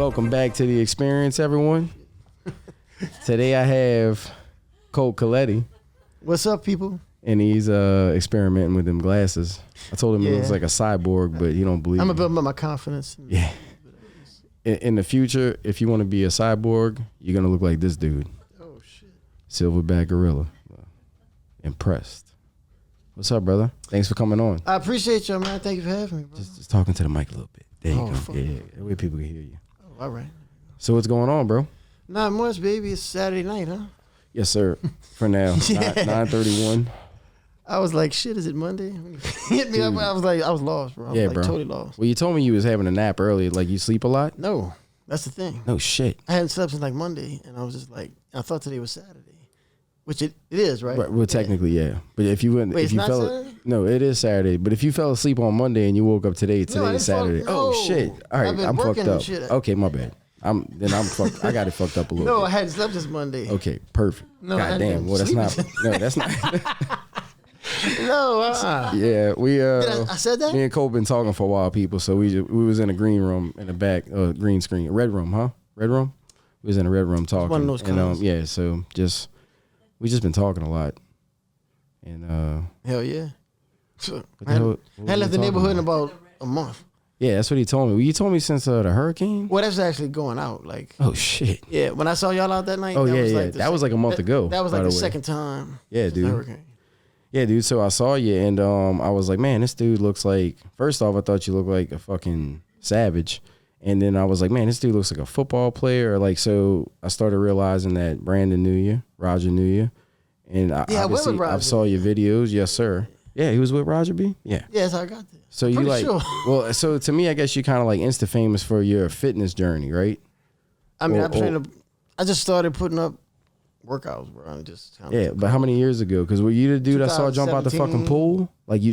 Welcome back to the experience, everyone. Today I have Cole Coletti. What's up, people? And he's experimenting with them glasses. I told him he looks like a cyborg, but he don't believe I'm me. gonna build up my confidence. Yeah. In the future, if you want to be a cyborg, you're gonna look like this dude. Oh shit. Silverback gorilla. Impressed. What's up, brother? Thanks for coming on. I appreciate y'all, man. Thank you for having me, bro. Just talking to the mic a little bit. There you go. Fuck. Yeah, that way people can hear you. Oh, all right. So what's going on, bro? Not much, baby. It's Saturday night, huh? Yes, sir. For now, 9:31. I was like, shit, is it Monday? When you hit me up, I was like, I was lost, bro. I was bro. Totally lost. Well, you told me you was having a nap earlier. Like, you sleep a lot? No, that's the thing. No shit. I hadn't slept since like Monday, and I was just like, I thought today was Saturday, which it is, right? Well, technically, yeah. But if you wouldn't, Wait, if it's you not fell, Saturday? no, it is Saturday. But if you fell asleep on Monday and you woke up today I is didn't Saturday. fall- Oh no. shit! All right, I've been I'm fucked working and up. shit. Okay, my bad. I'm fucked. I got it fucked up a little No, bit. I hadn't slept since Monday. Okay, perfect. No, I God damn. didn't Well, that's not. sleep. No, that's not. No, Yeah, we I said that? Me and Cole been talking for a while, people. So we was in a green room in the back, green screen, red room, huh? Red room. We was in a red room talking. one of those and, colors. yeah. So we just been talking a lot, and Hell yeah. what the I hell- what had was left we the talking neighborhood in about? about a month. Yeah, that's what he told me. Well, you told me since the hurricane. Well, that's actually going out. Like, Oh shit. yeah, when I saw y'all out that night. Oh that yeah, was yeah. like the That was like a month ago. That was by like the way. second time. Yeah, since the dude. hurricane. Yeah, dude. So I saw you, and I was like, man, this dude looks like. First off, I thought you looked like a fucking savage, and then I was like, man, this dude looks like a football player. Like, so I started realizing that Brandon knew you, Roger knew you, and Yeah, I went obviously with Roger. I saw your videos. Yes, sir. Yeah, he was with Roger B. Yeah. Yeah, that's how I got there. So you Pretty like, sure. well, so to me, I guess you kind of like insta famous for your fitness journey, right? I mean, Or- I just started putting up workouts, bro. And just kinda Yeah, but how many years ago? Because were you the dude I saw jump out the fucking 2017. pool? Like you,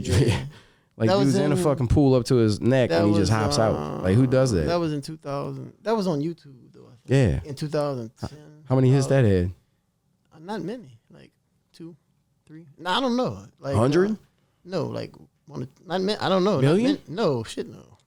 like That he was was in a in- fucking pool up to his neck that and he just was, hops out. Like who does that? That was in 2000. That was on YouTube, though. I think. Yeah. In 2010. How many hits that had? Not many. Like 2, 3. No, I don't know. Like 100? No, like one. Not many. I don't know. Not Million? many. No, shit, no.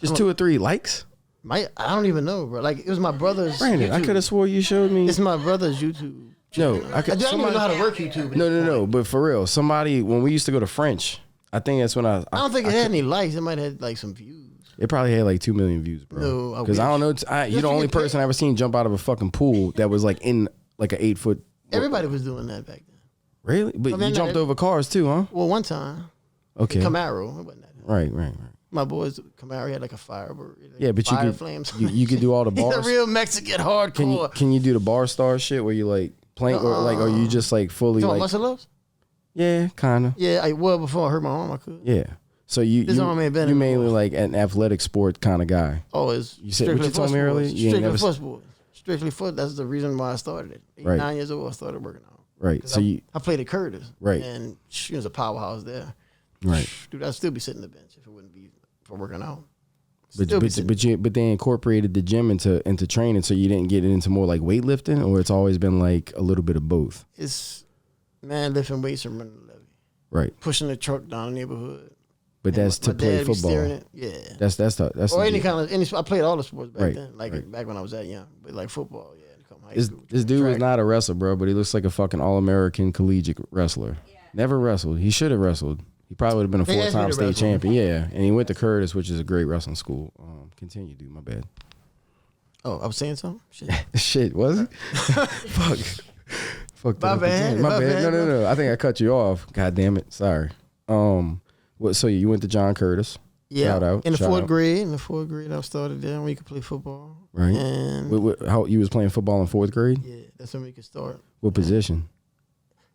Just 2 or 3 likes? I don't even know, bro. Like it was my brother's. Brandon, I YouTube. could have swore you showed me. It's my brother's YouTube. No, I don't even know how to work YouTube. at No, this no, no. point. But for real, somebody when we used to go to French, I think that's when I don't think it had any likes. It might have had like some views. It probably had like 2 million views, bro. No, I because I don't know. wish. You're Just the only to get paid. person I ever seen jump out of a fucking pool that was like in like an 8-foot. Everybody was doing that back then. Really? But I mean, you jumped that- over cars too, huh? Well, one time, Okay. Camaro. It wasn't that. Right. My boy's Camaro had like a Firebird. Like Yeah, but you fire could flames. you could do all the He's a bars. real Mexican hardcore. Can you do the bar star shit where you like playing or like are you just like fully You know like muscle ups? yeah, kind of. Yeah, before I hurt my arm, I could. Yeah. So you This arm ain't been you in mainly before. like an athletic sport kind of guy. Oh, it's You said- what you told me foot earlier? sports. You ain't Strictly never- foot sports. Strictly foot. That's the reason why I started it. 8, Right. 9 years old, I started working out. Right. 'Cause So I played at Curtis. Right. And she was a powerhouse there. Right. Dude, I'd still be sitting the bench if it wouldn't be for working out. but Still be sitting- but they incorporated the gym into training, so you didn't get into more like weightlifting, or it's always been like a little bit of both. It's man lifting weights and running the levee, Right. pushing the truck down the neighborhood. But And that's my to play dad be steering football. it. Yeah. That's Or the any deal. kind of I played all the sports back Right, then, like right. back when I was that young. But like football, yeah. To come high This school, dude was track. not a wrestler, bro, but he looks like a fucking all-American collegiate wrestler. Never wrestled. He should have wrestled. He probably would have been a They asked me four-time to state wrestle. champion. Yeah, and he went to Curtis, which is a great wrestling school. Continue, dude. My bad. Oh, I was saying something. Shit. Shit, was it? Fuck. Fuck. My that. bad, My my bad. bad, No. I think I cut you off. God damn it. Sorry. What? So you went to John Curtis? Yeah. Shout out. In the Shout fourth out. grade. In the fourth grade, I started there when you could play football. Right. And How you was playing football in 4th grade? yeah, that's when we could start. What position?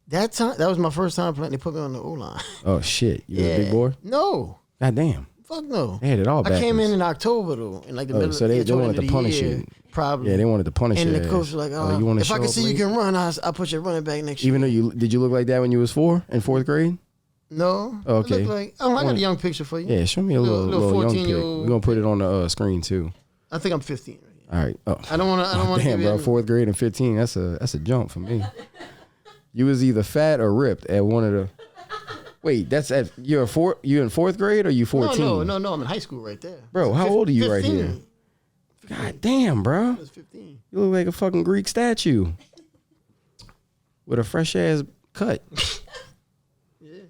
That was my first time playing. They put me on the O line. Oh shit! You was a big boy. No. God damn. Fuck no. They had it all I came backwards. in October though, in like the Oh, middle. so of the they year, toward wanted the end to of the punish year, you. Probably. Yeah, they wanted to punish you. And the coach was like, you want to if show I can up see you late? can run, I'll put you running back next Even year. though did you look like that when you was 4 in 4th grade? No. Oh, okay. I look like, I got a young picture for you. Yeah, show me a little young pic. 14-year-old. We're gonna put it on the screen too. I think I'm 15 right now. All right. Oh. I don't want to. Damn, bro. 4th grade and 15. That's a jump for me. You was either fat or ripped at one of the. Wait, that's at you in 4th grade or you 14? No. I'm in high school right there. Bro, how old are you right 15. here? God damn, bro. I was 15. You look like a fucking Greek statue with a fresh ass cut. Yeah.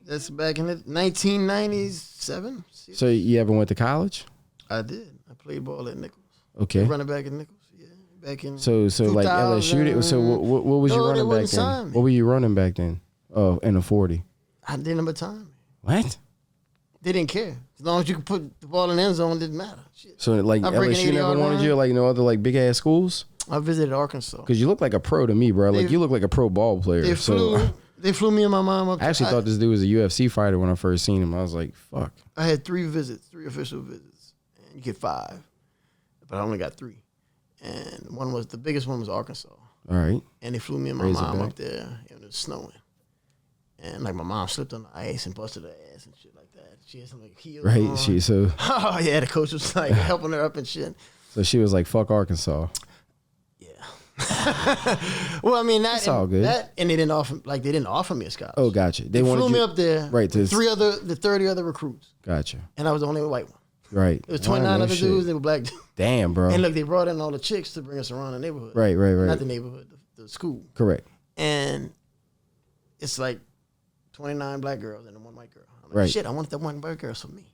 That's back in the 1997. So you ever went to college? I did. I played ball at Nichols. Okay. Running back at Nichols. Yeah. Back in So like LSU. So what was you running back then? What were you running back then? Oh, in a 40. I didn't have time. What? They didn't care. As long as you could put the ball in the end zone, it didn't matter. Shit. So like LSU never wanted you, like no other like big ass schools? I visited Arkansas. Because you look like a pro to me, bro. Like you look like a pro ball player. They flew me and my mom up. I actually thought this dude was a UFC fighter when I first seen him. I was like, fuck. I had 3 official visits. And you get 5. But I only got 3. And the biggest one was Arkansas. All right. And they flew me and my mom up there. And it was snowing. And like my mom slipped on the ice and busted her ass and shit like that. She had some like heels on. Oh yeah, the coach was like helping her up and shit. So she was like, fuck Arkansas. Yeah. Well, I mean that's all good. And they didn't offer me a scholarship. Oh, gotcha. They flew me up there. Right. The 30 other recruits. Gotcha. And I was the only white one. Right. It was 29 other dudes. They were black dudes. Damn, bro. And look, they brought in all the chicks to bring us around the neighborhood. Right. Not the neighborhood, the school. Correct. And it's like 29 black girls and 1 white girl. I'm like, right. Shit, I want that 1 white girl for me.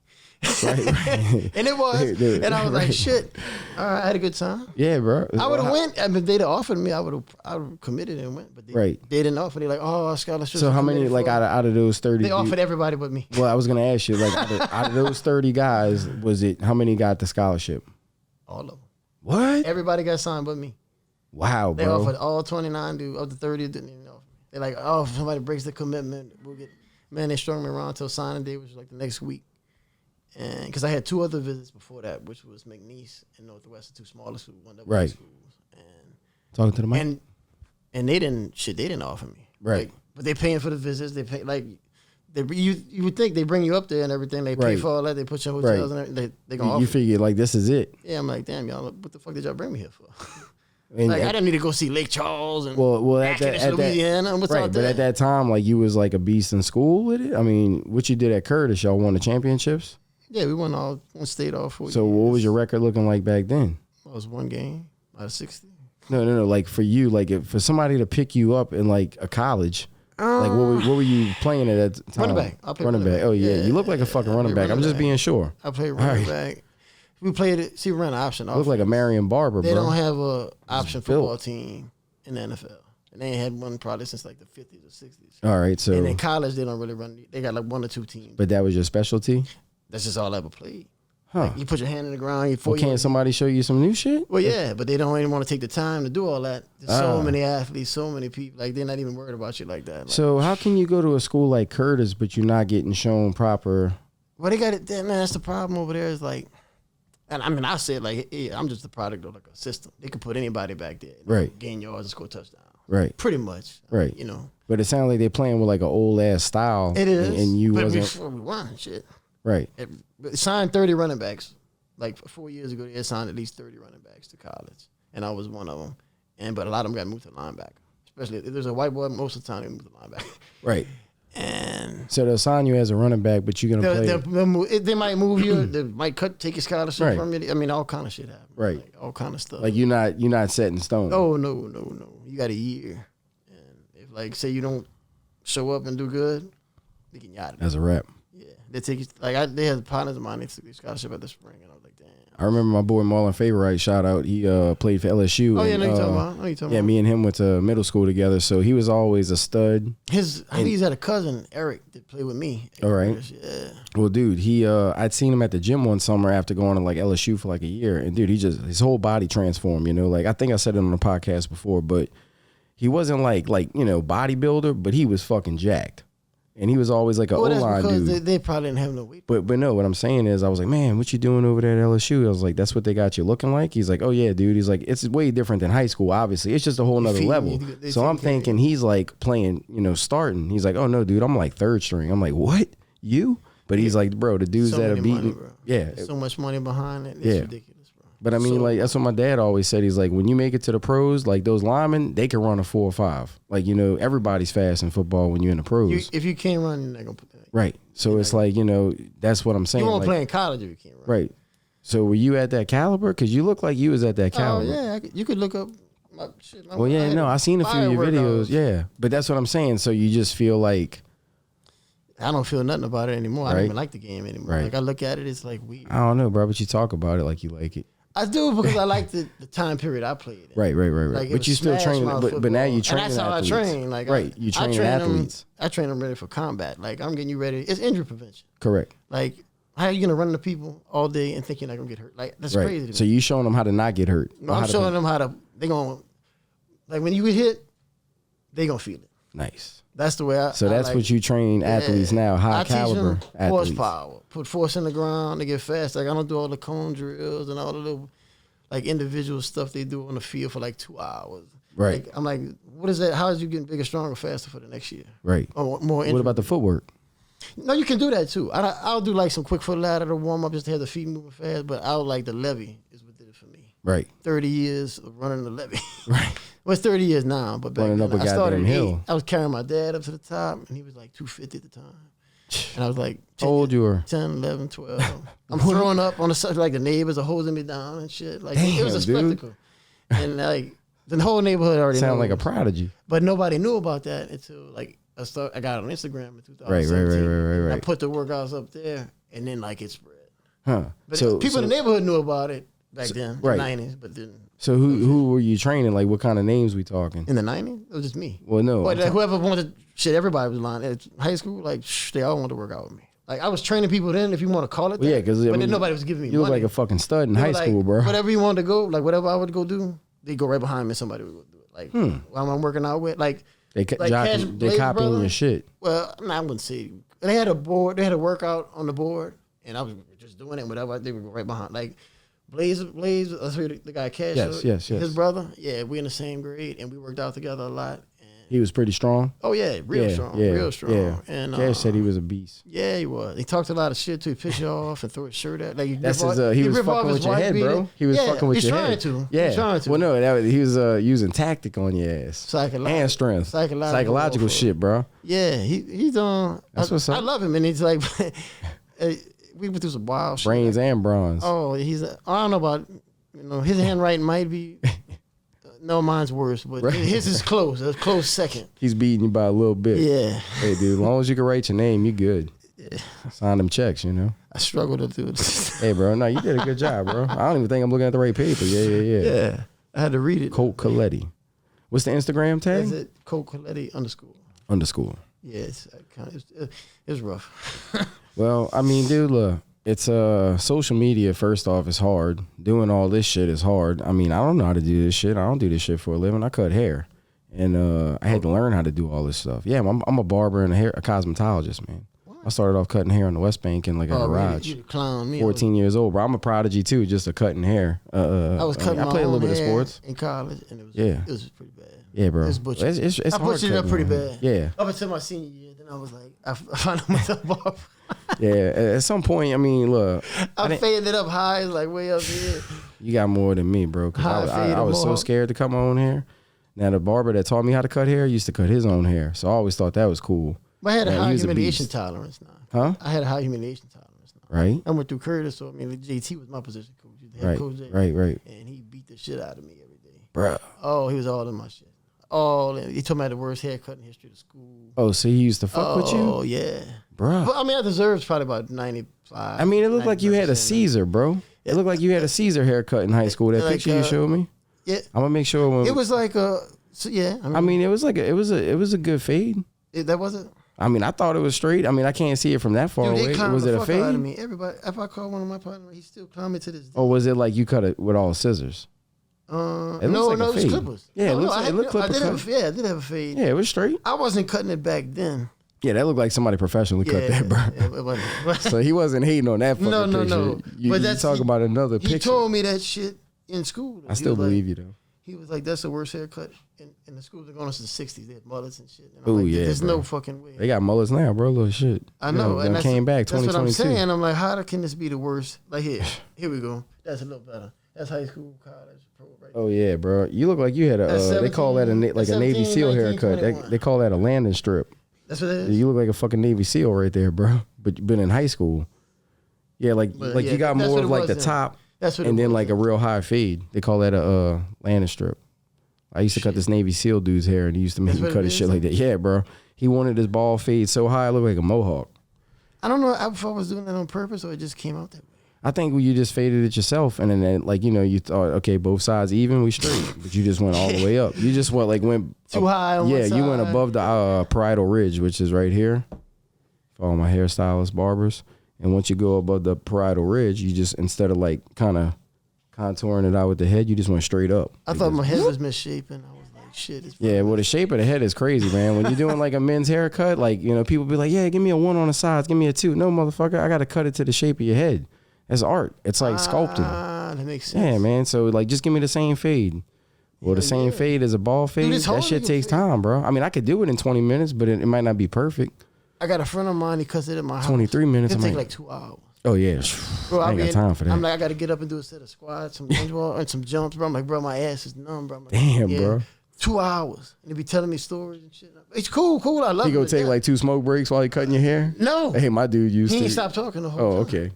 Right. And it was. Dude, and I was like, shit. All right, I had a good time. Yeah, bro. I would have went. I mean, if they'd have offered me, I would have committed and went. But they didn't offer. They're like, oh, scholarship. So how many, like, out of those 30? They offered everybody but me. Well, I was going to ask you, like, out of those 30 guys, how many got the scholarship? All of them. What? Everybody got signed but me. Wow, bro. They offered all 29 dudes. Of the 30, didn't even offer. They're like, oh, if somebody breaks the commitment, we'll get. Man, they strung me around until signing day, which was like the next week. And because I had 2 other visits before that, which was McNeese and Northwest, the 2 smaller schools, 1 double schools. And talking to the mic. And they didn't offer me. Right. Like, but they're paying for the visits. They pay you would think they bring you up there and everything. They pay for all that. They put you in hotels and everything. They gonna offer you figure like this is it. Yeah, I'm like, damn, y'all, what the fuck did y'all bring me here for? And like I didn't need to go see Lake Charles and Louisiana. What's right, but at that time, like you was like a beast in school with it. I mean, what you did at Curtis, y'all won the championships. Yeah, we won state all 4 years. So what was your record looking like back then? It was 1 game out of 60. No. Like for you, like for somebody to pick you up in like a college, like what were you playing at that time? Running back. I played running back. Oh yeah, you look like a fucking running back. I'm just being sure. I played running back. We played it. See, we ran an option. Look like a Marion Barber, They bro. don't have a option football team in the NFL. And they ain't had one probably since like the 50s or 60s. All right, so. And in college, they don't really run. They got like 1 or 2 teams. But that was your specialty? That's just all I ever played. Huh. Like you put your hand in the ground. Can't somebody show you some new shit? Well, yeah, but they don't even want to take the time to do all that. There's so many athletes, so many people. Like they're not even worried about you like that. Like, so how can you go to a school like Curtis, but you're not getting shown proper? Well, they got it. Man, that's the problem over there. Is like, and I mean, I said like, yeah, I'm just the product of like a system. They could put anybody back there, right? Gain yards and score touchdowns, right? Pretty much, right? You know. But it sounds like they're playing with like an old ass style. It is, and you but wasn't. Before we won shit, right? It signed 30 running backs. Like 4 years ago, they signed at least 30 running backs to college, and I was one of them. But a lot of them got moved to linebacker. Especially if there's a white boy, most of the time they move to linebacker. Right. And so they'll sign you as a running back, but you're gonna play. They might move you. They might take your scholarship from you. I mean, all kind of shit happens. Right. Like, all kind of stuff. Like you're not set in stone. Oh no. You got a year, and if like say you don't show up and do good, they get you out of there. As a rep. Yeah, they take you. Like they had partners of mine. They took the scholarship at the spring, and I was like, damn. I remember my boy Marlon Favorite, shout out. He played for LSU. Oh yeah, I know you talking about. Me and him went to middle school together, so he was always a stud. I think he's had a cousin, Eric, that played with me. All right. Yeah. Well, dude, I'd seen him at the gym one summer after going to like LSU for like a year, and dude, his whole body transformed. You know, like I think I said it on the podcast before, but he wasn't like bodybuilder, but he was fucking jacked. And he was always like an O-line dude. They probably didn't have no weight. But no, what I'm saying is, I was like, man, what you doing over there at LSU? I was like, that's what they got you looking like? He's like, oh yeah, dude. He's like, it's way different than high school, obviously. It's just a whole nother level. So I'm thinking he's like playing, starting. He's like, oh no, dude, I'm like 3rd string. I'm like, what? You? But he's like, bro, the dudes that are beating. Yeah. There's so much money behind it. It's ridiculous, bro. But I mean, like, that's what my dad always said. He's like, when you make it to the pros, like those linemen, they can run a 4 or 5. Like, everybody's fast in football when you're in the pros. If you can't run, you're not going to put that. Right. So it's like, that's what I'm saying. You won't like, play in college if you can't run. Right. So were you at that caliber? Because you look like you was at that Oh caliber. yeah, you could look up my shit. Well, yeah, no, I seen a few of your videos. Yeah, but that's what I'm saying. So you just feel like I don't feel nothing about it anymore. I Right. don't even like the game anymore. Right. Like I look at it, it's like weird. I don't know, bro, but you talk about it like you like it. I do because I like the time period I played in. Right. Like, it but was you still Smash train. Mouth But now you football. train. And that's how athletes. I train. Like right, you train them- athletes. I train them ready for combat. Like I'm getting you ready. It's injury prevention. Correct. Like how are you gonna run into people all day and think you're not gonna get hurt? Like that's Right. crazy. To So me. you showing them how to not get hurt. No, or how I'm to showing be- them how to. They gonna like when you get hit, they gonna feel it. Nice. That's the way I. So I that's like what you train athletes Yeah. now, high I teach caliber them athletes. horsepower, put force in the ground to get fast. Like I don't do all the cone drills and all the little like individual stuff they do on the field for like 2 hours. Right. Like, I'm like, what is that? How is you getting bigger, stronger, faster for the next year? Right. Or more. What about the footwork? No, you can do that too. I'll do like some quick foot ladder to warm up just to have the feet moving fast. But I'll like the levy is what did it for me. Right. 30 years of running the levy. Right. Well, it's 30 years now, but back Running then, up a I started goddamn at hill. 8. I was carrying my dad up to the top, and he was like 250 at the time. And I was like How old you were? 10, 11, 12. I'm throwing up on the side, like the neighbors are holding me down and shit. Like it was a Damn, dude. spectacle. And like the whole neighborhood already Sound like a knows. prodigy. But nobody knew about that until like I got on Instagram in 2017. Right. I put the workouts up there, and then like it spread. Huh. But So people in the neighborhood knew about it back then, right. the 90s. But then So who were you training? Like what kind of names we talking? in the 90s, it was just me. Well, no. But whoever wanted shit, everybody was lying. At high school, like they all wanted to work out with me. Like I was training people then, if you want to call it that. Yeah, because but then nobody was giving me you look money. like a fucking stud in They high were like, school, bro. Whatever you wanted to go, like whatever I would go do, they go right behind me. And somebody would go do it. Like while I'm working out with, like They like Cash they Blaze copying brother. your shit. Well, I wouldn't say they had a board. They had a workout on the board, and I was just doing it. Whatever they would go right behind. Like Blaze. That's who the guy Cash. Yes. His brother. Yeah, we in the same grade, and we worked out together a lot. And He was pretty strong. oh yeah, real strong. Yeah. And Cash said he was a beast. yeah, he was. He talked a lot of shit too. He piss you off and throw his shirt at. Like That's his. He was fucking with your head, bro. He was fucking with your head. He's trying to. Yeah. He's trying to. Well, no, he was using tactic on your ass and strength, psychological shit, bro. Yeah, he's That's what's up. I love him, and he's like, we went through some wild shit. Brains and bronze. Oh, I don't know about his handwriting might be. No, mine's worse, but Right. his is close. A close second. He's beating you by a little bit. Yeah, Hey, dude, as long as you can write your name, you good. Sign them checks, I struggle to do it. Hey, bro, no, you did a good job, bro. I don't even think I'm looking at the right paper. Yeah. Yeah, I had to read it. Colt Coletti. What's the Instagram tag? That's it. Colt Coletti _ Underscore. Yeah, it's rough. Well, I mean, dude, look, it's social media. First off, is hard. Doing all this shit is hard. I mean, I don't know how to do this shit. I don't do this shit for a living. I cut hair, and I had to learn how to do all this stuff. Yeah, I'm a barber and a cosmetologist, man. I started off cutting hair on the West Bank in like a garage. You clown me. 14 years old, bro. I'm a prodigy too, just a cutting hair. I was cutting I my played a own little bit of hair sports. in college, and it was pretty bad. Yeah, bro. It's butchered. It's I hard butchered it up cutting, pretty man. bad. Yeah, Up until my senior year, then I was like, I found myself off. yeah. At some point, I mean, look, I faded it up high, it's like way up here. you got more than me, bro. 'Cause High I was so fade, scared to cut my own hair. Now the barber that taught me how to cut hair used to cut his own hair, so I always thought that was cool. But I had a Man, high he was a humiliation beast. tolerance now. Huh? I had a high humiliation tolerance now. Right? I went through Curtis, so I mean, JT was my position coach. He was the head Right. coach there. Right. And he beat the shit out of me every day. Bruh. Oh, he was all in my shit. All in. He told me I had the worst haircut in history of school. Oh, so he used to fuck with you, Oh, yeah. bruh. But I mean, I deserved probably about 95. I mean, it looked like you had a 90%. Caesar, bro. It looked like you had a Caesar haircut in high school. That Like, picture you showed me. Yeah. I'm gonna make sure when It was like yeah. I mean, it was like it was a good fade. That wasn't. I mean, I thought it was straight. I mean, I can't see it from that far Dude, they away. clowned Was the it a fuck out of fade? me. Everybody, if I call one of my partners, he still clown me to this day. Or was it like you cut it with all scissors? It looks no, like a it was fade. clippers. Yeah, it no, looks no, like- it looked clipper I did have cut. yeah, I did have a fade. Yeah, it was straight. I wasn't cutting it back then. Yeah, that looked like somebody professionally cut that, bro. Yeah, it wasn't. So he wasn't hating on that fucking No, no, picture. no. You, But you that's- talk about another He picture. told me that shit in school. I still believe you though. He was like, "That's the worst haircut in the schools. They're going since the '60s. They had mullets and shit." And I'm Ooh, like, yeah, there's bro. no fucking way. They got mullets now, bro. Little shit. I know, Them and that's, came back that's what 2022. I'm saying. I'm like, how can this be the worst? Like here we go. That's a little better. That's high school, college, pro, right? Oh yeah, bro. You look like you had a. That's they call that a 17, like a Navy 17, SEAL 19, haircut. 21. They call that a landing strip. That's what it is. You look like a fucking Navy SEAL right there, bro. But you've been in high school. Yeah, like But, you got that's more what of it like was the then. top That's what and it then was like a real high fade. They call that a landing strip. I used to cut this Navy SEAL dude's hair, and he used to make That's him what cut it his is? shit like that. Yeah, bro. He wanted his ball fade so high, it looked like a mohawk. I don't know if I was doing that on purpose or it just came out that way. I think you just faded it yourself, and then like you thought, okay, both sides even, we straight, but you just went all the way up. You just went Too high on one Yeah, you went side. above the parietal ridge, which is right here. For all my hairstylist barbers, and once you go above the parietal ridge, you just instead of like kind of contouring it out with the head, you just went straight up. I Like thought this. my head was misshapen. I was like, shit. It's Yeah, well, the shape of the head is crazy, man. When you're doing like a men's haircut, like, people be like, yeah, give me a 1 on the sides, give me a 2. No, motherfucker, I got to cut it to the shape of your head. That's art. It's like sculpting. That makes sense. Yeah, man. So, like, just give me the same fade. Well, the same fade as a ball fade, it's that hard shit to takes fade. time, bro. I mean, I could do it in 20 minutes, but it might not be perfect. I got a friend of mine, he cuts it in my house. 23 minutes, It I'm take like- like 2 hours. Oh, yeah. Bro, I ain't got time for that. I'm like, I got to get up and do a set of squats, some bench wall, and some jumps, bro. I'm like, bro, my ass is numb, bro. I'm like, Damn, bro. 2 hours. And he be telling me stories and shit. It's cool. I love it. You go take like 2 smoke breaks while you cutting your hair? No. Hey, my dude used He to. ain't stopped talking the whole Oh, time. okay.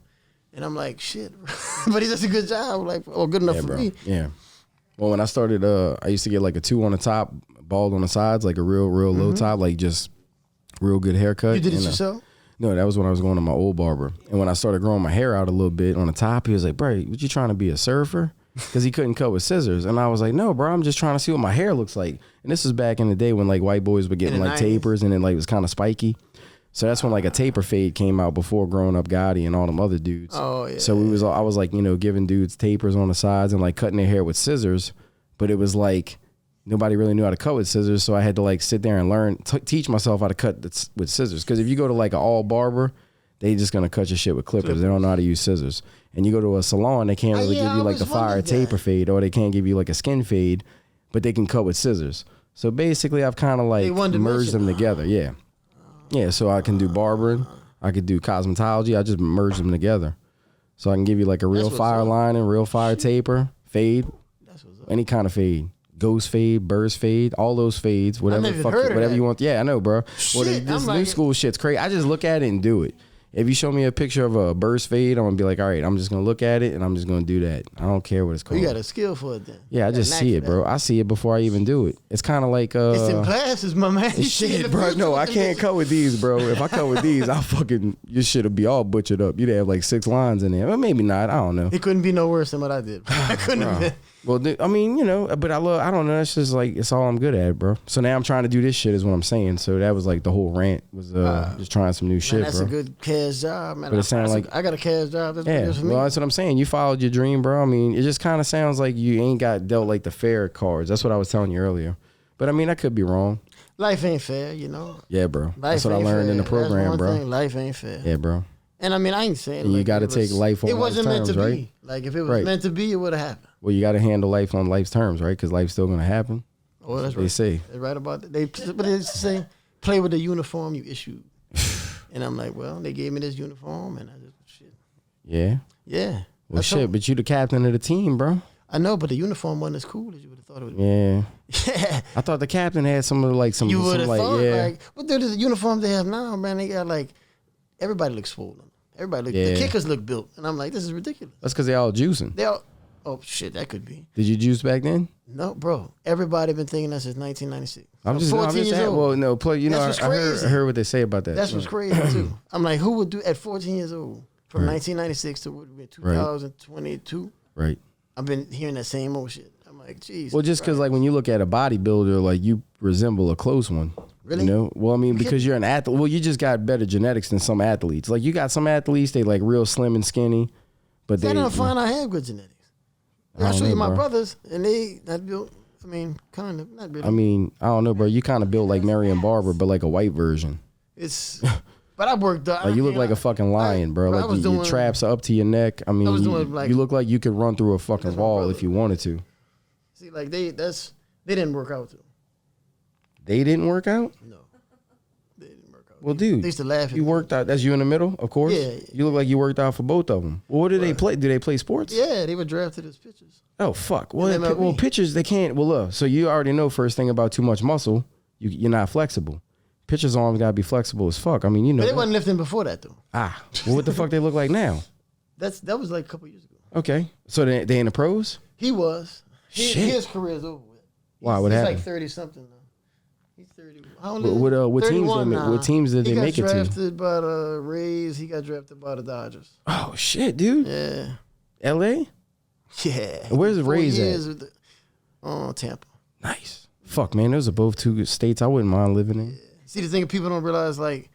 And I'm like, shit. But he does a good job, like, or good enough Yeah, for bro. me. Yeah. Well, when I started, I used to get like a 2 on the top, bald on the sides, like a real low top, like just real good haircut. You did it And, yourself? No, that was when I was going to my old barber. And when I started growing my hair out a little bit on the top, he was like, bro, what you trying to be, a surfer? Because he couldn't cut with scissors. And I was like, no, bro, I'm just trying to see what my hair looks like. And this was back in the day when like white boys were getting In the like 90s. tapers and then like it was kind of spiky. So that's when like a taper fade came out before growing up Gotti and all them other dudes. Oh, yeah. So I was like, giving dudes tapers on the sides and like cutting their hair with scissors. But it was like nobody really knew how to cut with scissors. So I had to like sit there and learn, teach myself how to cut with scissors. Because if you go to like an all barber, they just gonna cut your shit with clippers. They don't know how to use scissors. And you go to a salon, they can't really give you like the fire taper fade, or they can't give you like a skin fade, but they can cut with scissors. So basically, I've kind of like merged them together. Yeah, yeah. So I can do barbering, I could do cosmetology. I just merged them together, so I can give you like a real fire lining, real fire taper, fade, any kind of fade. Ghost fade, burst fade, all those fades, whatever whatever you want. Yeah, I know, bro. Well, this new school shit's crazy. I just look at it and do it. If you show me a picture of a burst fade, I'm gonna be like, all right, I'm just gonna look at it and I'm just gonna do that. I don't care what it's called. You got a skill for it then. Yeah, I just see it, bro. I see it before I even do it. It's kind of like It's in classes, my man. shit, bro. No, I can't cut with these, bro. If I cut with these, I'll fucking your shit'll be all butchered up. You'd have like 6 lines in there. Well, maybe not. I don't know. It couldn't be no worse than what I did. I couldn't have been. Well, I mean, but I don't know. It's just like, it's all I'm good at, bro. So now I'm trying to do this shit is what I'm saying. So that was like the whole rant was just trying some new shit, That's bro. a good cash job, man. But it sounded like, I got a cash job. That's yeah, good for me. well, that's what I'm saying. You followed your dream, bro. I mean, it just kind of sounds like you ain't got dealt like the fair cards. That's what I was telling you earlier. But I mean, I could be wrong. Life ain't fair, you know. Yeah, bro. Life That's what I ain't learned fair. in the That's program, one bro. thing. Life ain't fair. Yeah, bro. And I mean, I ain't saying And you like gotta it take was- life on It life's wasn't meant to terms, be. right? Like if it was Right. meant to be, it would have happened. Well, you got to handle life on life's terms, right? Because life's still gonna happen. Oh, that's They right. say. They're right about that. But they say play with the uniform you issued. And I'm like, well, they gave me this uniform, and I just shit. Yeah. Yeah. Well, I shit, told- but you the captain of the team, bro. I know, but the uniform wasn't as cool as you would have thought it would be. Yeah. Yeah. I thought the captain had some of like some. You would have like, thought, yeah. like, but dude, the uniform they have now, man, they got like, everybody looks swollen. Everybody look, Yeah. the kickers look built. And I'm like, this is ridiculous. That's because they all juicing. They all, oh shit, that could be. Did you juice back then? No, bro. Everybody been thinking that since 1996. I'm just 14 years saying. old. Well, no, play. You know, That's I what's heard, crazy. I heard what they say about that. That's what's crazy too. I'm like, who would do at 14 years old from 1996 to what would be 2022? Right. I've been hearing that same old shit. I'm like, geez. Well, just because like when you look at a bodybuilder, like you resemble a close one. Really? You know? Well, I mean, because you're an athlete. Well, you just got better genetics than some athletes. Like you got some athletes, they like real slim and skinny, but I they. don't find I have good genetics. I I'll don't show know, you my bro. brothers, and they that built. I mean, kind of not really. I mean, I don't know, bro. You kind of built like Marion Barber, but like a white version. It's. But I worked. Like you look like a fucking lion, bro. I Like was your doing- traps are up to your neck. I mean, was you, doing, like- you look like you could run through a fucking That's my wall brother. if you wanted to. See, like they didn't work out too. They didn't work out? No, they didn't work out. Well, dude, They used to laugh. At you me. worked out. That's you in the middle, of course. Yeah. You look like you worked out for both of them. Well, what did they play? Did they play sports? Yeah, they were drafted as pitchers. Oh fuck. Well, In MLB. well, pitchers they can't. Well, look. So you already know first thing about too much muscle, you're not flexible. Pitchers' arms gotta be flexible as fuck. I mean, you know. But they that. wasn't lifting before that though. Well, what the fuck they look like now? That was like a couple years ago. Okay, so they in the pros? He was. Shit. His career's over with. Wow, what happened? He's like 30 something now. He's 30. What teams did they make it to? He got drafted by the Rays. He got drafted by the Dodgers. Oh shit, dude. Yeah. L.A. Yeah. Where's the Rays at? Tampa. Nice. Fuck, man, those are both two good states I wouldn't mind living in. Yeah. See, the thing people don't realize, like,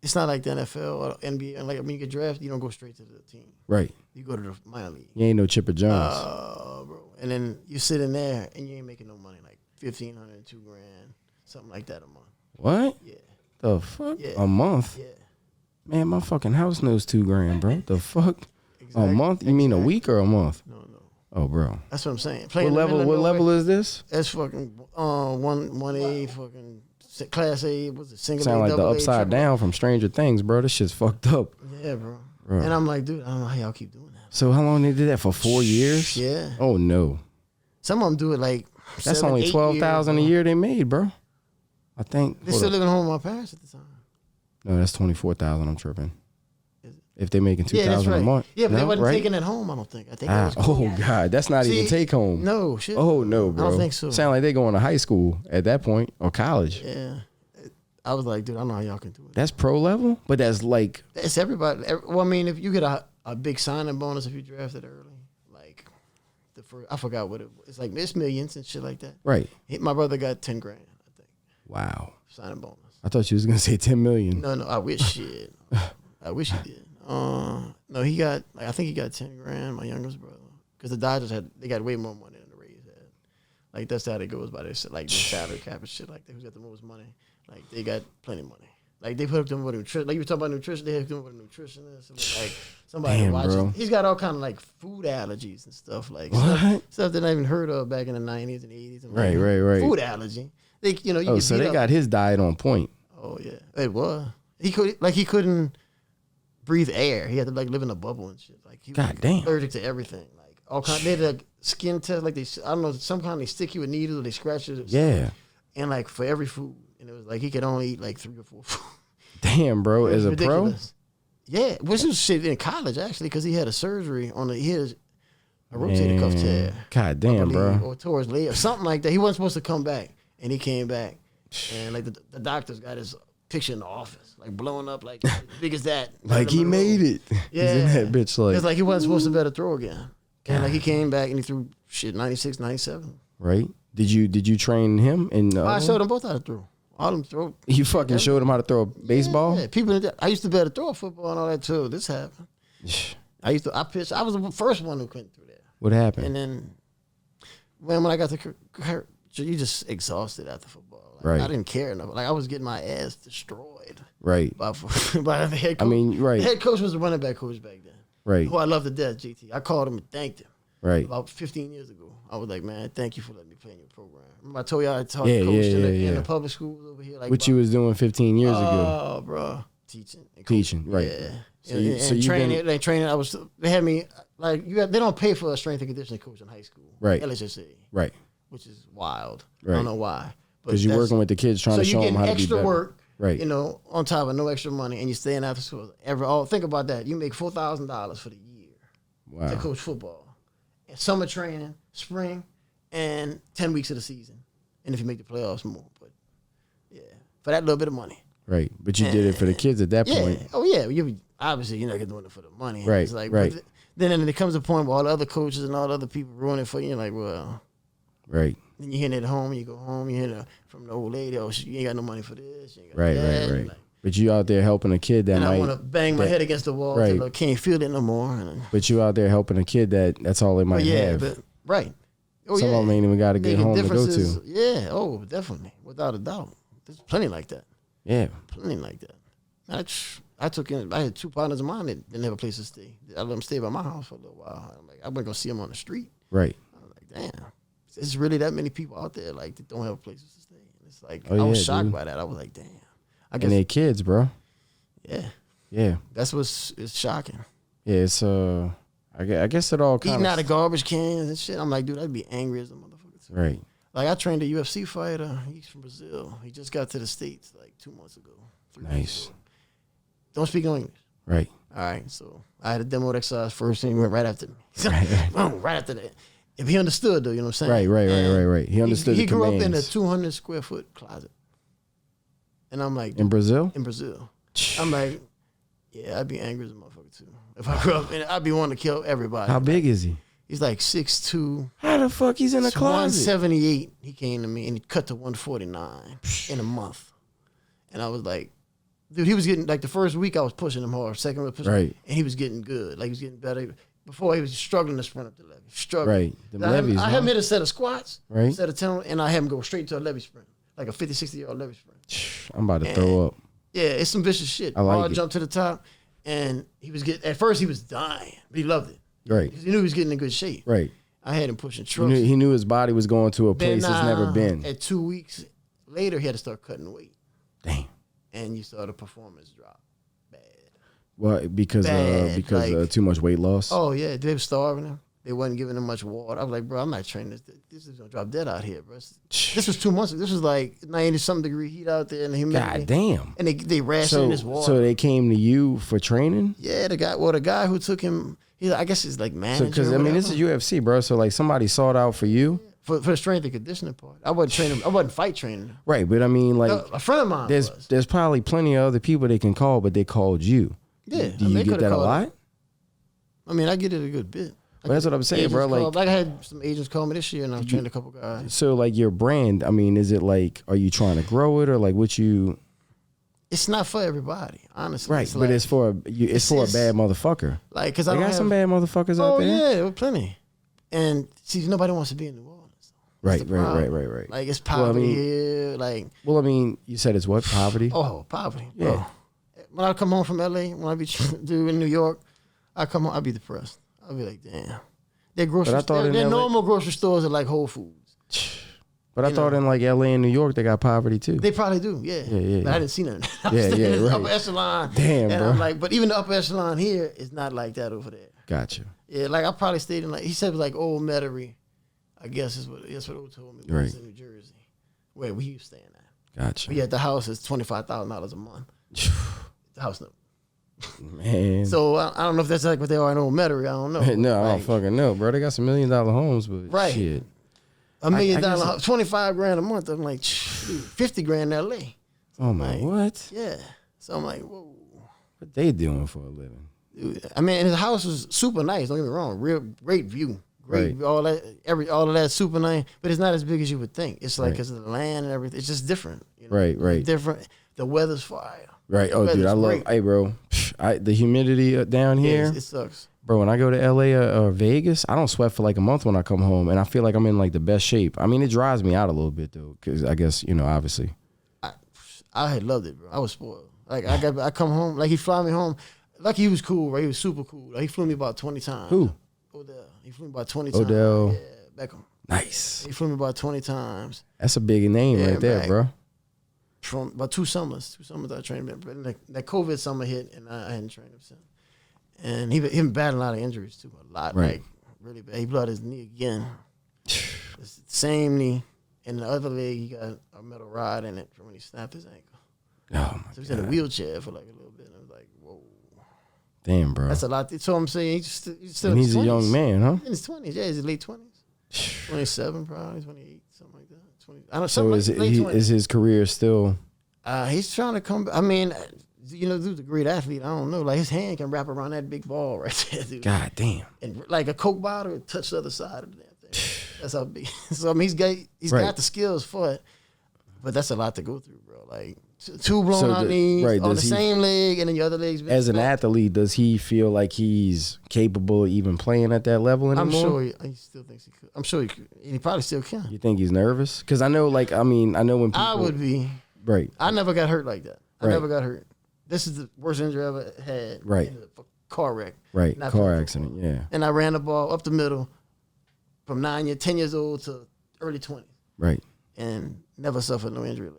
it's not like the NFL or NBA. And like, when you get drafted, you don't go straight to the team. Right. You go to the minor league. You ain't no Chipper Jones. Oh, bro. And then you sit in there and you ain't making no money, like $1,500, $2,000, something like that a month. What? Yeah. The fuck? Yeah. A month? Yeah. Man, my fucking house knows $2,000, bro. The fuck? Exactly. A month? You mean a week or a month? No. Oh, bro. That's what I'm saying. What level is this? That's fucking 1A, fucking Class A. What's it? Single Sound A, like the double A, Upside triple A. Down from Stranger Things, bro. This shit's fucked up. Yeah, bro. Bro. And I'm like, dude, I don't know how y'all keep doing that. So how long they did that for? 4 years? Yeah. Oh no. Some of them do it like That's 7, only 8 $12,000 a years, year they made, bro. I think. They still living home with my parents at the time. No, that's $24,000. I'm tripping. Is it? If they making $2,000 that's right. a month. Yeah, but they No, wasn't right? taking it home. I don't think. I think. That was Oh God, that's not even take home. No shit. Oh no, bro. I don't think so. Sound like they going to high school at that point or college. Yeah. I was like, dude, I don't know how y'all can do it. That's pro level, but that's like It's everybody. Well, I mean, if you get a big signing bonus if you drafted early, like the first, I forgot what it was. It's like it's millions and shit like that. right. My brother got $10,000, I think, Wow. signing bonus. I thought you was gonna say 10 million. No, I wish shit. I wish he did. No, he got. Like, I think he got $10,000. My youngest brother, because the Dodgers they got way more money than the Rays had. Like that's how they goes by their like their salary cap and shit like that. Who's got the most money? Like they got plenty of money. Like they put up them with nutrition. Like you were talking about nutrition, they have them with a nutritionist. Like somebody Damn, watches. bro. He's got all kind of like food allergies and stuff like What? stuff that I even heard of back in the 90s and 80s. And Right. Food allergy. They, you Oh, get so beat they up. got his diet on point. Oh yeah, it was. He couldn't breathe air. He had to like live in a bubble and shit. Like he was God damn. allergic to everything. Like all kind. They did like skin test. Like I don't know, some kind. They stick you with needles or they scratch you. Yeah. And like for every food, and it was like he could only eat like 3 or 4 food. Damn, bro. As a pro? Yeah, which was shit in college actually, because he had a surgery on he had a rotator cuff tear. God damn, bro. Or tore his leg or something like that. He wasn't supposed to come back, and he came back, and like the doctors got his picture in the office, like blowing up, like as big as that. Like he made it. Yeah, He's in that bitch like. it's like he wasn't supposed to better throw again, and like he came back and he threw shit 96, 97. Right? Did you train him? And I showed them both how to throw. All them throw. you fucking showed him how to throw a baseball? Yeah, people. I used to be able to throw a football and all that too. This happened. I pitched. I was the first one who couldn't through there. What happened? And then when I got to you just exhausted after football. Like, Right. I didn't care enough. Like I was getting my ass destroyed Right. by the head coach. I mean, right. The head coach was the running back coach back then. Right. Who I love to death, GT. I called him and thanked him. Right. About 15 years ago. I was like, man, thank you for letting me play in your program. Remember I told y'all I taught Yeah, coached yeah, in the public schools over here. Like What you was doing 15 years ago. Oh, bro. Teaching. And Teaching, right. Yeah. So and, you- and so you've training, been- they training. They had me, like, they don't pay for a strength and conditioning coach in high school. Right. LHSA. Right. Which is wild. I Right. don't know why. Because you're working with the kids trying to show them how to be extra better. work, Right. you know, on top of no extra money, and you're staying after school. Think about that. You make $4,000 for the year to Wow. coach football. And summer training, spring, and 10 weeks of the season. And if you make the playoffs, more. But, yeah, for that little bit of money. Right. But you did it for the kids at that Yeah. point. Oh, yeah. Obviously, you're not doing it for the money. Right, It's like, right. but then there comes a point where all the other coaches and all the other people ruin it for you. You're like, well, Right. then you hear it at home, you go home, you hear it from the old lady, oh, you ain't got no money for this. You ain't got Right. that. Right. Right. Like, But you out there helping a kid that and might. I want to bang my head against the wall Right. till I can't feel it no more. And, But you out there helping a kid that's all they might have. but right. Oh, Some yeah. of them ain't even got a good Making home to go differences. to. Yeah. Oh, definitely, without a doubt. There's plenty like that. Yeah. Plenty like that. I had 2 partners of mine that didn't have a place to stay. I let them stay by my house for a little while. I'm like, I wasn't gonna see them on the street. Right. I was like, damn, there's really that many people out there like that don't have places to stay. And it's like Oh, I was yeah, shocked dude. by that. I was like, damn. I And guess they kids, bro. yeah, Yeah. that's it's shocking. Yeah. It's I guess it all kind Eating of out of garbage cans and shit. I'm like, dude, I'd be angry as a motherfucker too. right. Like I trained a UFC fighter. He's from Brazil. He just got to the States like 2 months ago. 3 months Nice. ago. Don't speak no English. Right. All right, so I had a demo exercise first, and he went right after me. Right after that. If he understood, though, you know what I'm saying? Right. He understood He the grew commands. up in a 200 square foot closet. And I'm like... In Brazil? In Brazil. I'm like, yeah, I'd be angry as a motherfucker, too. If I grew up, and I'd be wanting to kill everybody. How big is he? He's like 6'2". How the fuck he's in a closet? 178, he came to me, and he cut to 149 in a month. And I was like... Dude, he was getting, like, the first week I was pushing him hard, second week pushing him, and he was getting good. Like, he was getting better. Before, he was struggling to sprint up the levee. Struggling. Right. The levees, I had him hit a set of squats, right? A set of 10, and I had him go straight to a levee sprint, like a 50, 60-yard levee sprint. I'm about to throw up. Yeah, it's some vicious shit. I like Hard it. Jump to the top, and he was at first, he was dying, but he loved it. Right. Because he knew he was getting in good shape. Right. I had him pushing trucks. He knew his body was going to a place it's never been. At 2 weeks later, he had to start cutting weight. Damn. And you saw the performance drop. Bad. Well, because too much weight loss. Oh yeah, they were starving him. They wasn't giving him much water. I was like, bro, I'm not training this. This is gonna drop dead out here, bro. This was 2 months ago. This was like 90-something degree heat out there in the humidity. God damn. And they rationed his water. So they came to you for training? Yeah, the guy who took him, I guess it's like manager. Because I mean, this is UFC, bro. So like somebody sought out for you. For the strength and conditioning part. I wasn't training. I wasn't fight training him. Right, but I mean, like a friend of mine there's probably plenty of other people they can call, but they called you. Yeah. Do you get that a lot? I mean, I get it a good bit. Well, that's what I'm saying, bro. Like I had some agents call me this year, and I've trained a couple guys. So, like your brand, I mean, is it like, are you trying to grow it, or like what you? It's not for everybody, honestly. Right, but it's for a bad motherfucker. Like, cause I got some bad motherfuckers out there. Oh yeah, there were plenty. And see, nobody wants to be in New Orleans. Right. Like it's poverty here. Like, well, I mean, you said it's what, poverty? Oh, poverty. Yeah. Bro. When I come home from LA, when I be in New York, I come home, I be depressed. I'll be like, damn. Their normal grocery stores are like Whole Foods. But I thought in like LA and New York they got poverty too. They probably do, yeah. But I didn't see none. Right. Upper echelon. Damn, and bro. I'm like, but even the upper echelon here is not like that over there. Gotcha. Yeah, like I probably stayed in like he said it was like Old Metairie. I guess that's what Old told me. Right. Was in New Jersey, where we used staying at. Gotcha. But yeah, the house is $25,000 a month. The house note. Man. So I don't know if that's like what they are in Old Metairie. I don't know. No, I don't fucking know, bro. They got some $1 million homes, but shit. $1 million, $25,000 a month. I'm like, 50 grand in LA. So oh my, what? Yeah. So I'm like, whoa. What they doing for a living? Dude, I mean, his house was super nice. Don't get me wrong. Real great view. Great, right. all of that super nice, but it's not as big as you would think. It's like because of the land and everything. It's just different. You know? Right. Different. The weather's fire. Right. Oh, dude, I love. Hey, bro, the humidity down here. It sucks. Bro, when I go to LA or Vegas, I don't sweat for like a month when I come home, and I feel like I'm in like the best shape. I mean, it dries me out a little bit though, because I guess obviously. I had loved it, bro. I was spoiled. Like I come home, like he fly me home. Like he was cool, right? He was super cool. Like he flew me about 20 times. Who? Odell. He flew me about 20 times. Odell. Yeah, Beckham. Nice. He flew me about 20 times. That's a big name right there, bro. From about 2 summers. 2 summers I trained him. But that COVID summer hit, and I hadn't trained him since. And he been battling a lot of injuries too, a lot. Right. Like really bad. He blew out his knee again. It's the same knee. And the other leg, he got a metal rod in it from when he snapped his ankle. Oh my So he's in a wheelchair for like a little bit. And I was like, whoa. Damn, bro. That's a lot. So I'm saying he's still and in he's his 20s. a young man, huh? In his 20s. Yeah, he's in late 20s. 27 probably, 28, something like that. 20. I don't know. So is his career still? He's trying to come. I mean, dude's a great athlete. I don't know. Like his hand can wrap around that big ball right there, dude. God damn. And like a Coke bottle, it touch the other side of the damn thing. That's how big. So I mean, he's got the skills for it, but that's a lot to go through, bro. Like 2 blown out knees on the same leg, and then your other leg's as an athlete, does he feel like he's capable of even playing at that level anymore? I'm sure he still thinks he could. I'm sure he could. And he probably still can. You think he's nervous? Because I know, I know when people. I would be. Right. I never got hurt like that. I never got hurt. This is the worst injury I ever had. Right. In a car wreck. Right. Car accident. Yeah. And I ran the ball up the middle from 10 years old to early 20s. Right. And never suffered no injury.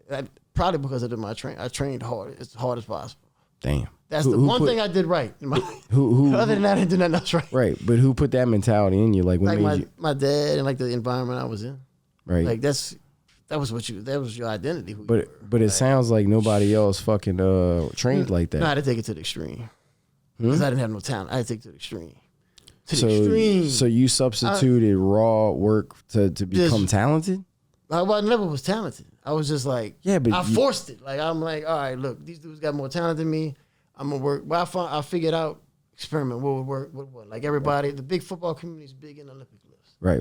Probably because of my training. I trained hard, as hard as possible. Damn. That's the one thing I did right in my life. Other than that, I didn't do nothing else right. Right. But who put that mentality in you? Like my dad and like the environment I was in. Right. Like that was your identity. But it sounds like nobody else fucking trained like that. No, I had to take it to the extreme. because I didn't have no talent. I had to take it to the extreme. To the extreme. So you substituted raw work to become talented? I never was talented. I was just like, but I forced it. Like, I'm like, all right, look, these dudes got more talent than me. I'm gonna work. But I figured out, experiment, what would work, what would. Like everybody, the big football community is big in Olympic lifts. Right.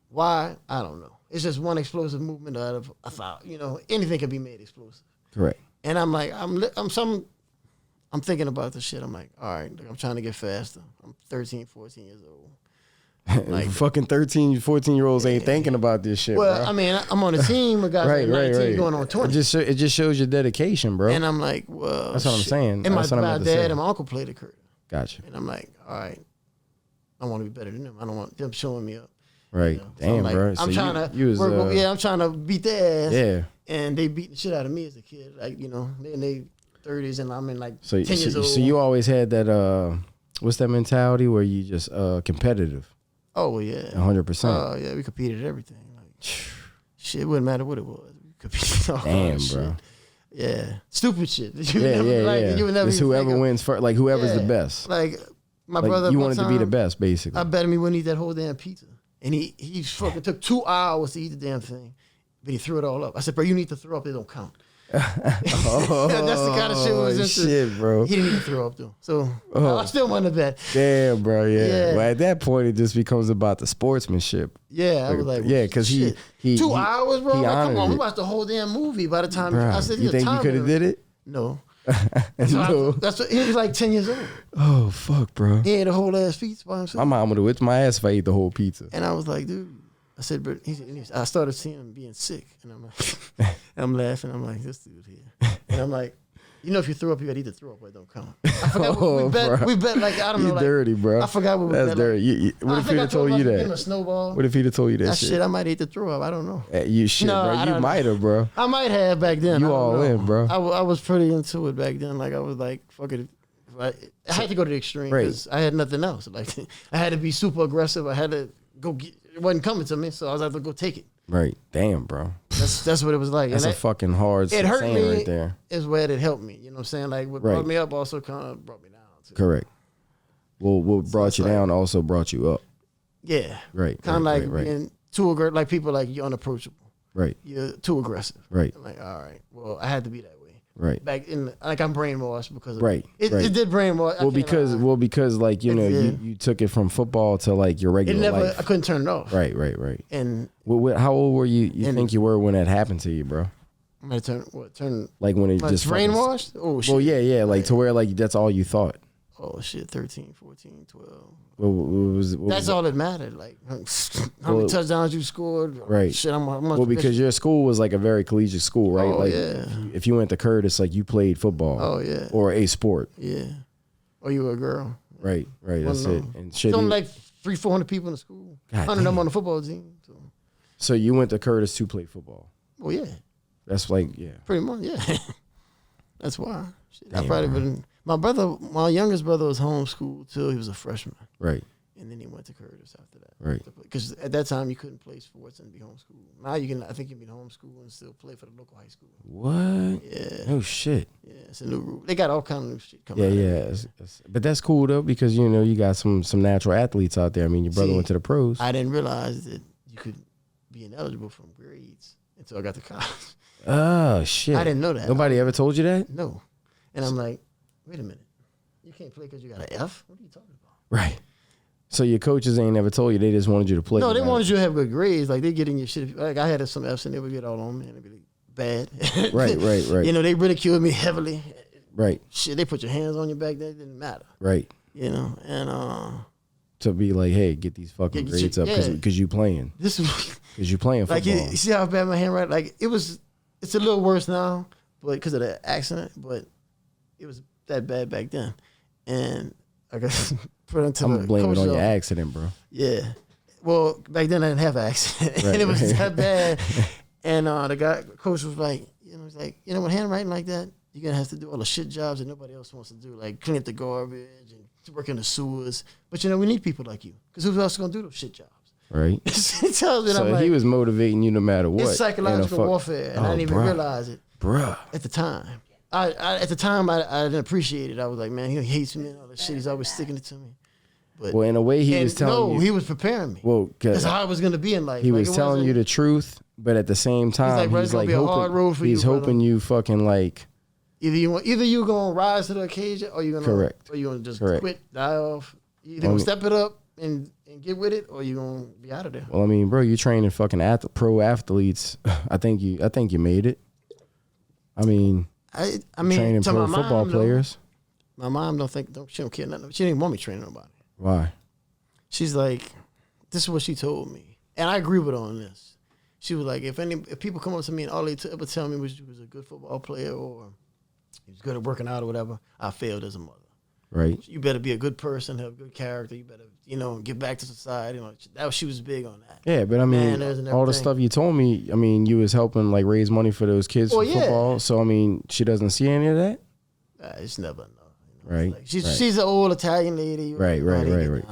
Why? I don't know. It's just one explosive movement out of a thought. Anything can be made explosive. Correct. And I'm like, I'm thinking about this shit. I'm like, all right, look, I'm trying to get faster. I'm 13, 14 years old. Like fucking 13, 14-year-olds ain't thinking about this shit, well, bro. I mean, I'm on a team with guys like 19 going on 20. It just shows your dedication, bro. And I'm like, well, that's what I'm saying. And my dad and my uncle played a curve. Gotcha. And I'm like, all right, I want to be better than them. I don't want them showing me up. Right. Damn, so bro. I'm trying to I'm trying to beat their ass. Yeah. And they beat the shit out of me as a kid. Like, they're in their 30s and I'm in like 10 years old. So you always had that, what's that mentality where you just competitive? Oh, yeah. 100%. Oh, yeah. We competed at everything. Like, shit, it wouldn't matter what it was. We competed. Damn, bro. Yeah. Stupid shit. Yeah. You would never it's whoever wins first. Like, whoever's the best. Like, my brother. You wanted to be the best, basically. I bet him he wouldn't eat that whole damn pizza. And he fucking took 2 hours to eat the damn thing. But he threw it all up. I said, bro, you need to throw up. They don't count. That's the kind of shit we was into. Shit, bro. He didn't even throw up, though. So I still won the bet. Damn, bro, yeah. Well, at that point, it just becomes about the sportsmanship. Yeah, I was like, yeah, because he 2 hours, bro. Like, come on, we it. watched the whole damn movie by the time. Bro, I said, you think you could have did it? No. No. That's what, he was like 10 years old. Oh, fuck, bro. He ate a whole ass pizza by himself. My mom would have whipped my ass if I ate the whole pizza. And I was like, dude. I said, but I started seeing him being sick, and I'm like, I'm laughing. I'm like, this dude here, and I'm like, if you throw up, you gotta either throw up or it don't count. I forgot what we bet. Like, I don't know. You like, dirty, bro. I forgot what we bet. That's dirty. What if he'd have told you that? Give him a snowball. What if he'd have told you that shit? I might eat the throw up. I don't know. You shit, no, bro. You might have, bro. I might have back then. You all in, bro. I was pretty into it back then. Like, I was like, fuck it. I had to go to the extreme because I had nothing else. Like, I had to be super aggressive. I had to go get. It wasn't coming to me, so I was like, to go take it. Right. Damn, bro. That's what it was like. That's a fucking hard saying right there. Is where it helped me. You know what I'm saying? Like, what brought me up also kind of brought me down, too. Correct. Well, what brought you down also brought you up. Yeah. Right. Kind of like being too aggressive. Like, people like, you're unapproachable. Right. You're too aggressive. Right. I'm like, all right. Well, I had to be that way. Right. Back in, like, I'm brainwashed because of it did brainwash. Because like, you took it from football to like your regular life. I couldn't turn it off. Right. And how old were you think you were when that happened to you, bro? I'm gonna turn like when it just brainwashed? Oh shit. Well, yeah, like to where like that's all you thought. Oh shit, 13, 14, 12. That's all that mattered. Like, how many touchdowns you scored? Right. Shit, because your school was like a very collegiate school, right? Oh, like, yeah. if you went to Curtis, like you played football. Oh, yeah. Or a sport. Yeah. Or you were a girl. Right. That's it. And shit. Something like 300-400 people in the school. 100 of them on the football team. So you went to Curtis to play football? Well, yeah. That's like, yeah. Pretty much, yeah. That's why. Shit, Damn, I probably been. My youngest brother was homeschooled till he was a freshman. Right. And then he went to Curtis after that. Right. Because at that time you couldn't play sports and be homeschooled. Now you can. I think you can be homeschooled and still play for the local high school. What? Yeah. Oh shit. Yeah, it's a new rule. They got all kind of new shit coming. Yeah. But that's cool though because you got some natural athletes out there. I mean, your brother went to the pros. I didn't realize that you could be ineligible from grades until I got to college. Oh shit. I didn't know that. Nobody ever told you that? No. And I'm like, wait a minute. You can't play because you got an F? What are you talking about? Right. So your coaches ain't never told you, they just wanted you to play. No, they wanted you to have good grades. Like, they get in your shit. Like, I had some Fs and they would get all on me and it'd be like, bad. Right. They ridiculed me heavily. Right. Shit, they put your hands on your back. That didn't matter. Right. And to be like, hey, get these fucking grades up because you playing. Because you playing football. Like, you see how bad my handwriting? Like, it's a little worse now, but because of the accident, but it was that bad back then. And I got put into I'm blaming it on your accident, bro. Yeah. Well, back then I didn't have an accident. Right, and it was that bad. And the coach was like, he's like, with handwriting like that, you're going to have to do all the shit jobs that nobody else wants to do, like clean up the garbage and work in the sewers. But, we need people like you because who else is going to do those shit jobs? Right. So he was motivating you no matter what. It's psychological warfare, and I didn't even realize it. Bruh. At the time. at the time I didn't appreciate it. I was like, man, he hates me and all that shit. He's always sticking it to me. But well, in a way, he was telling you. he was preparing me. Well, that's how I was gonna be in life. He was telling you the truth, but at the same time, he's like hoping, he's hoping you fucking like. Either you gonna rise to the occasion, or you gonna correct, or you gonna just quit, die off. You either gonna step it up and get with it, or you gonna be out of there. Well, I mean, bro, you training fucking pro athletes. I think you made it. I mean, training pro football players. My mom she don't care nothing. She didn't want me training nobody. Why? She's like, this is what she told me, and I agree with her on this. She was like, if people come up to me and all they ever tell me was you was a good football player or you was good at working out or whatever, I failed as a mother. Right. You better be a good person, have good character. You better, give back to society. She was big on that. Yeah, but I mean, all the stuff you told me, I mean, you was helping like raise money for those kids for football. So I mean, she doesn't see any of that. It's never enough. Right. She's an old Italian lady. Right.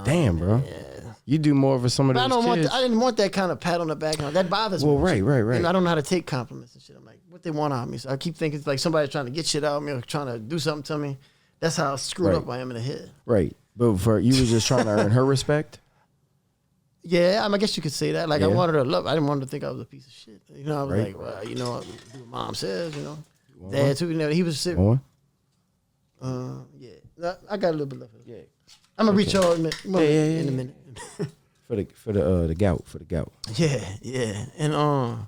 Damn, bro. Yeah. You do more for some of those kids. I didn't want that kind of pat on the back. That bothers me. Well, right. And I don't know how to take compliments and shit. I'm like, what they want out of me? So I keep thinking it's like somebody's trying to get shit out of me or trying to do something to me. That's how screwed up I am in the head. Right. But you was just trying to earn her respect? Yeah, I guess you could say that. Like, I wanted her to love. I didn't want her to think I was a piece of shit. I was like, well, do what mom says, Dad, too. He was sick. Yeah. I got a little bit left. Yeah. I'm going to reach out in a minute. For the gout. Yeah. And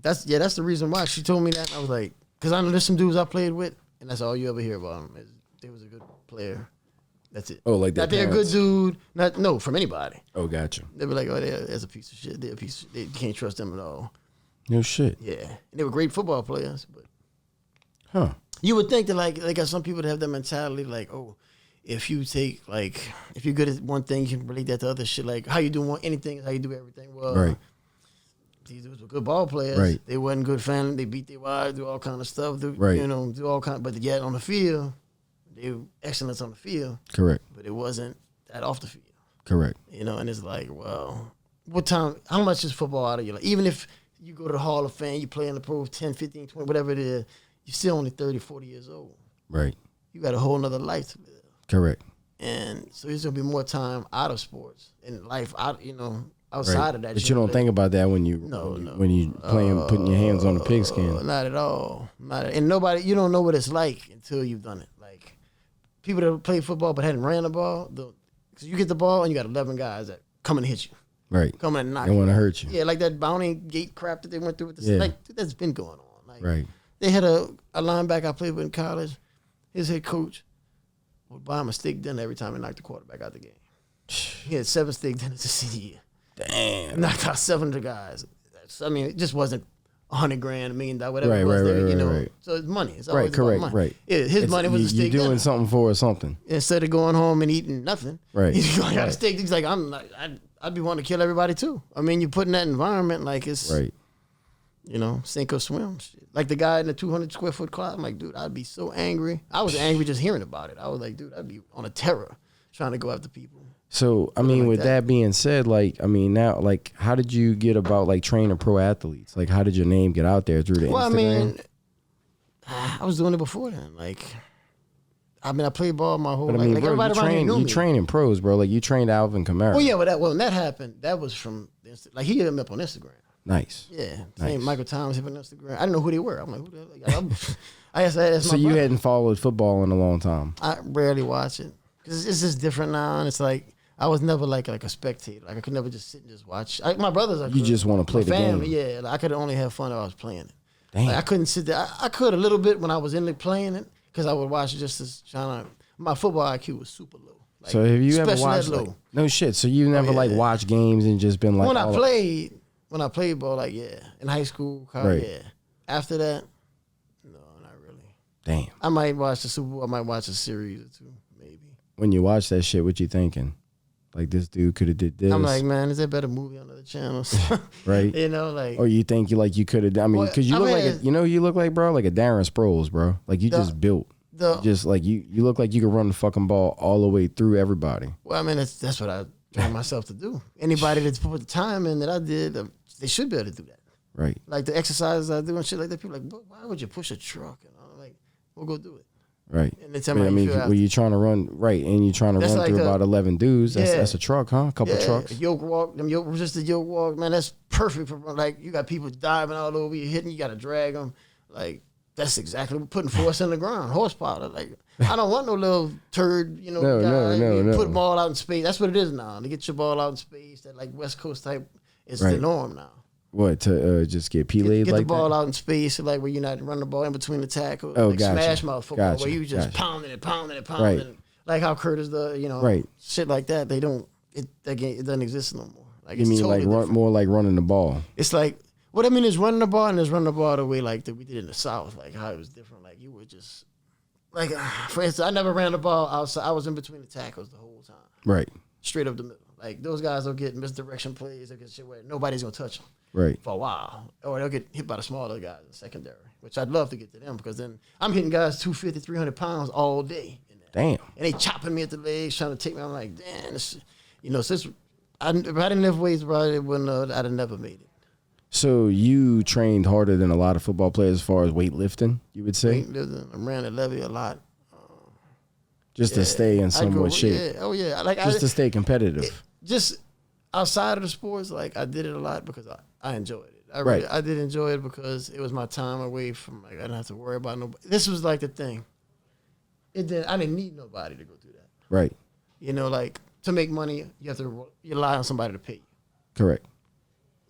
that's the reason why. She told me that, and I was like, because I know there's some dudes I played with, and that's all you ever hear about them. They was a good player. That's it. Oh, like that. They're a good dude. No, from anybody. Oh, gotcha. They were like, there's a piece of shit. They're a piece of shit. You can't trust them at all. No shit. Yeah. And they were great football players, but. Huh. You would think that they got some people that have that mentality like, oh, if you're good at one thing, you can relate that to other shit. Like how you do anything is how you do everything. Well, right. These dudes were good ball players. Right. They wasn't good family. They beat their wives, do all kind of stuff. Do all kind. But yet on the field, they were excellence on the field. Correct. But it wasn't that off the field. Correct. And it's like, well, how much is football out of you? Like, even if you go to the Hall of Fame, you play in the pro 10, 15, 20, whatever it is, you're still only 30, 40 years old. Right. You got a whole nother life to live. Correct. And so there's gonna be more time out of sports and life outside of that. But you don't think about that when you playing, putting your hands on the pigskin. Not at all. And you don't know what it's like until you've done it. Like people that play football but hadn't ran the ball, because you get the ball and you got 11 guys that come and hit you. Right. Come and knock you. They want to hurt you. Yeah, like that bounty gate crap that they went through with the like that's been going on. Like, right. They had a linebacker I played with in college. His head coach would buy him a steak dinner every time he knocked the quarterback out the game. He had 7 steak dinners a senior year. Damn. Knocked out 700 guys. It just wasn't $100,000, $1 million, whatever it was. Right. So it's money. It's always correct, about money. right. Yeah, his money was a steak dinner. You're doing something for something. Instead of going home and eating nothing. Right. He's going out a steak. He's like, I'd be wanting to kill everybody too. I mean, you put in that environment like it's right. Sink or swim. Shit. Like the guy in the 200 square foot closet. I'm like, dude, I'd be so angry. I was angry just hearing about it. I was like, dude, I'd be on a terror trying to go after people. So, I mean, with that being said, now, how did you get about, training pro athletes? Like, how did your name get out there through the Instagram? Well, I mean, I was doing it before then. I played ball my whole life. Like, bro, everybody around here knew me. You training pros, bro. Like, you trained Alvin Kamara. Well, yeah, when that happened, that was from, he hit me up on Instagram. Nice. Yeah. Nice. Michael Thomas hit me on Instagram. I didn't know who they were. I'm like, who the hell? I asked my So you hadn't followed football in a long time? I rarely watch it. Because it's just different now, and it's like, I was never like a spectator. Like I could never just sit and just watch. My brothers, you just want to play the game. Yeah, I could only have fun if I was playing it. Damn. I couldn't sit there. I could a little bit when I was in there playing it because I would watch it just as trying to. My football IQ was super low. So have you ever watched? No shit. So you never watched games and just been like. When I played ball, in high school, college, yeah. After that, no, not really. Damn. I might watch the Super Bowl. I might watch a series or two, maybe. When you watch that shit, what you thinking? Like, this dude could have did this. I'm like, man, is there a better movie on other channels? Right. Or you think you could have. I mean, because you look like bro, like a Darren Sproles, bro. Like you just built. Just like you look like you could run the fucking ball all the way through everybody. Well, I mean, that's what I trained myself to do. Anybody that's put the time in that I did, they should be able to do that. Right. Like the exercises I do and shit like that. People are like, why would you push a truck? And I'm like, we'll go do it. Right. And then tell me how I you mean, feel when you're trying to run, right, and you're trying to That's run like through a- about 11 dudes, Yeah. that's a truck, huh? A couple trucks. Yoke walk, resisted yoke walk, man, that's perfect for, like, you got people diving all over you, hitting, you got to drag them. Like, that's exactly putting force in the ground, horsepower. Like, I don't want no little turd, No, guy. no. Put ball out in space. That's what it is now. To get your ball out in space, that, like, West Coast type is the Right. norm now. What, to just get P-laid Get like the ball that? out in space, like where you're not running the ball in between the tackles. Oh, like gotcha. Smash mouth football, Gotcha. where you just Gotcha. pounding it. Right. Like how Curtis does, Right. shit like that. They don't, that game, it doesn't exist no more. Like, You it's mean totally like different. more like running the ball? It's like, what I mean is running the ball, and there's running the ball the way like that we did in the South, like how it was different. Like you would just, like, for instance, I never ran the ball outside. I was in between the tackles the whole time, Right. straight up the middle. Like those guys will get misdirection plays, they'll get shit where nobody's gonna touch them Right. for a while, or they'll get hit by the smaller guys in secondary, which I'd love to get to them because then I'm hitting guys 250, 300 pounds all day. Damn. And they chopping me at the legs, trying to take me. I'm like, damn, this, since if I didn't lift weights, bro, I'd have never made it. So you trained harder than a lot of football players as far as weightlifting, you would say? I ran the levy a lot. Just to stay in I somewhat shape. Yeah, oh yeah. Like Just to stay competitive. just outside of the sports, like I did it a lot because I enjoyed it. Right. I did enjoy it because it was my time away from, like, I didn't have to worry about nobody. This was like the thing. I didn't need nobody to go do that. Right. Like to make money, you have to rely on somebody to pay you. Correct.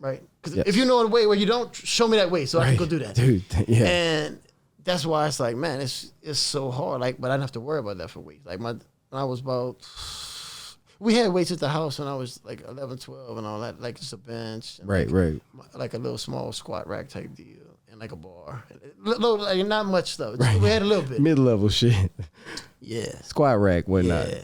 Right? Because Yes. if you know a way where you don't, show me that way so I can Right. go do that. Dude, yeah. And that's why it's like, man, it's so hard. Like, but I didn't have to worry about that for weights. Like when I was we had weights at the house when I was like 11, 12 and all that, like just a bench. And Right, right. like a little small squat rack type deal and like a bar. Like not much stuff. Right. We had a little bit. Mid-level shit. Yeah. Squat rack, whatnot. Yeah.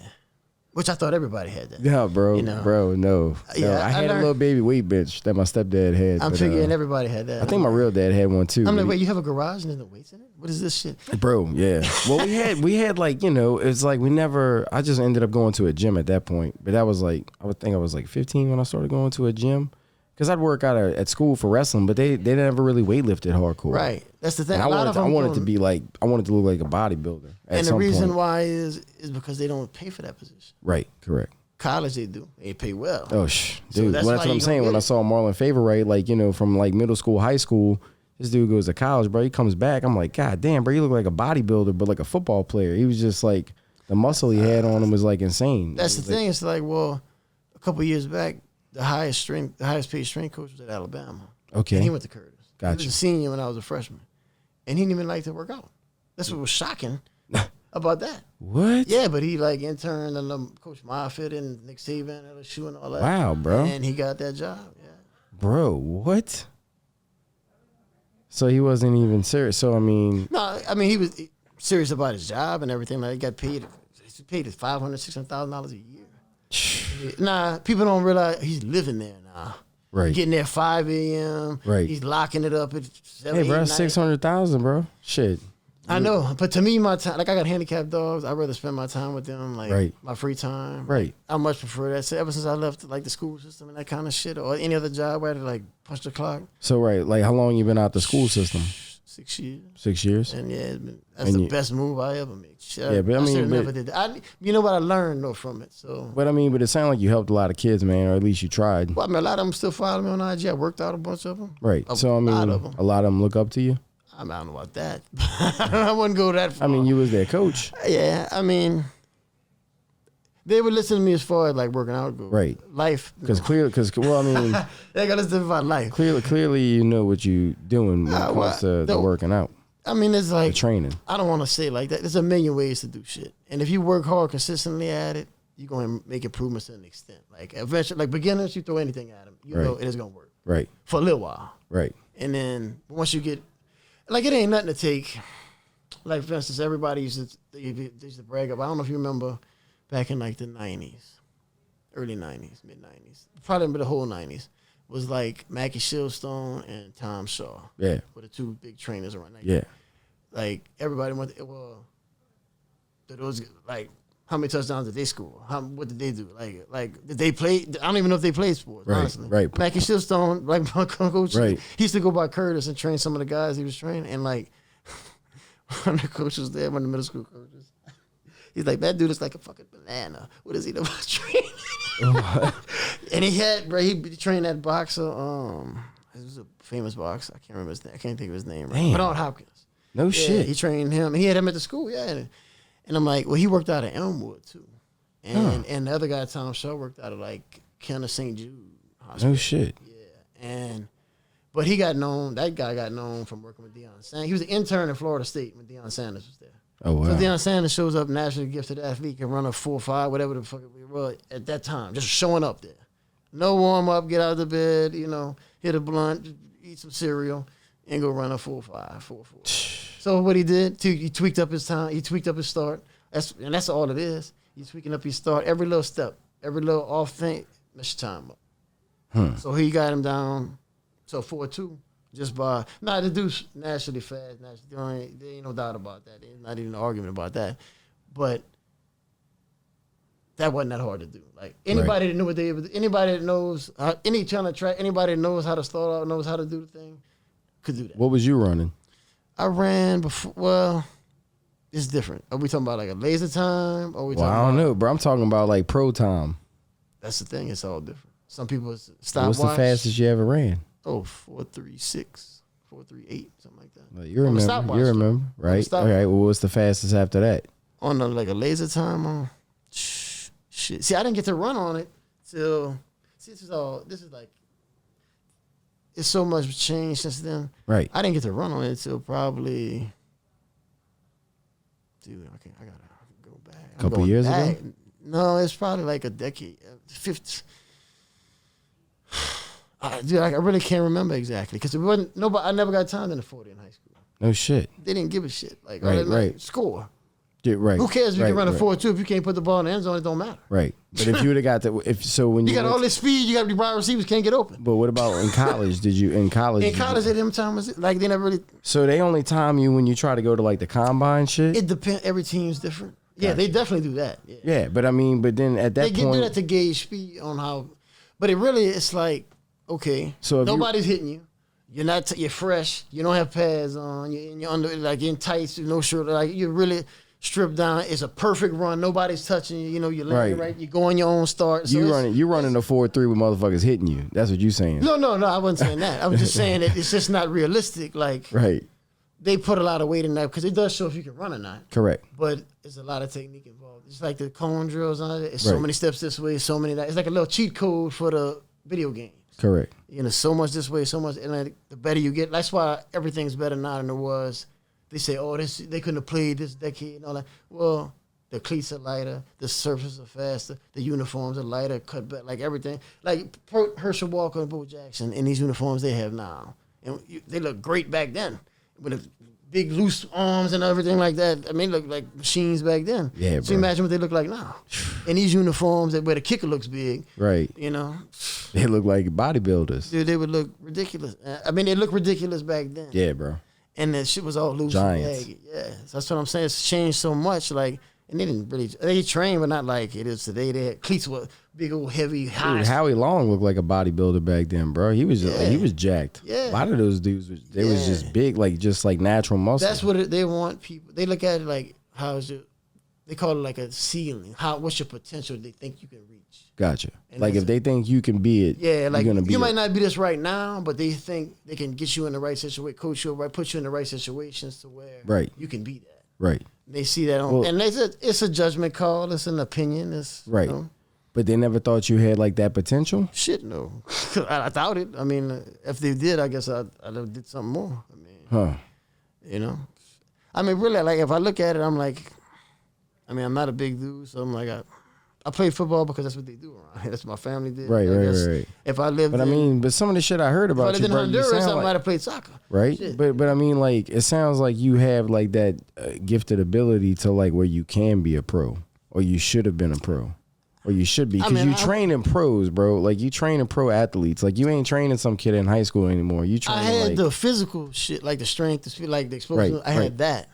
Which I thought everybody had that. Yeah, bro. Bro, no. Yeah, I I had a learned- little baby weight bench that my stepdad had. I'm but, figuring everybody had that. I think my real dad had one too. I'm like, but wait, you have a garage and there's no weights in it? What is this shit? Bro, yeah. Well, we had like, it's like I just ended up going to a gym at that point. But that was like, I would think I was like 15 when I started going to a gym. Because I'd work out at school for wrestling, but they never really weightlifted hardcore. Right. That's the thing. And I wanted to look like a bodybuilder. And the reason why is because they don't pay for that position. Right, correct. College they do. They pay well. Oh, So dude. that's Well, why that's what you I'm saying. gonna When get I it. saw Marlon Favorite, like, from like middle school, high school, this dude goes to college, bro. He comes back. I'm like, God damn, bro, you look like a bodybuilder, but like a football player. He was just like, the muscle he had on him was like insane. That's the It was thing. It's like, well, a couple of years back, the highest paid strength coach was at Alabama. Okay. And he went to Curtis. He Gotcha. was a senior when I was a freshman. And he didn't even like to work out. That's what was shocking about that. What? Yeah, but he like interned under Coach Moffitt and Nick Saban and LSU and all that. Wow, bro. And he got that job. Yeah. Bro, what? So he wasn't even serious. So, I mean, No, I mean he was serious about his job and everything. Like he got paid. He paid $500,000, $600,000 a year. Nah, people don't realize he's living there now. right. Getting there at 5 a.m. Right. He's locking it up at 7, Hey, bro, 8, that's 9. 600,000, bro. Shit. I know, but to me, my time, like I got handicapped dogs. I'd rather spend my time with them, like Right. my free time. Right. I much prefer that. So ever since I left, like the school system and that kind of shit, or any other job where I had to like punch the clock. So, right. Like, how long you been out the school system? 6 years. 6 years? And yeah, that's And the you- best move I ever made. Shit, Yeah, but I mean, should've but- never did that. You know what I learned though from it. So, But, I mean, it sounded like you helped a lot of kids, man, or at least you tried. well, I mean, a lot of them still follow me on IG. I worked out a bunch of them. Right. So, I mean, lot of them. a lot of them look up to you. I don't know about that. I wouldn't go that far. I mean, you was their coach. Yeah, I mean, they would listen to me as far as like working out goes. Right. Life. Because well, I mean, They got to listen about life. clearly you know what you doing when it comes well, to the no. working out, I mean, it's the like, training. I don't want to say it like that. There's a million ways to do shit. And if you work hard consistently at it, you're going to make improvements to an extent. Like eventually, like beginners, you throw anything at them, you Right. know it is going to work Right. for a little while. Right. And then once you get, like, it ain't nothing to take. Like, for instance, everybody they used to brag up. I don't know if you remember back in like the 90s, early 90s, mid 90s, probably the whole 90s, was like Mackie Shieldstone and Tom Shaw. Yeah. Were the two big trainers around. Like, Yeah. Like, everybody went, those, like, how many touchdowns did they score? What did they do? Like, did they play? I don't even know if they played sports, Right, honestly. right. Mackie Shieldstone, like my coach, Right. he used to go by Curtis and train some of the guys he was training. And, like, one of the coaches there, one of the middle school coaches. He's like, that dude is like a fucking banana. What is he about training? And he had, bro, he trained that boxer. He was a famous boxer. I can't remember his name. I can't think of his name. Right? Bernard Hopkins. No shit. He trained him. He had him at the school. Yeah. And I'm like, well, he worked out at Elmwood too. And the other guy, Tom Shaw, worked out of like Kenneth St. Jude Hospital. No shit. Yeah. But he got known, that guy got known from working with Deion Sanders. He was an intern at Florida State when Deion Sanders was there. Oh, wow. So Deion Sanders shows up, nationally gifted athlete, can run a 4.5, whatever the fuck it was at that time, just showing up there. No warm up, get out of the bed, hit a blunt, eat some cereal, and go run a 4.5, 4.4. So what he did, he tweaked up his time, he tweaked up his start. That's all it is. He's tweaking up his start, every little step, every little off thing, mess your time up. So he got him down, so 4.2. Just by the dude's naturally fast. There ain't no doubt about that. There's not even an argument about that. But that wasn't that hard to do. Like anybody that knew what anybody that knows any kind of track, anybody that knows how to start out, knows how to do the thing, could do that. What was you running? I ran before. Well, it's different. Are we talking about like a laser time? Or are we talking I don't know, bro. I'm talking about like pro time. That's the thing. It's all different. Some people stop. What's the fastest you ever ran? 4.36, 4.38, something like that. Well, you remember, right? All right. Well, what's the fastest after that? On like a laser time, shit. See, I didn't get to run on it till. See, this is like. It's so much change since then. Right. I didn't get to run on it till probably. Dude, I gotta go back. A couple years ago. No, it's probably like a decade, 50. Dude, I really can't remember exactly because it wasn't nobody. I never got timed in the 40 in high school. No shit. They didn't give a shit. Like right. Score. Yeah, right. Who cares if you can run a 4.2 if you can't put the ball in the end zone? It don't matter. Right. But if you would have got that, when you got all this speed, you got the wide receivers can't get open. But what about in college? Did you in college? In college, at them time was like they never really. So they only time you when you try to go to like the combine shit. It depends. Every team's different. Gotcha. Yeah, they definitely do that. Yeah, but then at that they point, do that to gauge speed on how. But it really, it's like. Okay, so nobody's hitting you. You're not. You're fresh. You don't have pads on. You're under like in tights. No shirt. Like you're really stripped down. It's a perfect run. Nobody's touching you. You're landing right. You go on your own start. So you running a 4.3 with motherfuckers hitting you. That's what you saying. No. I wasn't saying that. I was just saying that it's just not realistic. Like right. They put a lot of weight in that because it does show if you can run or not. Correct. But there's a lot of technique involved. It's like the cone drills on it. It's so many steps this way. So many that. It's like a little cheat code for the video game. Correct. So much this way, so much, and like, the better you get. That's why everything's better now than it was. They say, they couldn't have played this decade and all that. Well, the cleats are lighter, the surfaces are faster, the uniforms are lighter, cut back, like everything. Like Herschel Walker and Bo Jackson in these uniforms they have now, and they look great back then with the big loose arms and everything like that. I mean, look like machines back then. Yeah, so imagine what they look like now. In these uniforms where the kicker looks big. Right. They look like bodybuilders. Dude, they would look ridiculous. I mean, they looked ridiculous back then. Yeah, bro. And that shit was all loose. Giants. And baggy. Yeah, so that's what I'm saying. It's changed so much. Like, and they trained, but not like it is today. They had cleats were big old heavy. Dude, Howie Long looked like a bodybuilder back then, bro. He was he was jacked. Yeah. A lot of those dudes was just big, like just like natural muscle. That's what they want people. They look at it like they call it like a ceiling. What's your potential? They think you can reach. Gotcha. And like if they think you can be it, yeah, like you're gonna be you might not be this right now, but they think they can get you in the right situation, coach you right, put you in the right situations to where you can be that. Right. They see that on, and it's a judgment call. It's an opinion. It's right. But they never thought you had like that potential. Shit, no. I doubt it. I mean, if they did, I guess I did something more. I mean, I mean, really, like if I look at it, I'm like, I mean, I'm not a big dude, so I'm like, I play football because that's what they do around here. That's what my family did. Right. If I lived, but some of the shit I heard about you, in Honduras, I might have played soccer. Right. Shit. But I mean, like, it sounds like you have like that gifted ability to like where you can be a pro, or you should have been a pro, or you should be because you train in pros, bro. Like you train in pro athletes. Like you ain't training some kid in high school anymore. You train. I had the physical shit, like the strength, the speed, like the explosiveness. I had that.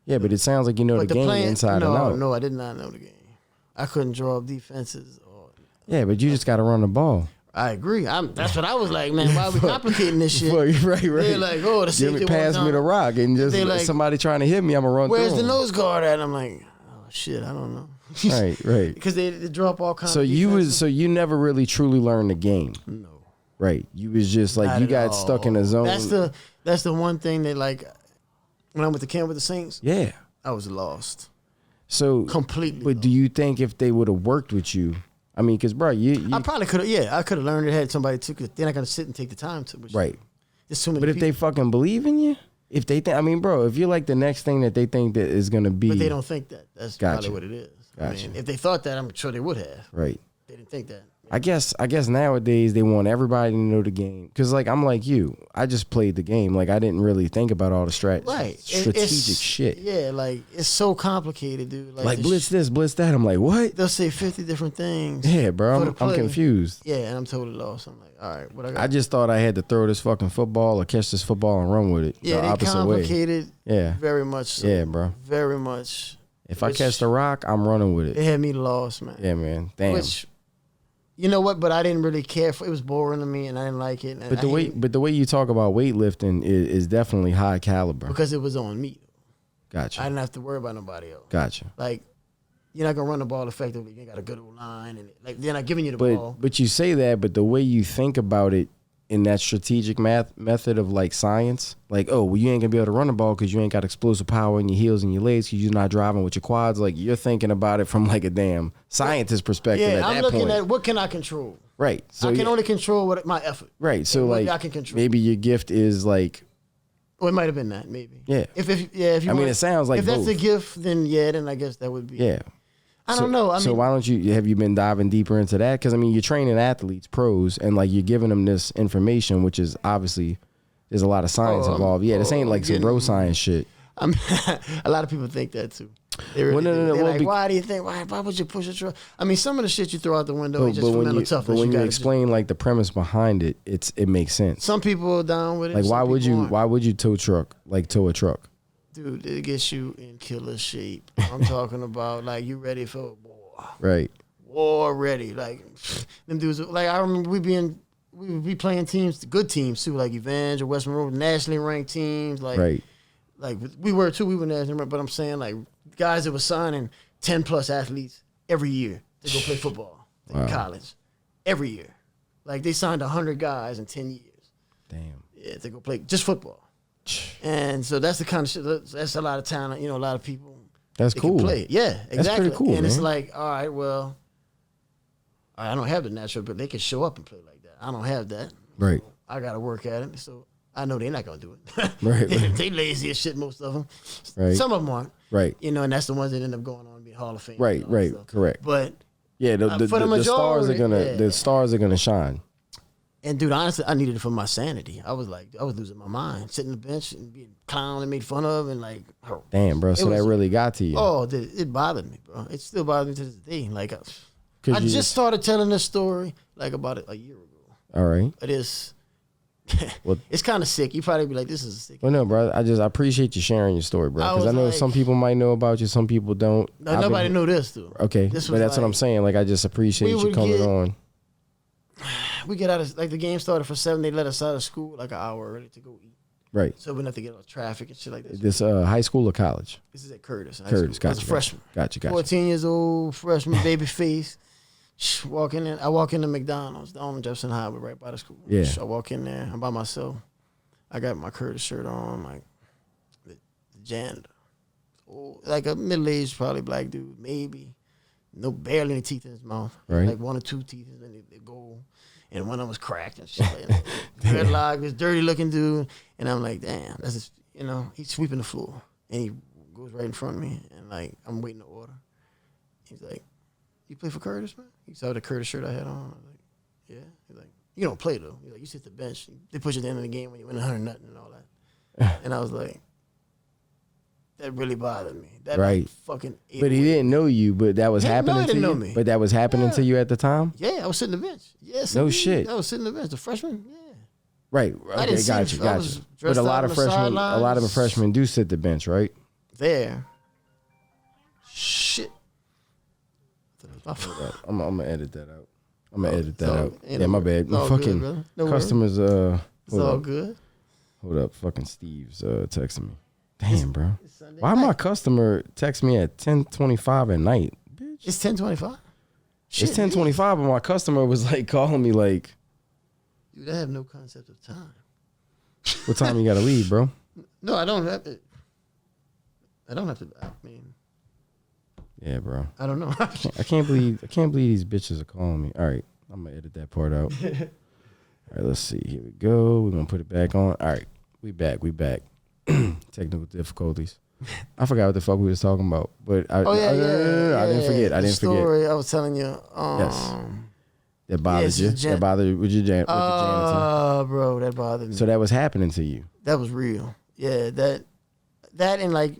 Yeah, but it sounds like you know the game inside and out. No, I did not know the game. I couldn't draw up defenses. Yeah, but you just got to run the ball. I agree. That's what I was like, man. Why are we complicating this shit? Right. They're like, oh, the safety pass me the rock, and just like, somebody trying to hit me, I'm gonna run. Where's through the them. nose guard at? I'm like, oh shit, I don't know. Right. Because they drop all kinds. So of you never really truly learned the game. No. Right. You was just like Not you at got all. stuck in the zone. That's the one thing that, like, when I went to camp with the Saints, yeah. I was lost. So Completely. But do you think if they would have worked with you? I mean, because bro, you I probably could have. Yeah, I could have learned it had somebody to. They're not gonna sit and take the time to. right. There's too many. But if they fucking believe in you, if they think, I mean, bro, if you're like the next thing that they think that is gonna be, but they don't think that. That's Gotcha. probably what it is. Gotcha. I mean, if they thought that, I'm sure they would have. right. They didn't think that. I guess nowadays they want everybody to know the game. Cause like I'm like you, I just played the game. Like I didn't really think about all the strategic shit. Yeah, like it's so complicated, dude. Like blitz this, blitz that. I'm like, what? They'll say 50 different things. Yeah, bro. I'm play. confused. Yeah, and I'm totally lost. I'm like, all right, what I got? I just thought I had to throw this fucking football or catch this football and run with it. Yeah, the they opposite complicated. way. Yeah. Very much so. Yeah, bro. Very much. If I catch the rock, I'm running with It it. had me lost, man. Yeah, man. Damn. Which, you know what? But I didn't really care for it. Was boring to me, and I didn't like it. And But the way you talk about weightlifting is definitely high caliber. because it was on me. Gotcha. I didn't have to worry about nobody else. Gotcha. Like, you're not gonna run the ball effectively. You ain't got a good old line, and like they're not giving you the ball. But you say that, but the way you think about it in that strategic method of like science, like, oh, well, you ain't gonna be able to run the ball because you ain't got explosive power in your heels and your legs because you're not driving with your quads. Like you're thinking about it from like a damn scientist perspective. Yeah, at I'm that looking point. at what can I control. Right. So I can only control my effort. Right. So and what like I can control. maybe your gift is like. Well, it might have been that, maybe. Yeah. If you I mean, it sounds like if that's both. a gift, then I guess that would be. Yeah. I don't know. I so mean, why don't you have you been diving deeper into that? Because I mean, you're training athletes, pros, and like you're giving them this information, which is obviously there's a lot of science involved. Yeah, this ain't like some bro science shit. a lot of people think that too. They really no. They're like, why do you think? Why would you push a truck? I mean, some of the shit you throw out the window is just for mental toughness. But when you explain like the premise behind it, it makes sense. Some people are down with it. Like why would you tow a truck? Dude, it gets you in killer shape. I'm talking about like you ready for war. Right. War ready. Like them dudes. Like I remember we would be playing teams, good teams too, like Evangel, West Monroe, nationally ranked teams. Like right. Like we were too. We were nationally ranked, but I'm saying like guys that were signing 10 plus athletes every year to go play football in college every year. Like they signed 100 guys in 10 years. Damn. Yeah, to go play just football. And so that's the kind of shit. That's a lot of talent. You know, a lot of people. That's cool. Play it. Yeah, exactly. That's pretty cool. And man. it's like, all right, well, I don't have the natural, but they can show up and play like that. I don't have that. Right. So I got to work at it. So I know they're not gonna do it. Right. They lazy as shit. Most of them. Right. Some of them aren't. Right. You know, and that's the ones that end up going on to be Hall of Fame. Right. Correct. But yeah, the stars are the stars are gonna shine. And dude, honestly, I needed it for my sanity. I was losing my mind, sitting on the bench and being clowned and made fun of, and like, damn, bro. So that really got to you. Oh, it bothered me, bro. It still bothers me to this day. Like, I just started telling this story like about a year ago. All right. It is. Well, it's kind of sick. You probably be like, "This is sick." Well, no, bro. I appreciate you sharing your story, bro. Because I know some people might know about you, some people don't. No, nobody knew this, though. Okay, but that's what I'm saying. Like, I just appreciate you coming on. We get out of the game started for 7. They let us out of school like an hour early to go eat. Right. So we didn't have to get out of traffic and shit like that. This high school or college? This is at Curtis. Curtis, gotcha. I was a freshman. Gotcha. 14 years old, freshman, baby face. Walking in, I walk into McDonald's on Jefferson Highway, right by the school. Yeah. I walk in there. I'm by myself. I got my Curtis shirt on, like the janitor, like a middle-aged, probably black dude, maybe. No, barely any teeth in his mouth. Right. Like 1 or 2 teeth, and then they go, and one of them was cracked and shit. Dreadlock, this dirty-looking dude, and I'm like, damn, that's just, he's sweeping the floor, and he goes right in front of me, and like I'm waiting to order. He's like, "You play for Curtis, man?" He saw the Curtis shirt I had on. I was like, "Yeah." He's like, "You don't play though." He's like, "You sit the bench. They put you at the end of the game when you win 100 nothing and all that." And I was like, that really bothered me. That right. Fucking. But he didn't know you. But that was happening to you. Didn't know me. But that was happening to you at the time. Yeah, I was sitting the bench. Yes. No shit. I was sitting the bench. The freshman. Yeah. Right. Okay. Got you. But a lot of freshmen do sit the bench, right? There. Shit. I'm gonna edit that out. I'm gonna edit that out. Ain't Yeah, my bad. all Fucking good, no customers. it's all up. good. Hold up, fucking Steve's texting me. Damn, bro. It's Sunday Why night. my customer text me at 10:25 at night, bitch? It's 10:25. It's 10:25, but my customer was like calling me like, Dude, I have no concept of time. "What time you gotta leave, bro?" No, I don't have to. I mean, Yeah, bro. I don't know. I can't believe these bitches are calling me. All right, I'm gonna edit that part out. All right, let's see. Here we go. We're gonna put it back on. All right, we back. Technical difficulties. I forgot what the fuck we was talking about, but I didn't forget. I didn't story I was telling you. Yes. That bothered yeah, you. That bothered with your janitor. Bro, that bothered me. So that was happening to you. That was real. Yeah, that and like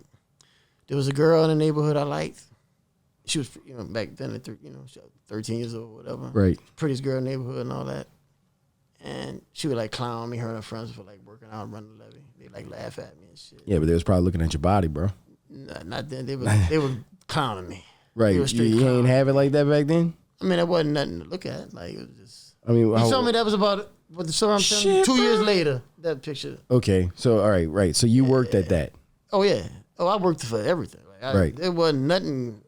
there was a girl in the neighborhood I liked. She was, back then, she was 13 years old, whatever. Right. Prettiest girl in the neighborhood and all that. And she would like clown me, her and her friends for like working out and running the levee. They like laugh at me and shit. Yeah, but they was probably looking at your body, bro. Nah, not then. They were clowning me. Right. They were straight You ain't have it like that back then? I mean, it wasn't nothing to look at. Like, it was just. I mean, You told me that was about what the story I'm telling you. Shit, 2 years bro. later, that picture. Okay. So, all right. Right. So you worked at that. Oh, yeah. Oh, I worked for everything. Like, Right. There wasn't nothing.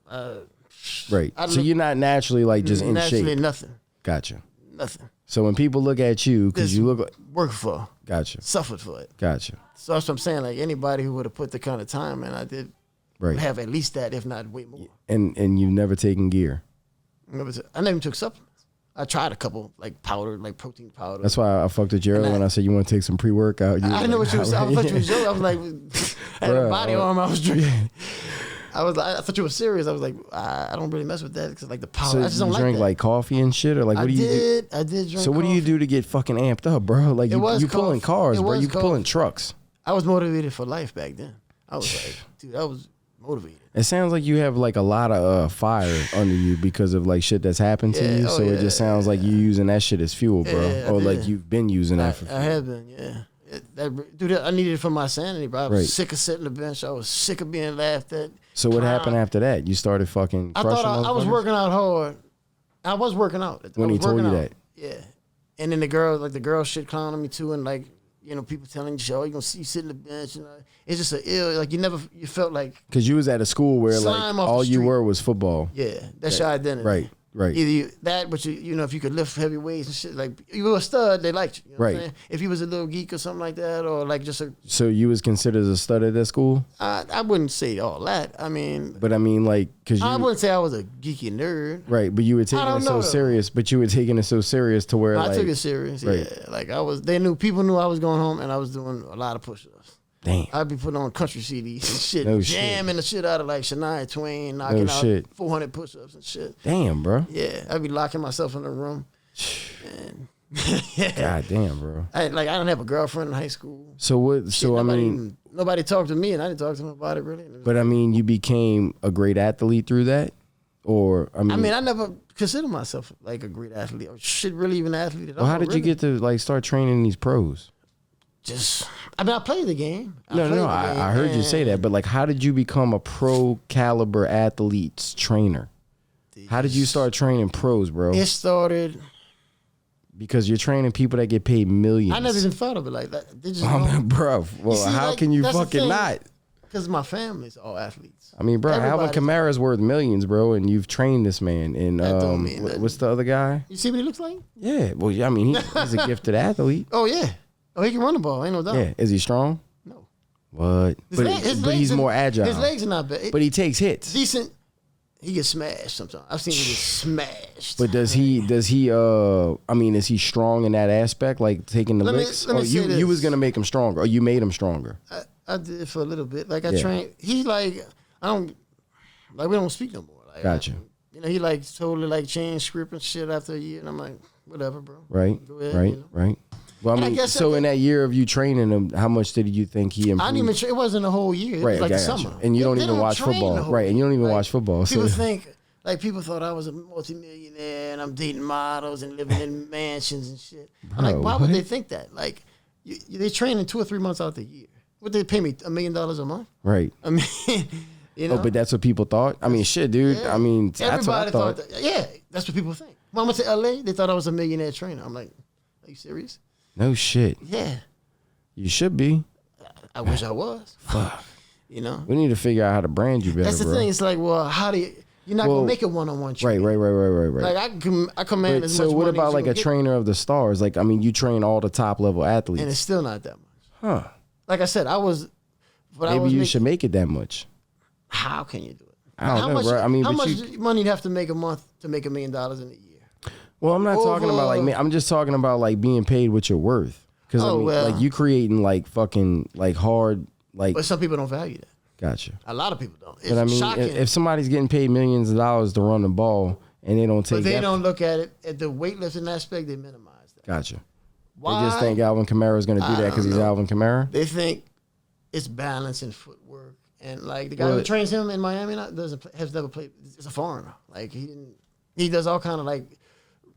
Right. So you're not naturally like just in naturally shape. nothing. Gotcha. Nothing. So when people look at you, because Just you look like. Worked for. Gotcha. Suffered for it. Gotcha. So that's what I'm saying. Like, anybody who would have put the kind of time in, I did Right. have at least that, if not way more. And you've never taken gear. I never even took supplements. I tried a couple, like powder, like protein powder. That's why I fucked with you earlier when I said you want to take some pre-workout. I didn't know what you was. I thought you was joking. I was like, I had a body arm. I was drinking. I thought you were serious. I was like, I don't really mess with that because like the powder. So I just don't you like drink that. like coffee and shit, or like what do you do? I did drink. So what do you do to get fucking amped up, bro? Like you pulling cars, bro. You pulling trucks. I was motivated for life back then. I was like, dude, I was motivated. It sounds like you have like a lot of fire under you because of like shit that's happened to you. So it just sounds like you using that shit as fuel, bro. Yeah, or like you've been using that for fuel. I have been, yeah. Dude, I needed it for my sanity, bro. I was Right. sick of sitting on the bench. I was sick of being laughed at. So what happened after that? You started fucking I crushing thought I was motherfuckers? working out hard. I was working out. When he told you that? Yeah. And then the girl shit clowning me too, and like, people telling you, oh, you gonna see you sit in the bench, it's just an ill, like you felt like. Because you was at a school where like Slime off the all you street. were was football. Yeah, that's your identity. Right. Either that, but if you could lift heavy weights and shit, like you were a stud, they liked you. You know what I'm Right. saying? If you was a little geek or something like that, or like just So you was considered a stud at that school? I wouldn't say all that. I mean, But I mean, like, because you. I wouldn't say I was a geeky nerd. Right, but you were taking it so serious. But you were taking it so serious to where I like. took it serious. Right. Yeah, like people knew I was going home, and I was doing a lot of push-ups. Damn. I'd be putting on country CDs and shit, No jamming the shit out of like Shania Twain, knocking out shit. 400 push-ups and shit. Damn, bro. Yeah, I'd be locking myself in the room. And yeah. God damn, bro. I didn't have a girlfriend in high school. So what? Shit, So I mean, nobody talked to me, and I didn't talk to them about it really. but I mean, you became a great athlete through that, or I mean, I never considered myself like a great athlete or shit, really even an athlete at all. well, how did you get to like start training these pros? I played the game. I heard you say that, but like, how did you become a pro caliber athlete's trainer? How did you start training pros, bro? It started Because you're training people that get paid millions. I never even thought of it like that. They just bro. Well, see, how like, can you that's the fucking thing. not? Because my family's all athletes. I mean, bro, Alvin Everybody's- Kamara's worth millions, bro, and you've trained this man. And That don't mean nothing. what's the other guy? You see what he looks like? Yeah, well, yeah, I mean, he's a gifted athlete. Oh yeah. Oh, he can run the ball. Ain't no doubt. Yeah, is he strong? No. What? But he's more agile. His legs are not bad. But he takes hits. Decent. He gets smashed sometimes. I've seen him get smashed. But does he? I mean, is he strong in that aspect, like taking the licks? let me Or say you this. was gonna make him stronger, or you made him stronger? I did for a little bit. Like I Yeah. trained. He's like I don't like we don't speak no more. Like, Gotcha. He like totally like changed script and shit after a year, and I'm like, whatever, bro. Right, Go ahead, right, right. Well, I And I mean, guess so I- in that year of you training him, how much did you think he improved? I didn't even. It wasn't a whole year. It Right, was like I the got you. summer. And you don't They even watch train football. the whole Right, and you don't even like, watch football, so- People think like people thought I was a multimillionaire and I'm dating models and living in mansions and shit. I'm like, Bro, why what? would they think that? Like, they train in 2 or 3 months out the year. Would they pay me $1 million a month? Right. I mean, you know. Oh, but that's what people thought. I mean, shit, dude. Yeah. I mean, that's what I Everybody thought. that. Yeah, that's what people think. When I went to LA, they thought I was a millionaire trainer. I'm like, are you serious? No shit. Yeah. You should be. I wish I was. Fuck. You know? We need to figure out how to brand you better, That's the bro. thing. It's like, well, how do you... You're not going to make it one-on-one training. Right. Like, I command as much money. So what about as like a trainer of the stars? Like, I mean, you train all the top level athletes. And it's still not that much. Huh. Like I said, Maybe you should make it that much. How can you do it? I don't know, bro. I mean, how much money do you have to make a month to make $1 million in a year? Well, I'm not talking about like, I'm just talking about like being paid what you're worth. Because I mean, like you creating like fucking like hard, like. But some people don't value that. Gotcha. A lot of people don't. It's but I mean, shocking. if somebody's getting paid millions of dollars to run the ball and they don't take, but they don't look at it at the weightlifting aspect. They minimize that. Gotcha. Why? They just think Alvin Kamara is going to do that because he's Alvin Kamara. They think it's balance and footwork, and like the guy who trains him in Miami has never played. It's a foreigner. Like he does all kind of like.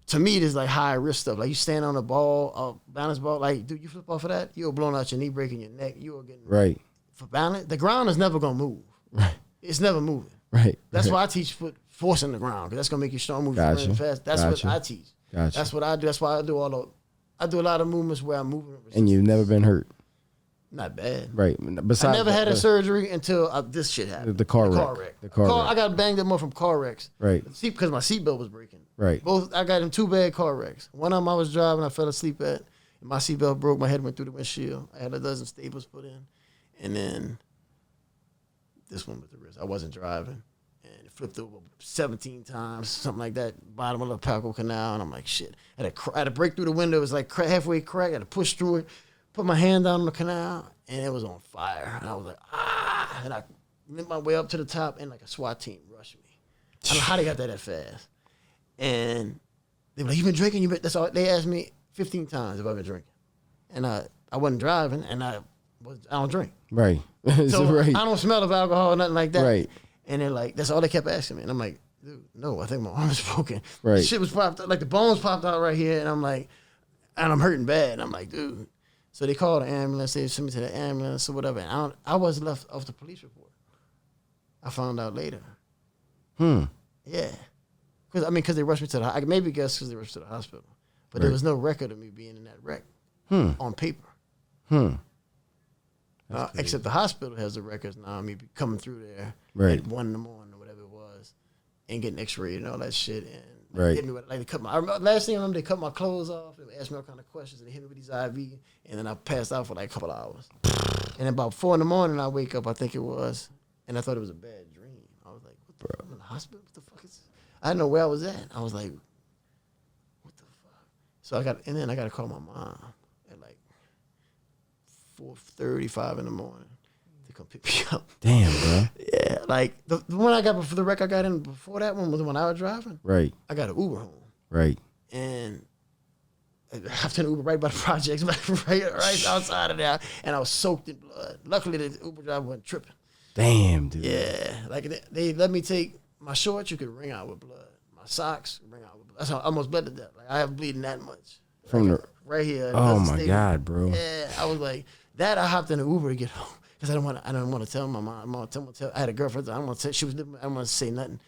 To me, it is like high risk stuff. Like you stand on a ball, a balance ball. Like, dude, you flip off of that, you're blowing out your knee, breaking your neck. You are getting right. For balance, the ground is never gonna move. Right. It's never moving. Right. That's why I teach forcing the ground because that's gonna make you strong, move really fast. That's what I teach. Gotcha. That's what I do. That's why I do a lot of movements where I'm moving. And you've never been hurt. Not bad. Right. Besides, I never had a surgery until this shit happened. The car wreck. The car wreck. I got banged up more from car wrecks. Right. Because my seatbelt was breaking. Right. I got in 2 bad car wrecks. One of them I was driving, I fell asleep at. And my seatbelt broke. My head went through the windshield. I had a dozen staples put in. And then this one with the wrist. I wasn't driving. And it flipped over 17 times, something like that. Bottom of the Palco Canal. And I'm like, shit. I had to break through the window. It was like halfway cracked. I had to push through it. Put my hand down on the canal, and it was on fire. And I was like, ah! And I went my way up to the top, and like a SWAT team rushed me. I don't know how they got that fast. And they were like, you been drinking? That's all. They asked me 15 times if I've been drinking. And I wasn't driving, and I don't drink. Right. So right. I don't smell of alcohol or nothing like that. Right. And they're like, that's all they kept asking me. And I'm like, dude, no, I think my arm is broken. Right. The shit was popped out, like the bones popped out right here, and I'm like, and I'm hurting bad. And I'm like, dude. So they called the ambulance. They sent me to the ambulance or whatever. And I was left off the police report. I found out later. Yeah. Because they rushed me to the. I maybe guess because they rushed to the hospital, but there was no record of me being in that wreck on paper. Except the hospital has the records now. Me coming through there at 1 in the morning or whatever it was, and getting X-rayed and all that shit. And hit me with, like, they cut last thing I remember, they cut my clothes off. They asked me all kind of questions, and they hit me with these IV, and then I passed out for like a couple of hours. And about 4 in the morning, I wake up. I think it was, and I thought it was a bad dream. I was like, "What the fuck? I'm in the hospital? What the fuck is this?" I didn't know where I was at. I was like, "What the fuck?" So I got to call my mom at like 4:35 in the morning to come pick me up. Damn, bro. Yeah, like the one I got before the wreck I got in before that one was the one I was driving. Right. I got an Uber home. Right. And I hopped in the Uber right by the projects, right outside of there, and I was soaked in blood. Luckily, the Uber driver wasn't tripping. Damn, dude. Yeah, like they let me take my shorts. You could wring out with blood. My socks wring out with blood. That's how I almost bled to death. Like I have bleeding that much from the right here. Oh my God, bro. Yeah, I was like that. I hopped in the Uber to get home because I didn't want to tell my mom. I had a girlfriend. I don't want to tell. She was living. I don't want to say nothing,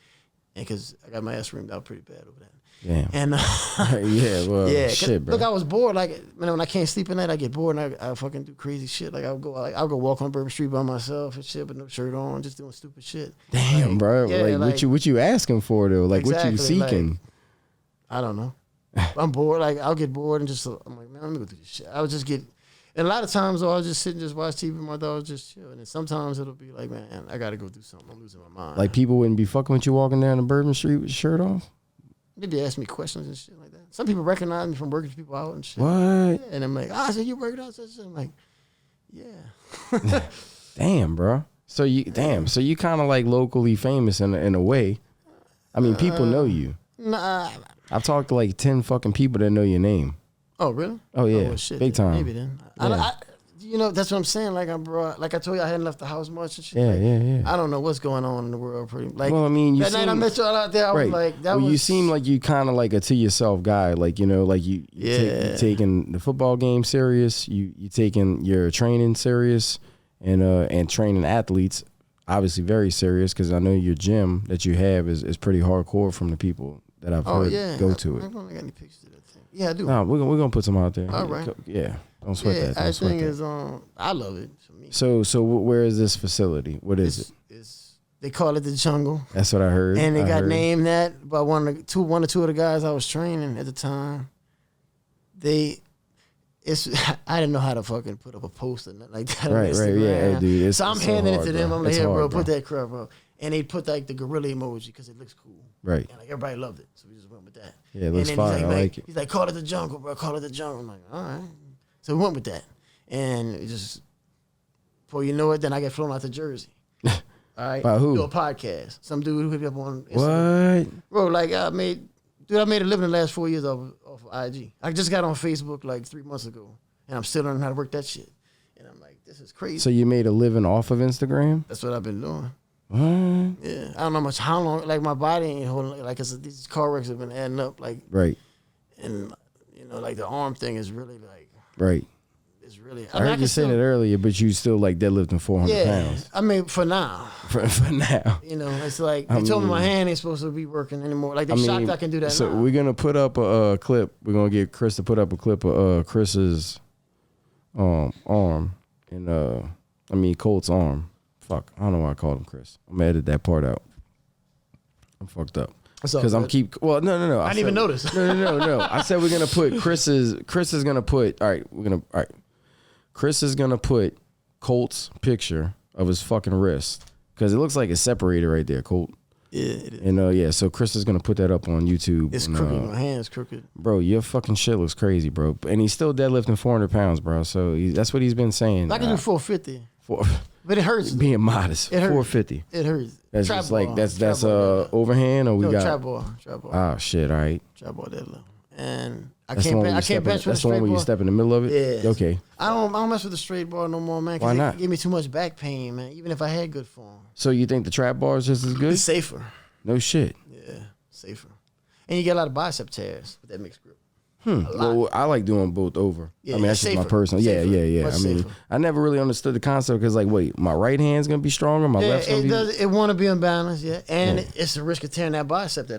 and because I got my ass reamed out pretty bad over that. Damn. And yeah, well, yeah, shit, bro. Look, I was bored. Like when I can't sleep at night, I get bored and I fucking do crazy shit. Like I'll go walk on Bourbon Street by myself and shit with no shirt on, just doing stupid shit. Damn, like, bro. Yeah, like what you asking for though? Like exactly, what you seeking? Like, I don't know. I'm bored. Like I'll get bored and just I'm like, man, let me go do this shit. I would just get. And a lot of times, I'll just sit and just watch TV with my dog, just chill. And then sometimes it'll be like, man, I gotta go do something. I'm losing my mind. Like people wouldn't be fucking with you walking down the Bourbon Street with your shirt off. Maybe ask me questions and shit like that. Some people recognize me from working people out and shit. What? Yeah, and I'm like, I said you working out. I'm like, yeah. Damn, bro. So you kind of like locally famous in a way. I mean, people know you. Nah. I've talked to like 10 fucking people that know your name. Oh really? Oh yeah, well, shit, big time. Maybe then. Yeah. That's what I'm saying. Like like I told you, I hadn't left the house much and shit. Yeah, like, yeah. I don't know what's going on in the world. Pretty like. Well, I mean, that night I met y'all out there, I was like, you seem like you kind of like a to yourself guy. Like like you taking the football game serious. You taking your training serious, and training athletes obviously very serious because I know your gym that you have is pretty hardcore from the people that I've heard go to it. I don't got any pictures of that thing. Yeah, I do. No, we're gonna put some out there. All right. Yeah, don't sweat that. Don't I sweat think that. is I love it for me. So where is this facility? What is it? They call it the Jungle. That's what I heard. And they got named that by one or two of the guys I was training at the time. I didn't know how to fucking put up a post or nothing like that. Right, yeah, dude. So I'm handing it to them. I'm like, here, bro, put that crap up. And they put like the gorilla emoji because it looks cool. Right. And like everybody loved it. So we just went with that. Yeah, it looks fire. I like it. He's like, call it the Jungle, bro. Call it the Jungle. I'm like, all right. So we went with that. And it just, before you know it, then I get flown out to Jersey. All right. By who? Do a podcast. Some dude who hit me up on Instagram. What? Bro, like I made a living the last 4 years off of IG. I just got on Facebook like 3 months ago, and I'm still learning how to work that shit. And I'm like, this is crazy. So you made a living off of Instagram? That's what I've been doing. What? Yeah, I don't know how long. Like my body ain't holding. Like these car wrecks have been adding up. Like right. And like the arm thing is really like right. It's really. I heard you say that earlier, but you still like deadlifting 400 pounds. I mean, for now. For now. It's like they told me my hand ain't supposed to be working anymore. Like they shocked I can do that. So now. we're gonna put up a clip. We're gonna get Chris to put up a clip of Chris's arm and Colt's arm. Fuck, I don't know why I called him Chris. I'm gonna edit that part out. I'm fucked up. Because no. I didn't even notice. No. I said we're gonna put Chris is gonna put. All right. Chris is gonna put Colt's picture of his fucking wrist because it looks like it's separated right there, Colt. Yeah, it is. And so Chris is gonna put that up on YouTube. It's crooked. My hand's crooked. Bro, your fucking shit looks crazy, bro. And he's still deadlifting 400 pounds, bro. So that's what he's been saying. I can do 450. But it hurts. Being modest. It hurts. 450. It hurts. That's trap just ball. like that's overhand or we got trap ball. Oh shit! All right. Trap ball deadlift. And I can't bench with a straight ball. That's the one where you step in the middle of it. Yeah. Okay. I don't mess with the straight ball no more, man. Why not? It gave me too much back pain, man. Even if I had good form. So you think the trap bar is just as good? It's safer. No shit. Yeah, safer. And you get a lot of bicep tears with that mixed grip. Well, I like doing both over. Yeah, that's just my personal. Safer. Yeah. Much safer. I never really understood the concept because, like, wait, my right hand's gonna be stronger, my left's gonna be. It want to be unbalanced, and it's a risk of tearing that bicep.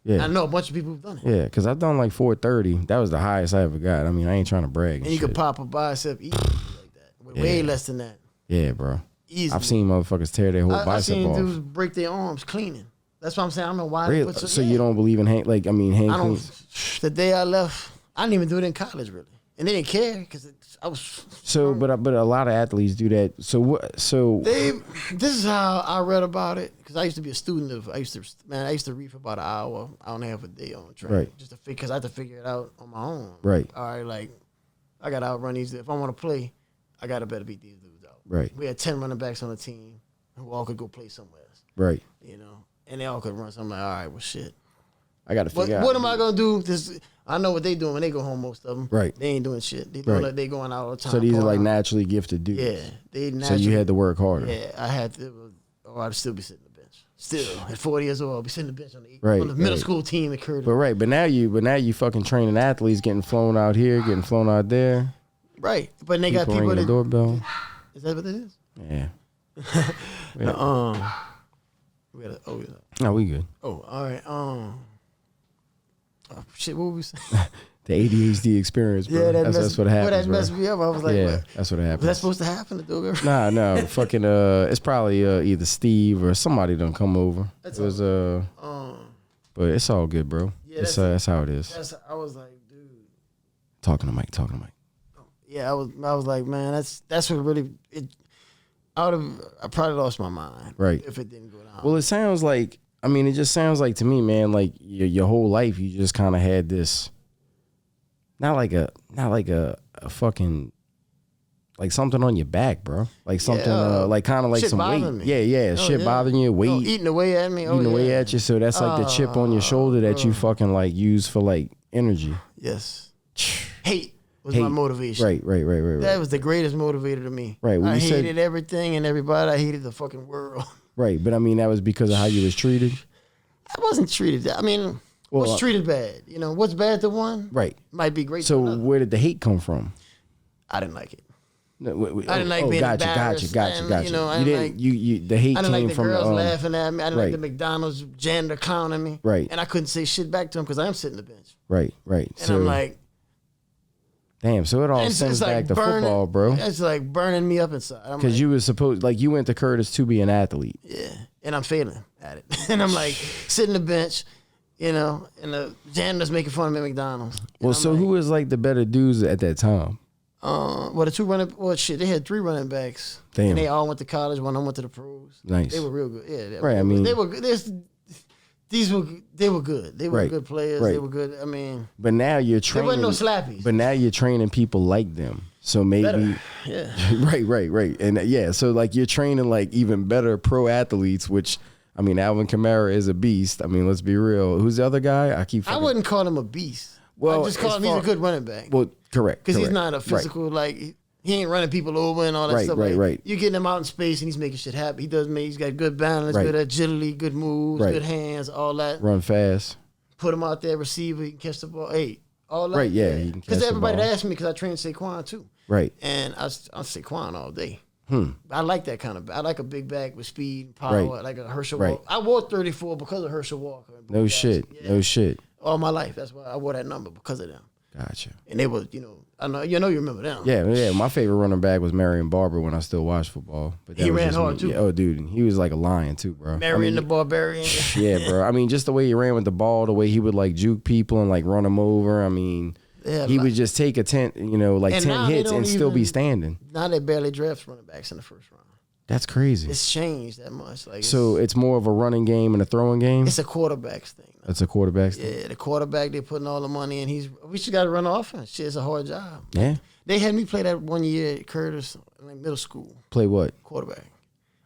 Yeah. I know a bunch of people who've done it. Yeah, because I've done like 430. That was the highest I ever got. I mean, I ain't trying to brag. And you could pop a bicep easily like that. Way less than that. Yeah, bro. Easily. I've seen motherfuckers tear their whole bicep off. I've seen dudes break their arms cleaning. That's what I'm saying. I don't know why. Really? So you don't believe in hand cleans? The day I left, I didn't even do it in college, really. And they didn't care because I was. So, but a lot of athletes do that. So what? So this is how I read about it because I used to be a student of. I used to read for about an hour and a half a day on train, right? Just to because I had to figure it out on my own, right? All right, like I got to outrun these. If I want to play, I got to better beat these dudes out, right? We had 10 running backs on the team who all could go play somewhere else, right? And they all could run. So I'm like, all right, well, shit. I got to figure out. What am I gonna do? I know what they doing when they go home. Most of them, right? They ain't doing shit. They doing like they going out all the time. So these are like naturally gifted dudes. Yeah, they naturally. So you had to work harder. Yeah, I had to. Or I'd still be sitting on the bench. Still at 40 years old, I'll be sitting on the bench on the middle school team at Curtis. But now you fucking training athletes, getting flown out here, getting flown out there. Right, but they got people ringing the doorbell. Is that what it is? Yeah. No, we good. Oh, all right. Shit, what were we saying? The ADHD experience, bro. Yeah, that's what happens. That messed me up. I was like, yeah, that's what happens. Was that supposed to happen to do it? No, fucking. It's probably either Steve or somebody done come over. It was but it's all good, bro. Yeah, that's how it is. I was like, dude. Talking to Mike. Yeah, I was like, man, that's what really. I probably lost my mind. Right. If it didn't go down. Well, it sounds like. I mean, it just sounds like to me, man, like your whole life you just kind of had this. Not like a fucking. Like something on your back, bro. Like something, like kind of like some weight. Me. Yeah. Shit bothering you, weight. Eating away at me. Eating away at you. So that's like the chip on your shoulder that you fucking like use for like energy. Yes. Hate was my motivation. Right. That was the greatest motivator to me. Right. I hated everything and everybody. I hated the fucking world. Right. But I mean, that was because of how you was treated. I wasn't treated. I mean, what's treated bad? What's bad to one? Right. Might be great so to another. Where did the hate come from? I didn't like it. No, I didn't like being embarrassed. Gotcha. You know, you didn't. You the hate I didn't came like the from girls laughing at me. I didn't right. like the McDonald's janitor clowning me. Right. And I couldn't say shit back to him because I am sitting the bench. Right. And So I'm like, damn. So it all stems back to football, bro. It's like burning me up inside. Because you was supposed, like, you went to Curtis to be an athlete. Yeah. And I'm failing at it. And I'm like sitting the bench, you know, and the janitor's making fun of me at McDonald's. Well, so like, who was like the better dudes at that time? They had 3 running backs. Damn. And they all went to college. One of them went to the pros. Nice. They were real good. Yeah. Right. I mean, they were good. They were good. They were good players. Right. They were good. I mean, but now you're training. There wasn't no slappies. But now you're training people like them. So maybe, better. Yeah. right. And yeah, so like you're training like even better pro athletes, which, I mean, Alvin Kamara is a beast. I mean, let's be real. Who's the other guy? I wouldn't call him a beast. Well, I just call him he's a good running back. Well, correct. Because he's not a physical, like, he ain't running people over and all that stuff. Right. You're getting him out in space and he's making shit happen. He's got good balance, good agility, good moves, good hands, all that. Run fast. Put him out there, receiver, he can catch the ball. Hey, all that. Right, yeah. Because everybody asked me because I trained Saquon too. Right. And I Saquon all day. I like that kind of. I like a big back with speed and power, like a Herschel Walker. I wore 34 because of Herschel Walker. No shit. Yeah. No shit. All my life. That's why I wore that number, because of them. Gotcha. And they were, I know you remember them. Yeah. My favorite running back was Marion Barber when I still watched football. But he ran hard too. Yeah, oh, dude, and he was like a lion too, bro. Marion the Barbarian. Yeah, bro. I mean, just the way he ran with the ball, the way he would like juke people and like run them over. I mean, he would just take 10 hits and still be standing. Now they barely draft running backs in the first round. That's crazy. It's changed that much. So it's more of a running game and a throwing game? It's a quarterback's thing. It's a quarterback's thing? Yeah, the quarterback, they're putting all the money in. We just got to run offense. Shit, it's a hard job. Yeah. They had me play that 1 year at Curtis, like middle school. Play what? Quarterback.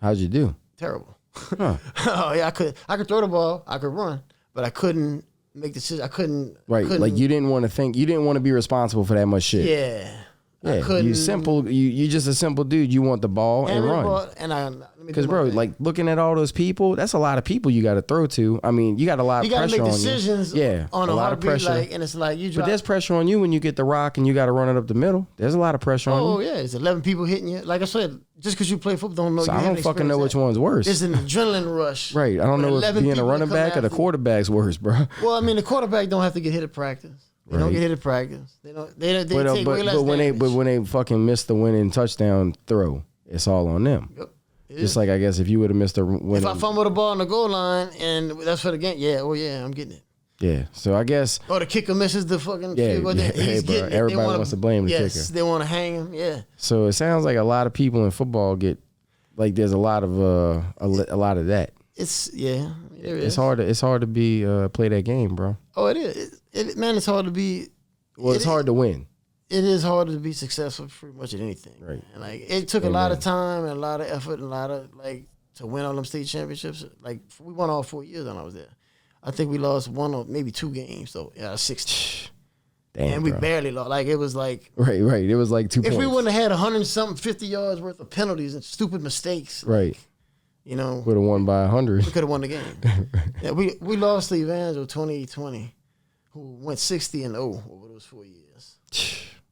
How'd you do? Terrible. Huh. Oh, yeah, I could throw the ball. I could run. But I couldn't make decisions. I couldn't. Like you didn't want to think. You didn't want to be responsible for that much shit. Yeah. Yeah, you simple. You just a simple dude. You want the ball and run. Because bro, like looking at all those people, that's a lot of people you got to throw to. I mean, you got a lot of pressure on you. You got to make decisions. Yeah, on a lot of pressure. And it's like you. But there's pressure on you when you get the rock and you got to run it up the middle. There's a lot of pressure on you. Oh yeah, it's 11 people hitting you. Like I said, just because you play football, don't know. So I don't fucking know which one's worse. It's an adrenaline rush. Right. I don't know if being a running back or the quarterback's worse, bro. Well, I mean, the quarterback don't have to get hit at practice. They don't get hit at practice. They take way less damage. But when they fucking miss the winning touchdown throw, it's all on them. Yep. Just like I guess if you would have missed the winning. If I fumble the ball on the goal line and that's for the game, I'm getting it. Yeah. So I guess. Or the kicker misses the fucking field goal. Hey, bro. Everybody wants to blame the kicker. Yes, they want to hang him. Yeah. So it sounds like a lot of people in football get like there's a lot of that. It's hard to be play that game, bro. Oh, it is. Man, it's hard to be. Well, it's hard to win. It is hard to be successful pretty much at anything. Right. And like it took a lot of time and a lot of effort and a lot of to win all them state championships. Like we won all 4 years when I was there. I think we lost 1 or maybe 2 games though. Yeah, 60. Damn, and we barely lost. Like it was like right. It was like 2 points. If we wouldn't have had 100-something 50 yards worth of penalties and stupid mistakes, right? You know, would have won by 100. We could have won the game. Yeah, we lost to Evangel 2020, who went 60-0 over those 4 years.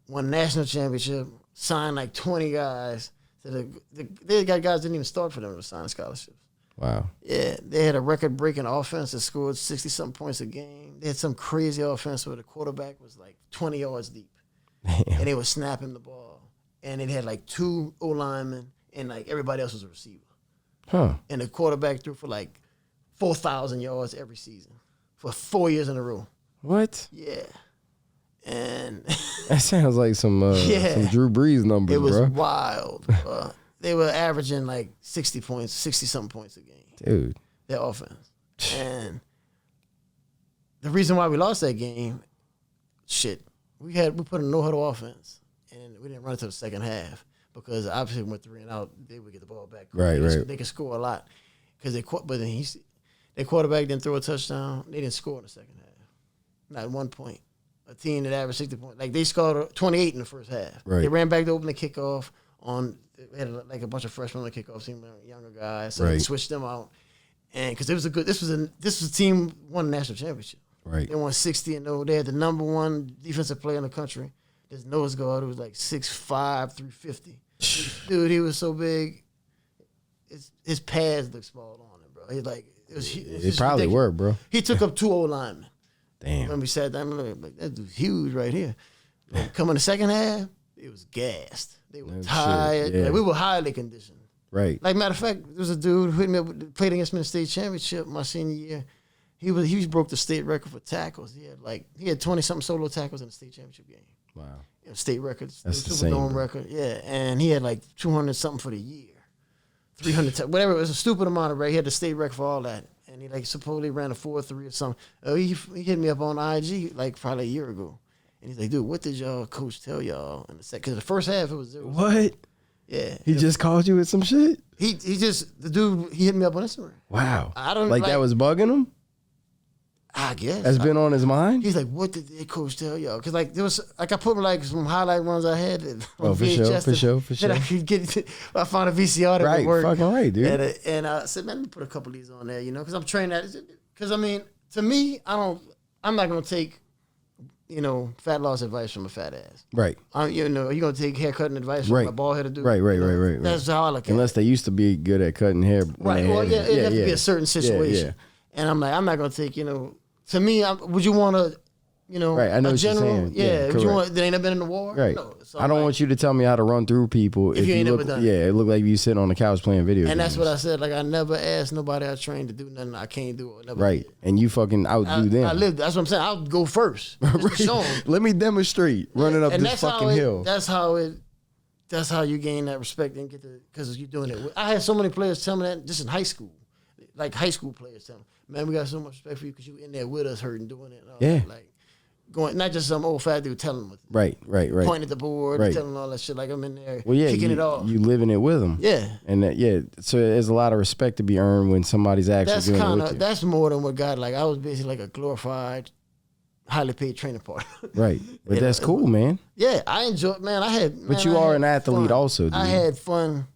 Won national championship, signed like 20 guys. They got guys didn't even start for them to sign scholarships. Wow. Yeah, they had a record-breaking offense that scored 60-something points a game. They had some crazy offense where the quarterback was like 20 yards deep. Damn. And they were snapping the ball. And it had like 2 O-linemen and like everybody else was a receiver. Huh. And the quarterback threw for like 4,000 yards every season for 4 years in a row. What? Yeah. And that sounds like some Drew Brees numbers, it was bro. Wild. They were averaging like 60-something points a game. Dude. Their offense. And the reason why we lost that game, we put a no-huddle offense, and we didn't run it to the second half because obviously we went 3 and out, they would get the ball back. Right. They could score a lot because their quarterback didn't throw a touchdown. They didn't score in the second half. Not 1 point. A team that averaged 60 points. Like, they scored 28 in the first half. Right. They ran back to open the kickoff they had like a bunch of freshmen on the kickoff team, younger guys. So they switched them out. And because this was a team won the national championship. Right. They won 60-0. They had the #1 defensive player in the country. This nose guard who was like 6'5", 350. Dude, he was so big. His pads look small on him, bro. He's like, It probably were, bro. He took up 2 old linemen. Damn. When we sat down, like, that dude's huge right here. Like, come in the second half, it was gassed. They were tired. Yeah. Like, we were highly conditioned. Right. Like, matter of fact, there was a dude who hit me up, played against me in the state championship my senior year. He broke the state record for tackles. He had 20-something solo tackles in the state championship game. Wow. State records. That's the Superdome same, record. Yeah, and he had like 200-something for the year. 300, whatever. It was a stupid amount of, right? He had the state record for all that. And he like supposedly ran a 4.3 or something. He hit me up on IG like probably a year ago. And he's like, dude, what did y'all coach tell y'all in the second? Because the first half it was 0. What? Yeah. He just called you with some shit? He hit me up on Instagram. Wow. I don't like that was bugging him? I guess. That's been on his mind? He's like, what did their coach tell y'all? Because like there was like I put like some highlight runs I had on VHS for sure. That I could get. I found a VCR that right, would work. Fucking right, dude. And I said, man, let me put a couple of these on there, because I'm trained at it. Because I mean, to me, I'm not gonna take, fat loss advice from a fat ass. Right. You're gonna take haircutting advice from a bald headed dude. Right. That's how I look at it. Unless they used to be good at cutting hair. Right. Well, it has to be a certain situation. Yeah. And I'm like, I'm not gonna take, to me, would you want to, right, I know what general? you're saying. Yeah, would you want? They ain't never been in the war. Right. No. So I don't want you to tell me how to run through people if you ain't never done it. Yeah, it looked like you sitting on the couch playing video games. And that's what I said. Like I never asked nobody I trained to do nothing I can't do. Or never right. did. And you fucking outdo them. I lived. That's what I'm saying. I'll go first. Just to show 'em. Let me demonstrate running up this fucking hill. That's how you gain that respect and get because you're doing it. I had so many players tell me that just in high school, like high school players tell me, man, we got so much respect for you because you in there with us, hurting, doing it. Yeah. Like going, not just some old fat dude telling them. Right. Pointing at the board, telling all that shit. Like I'm in there, kicking it off. You living it with them. Yeah. And so there's a lot of respect to be earned when somebody's actually doing it with you. That's more than what God, like I was basically like a glorified, highly paid training partner. Right. But that's cool, man. Yeah, I enjoyed, But you are an athlete also, dude. I had fun.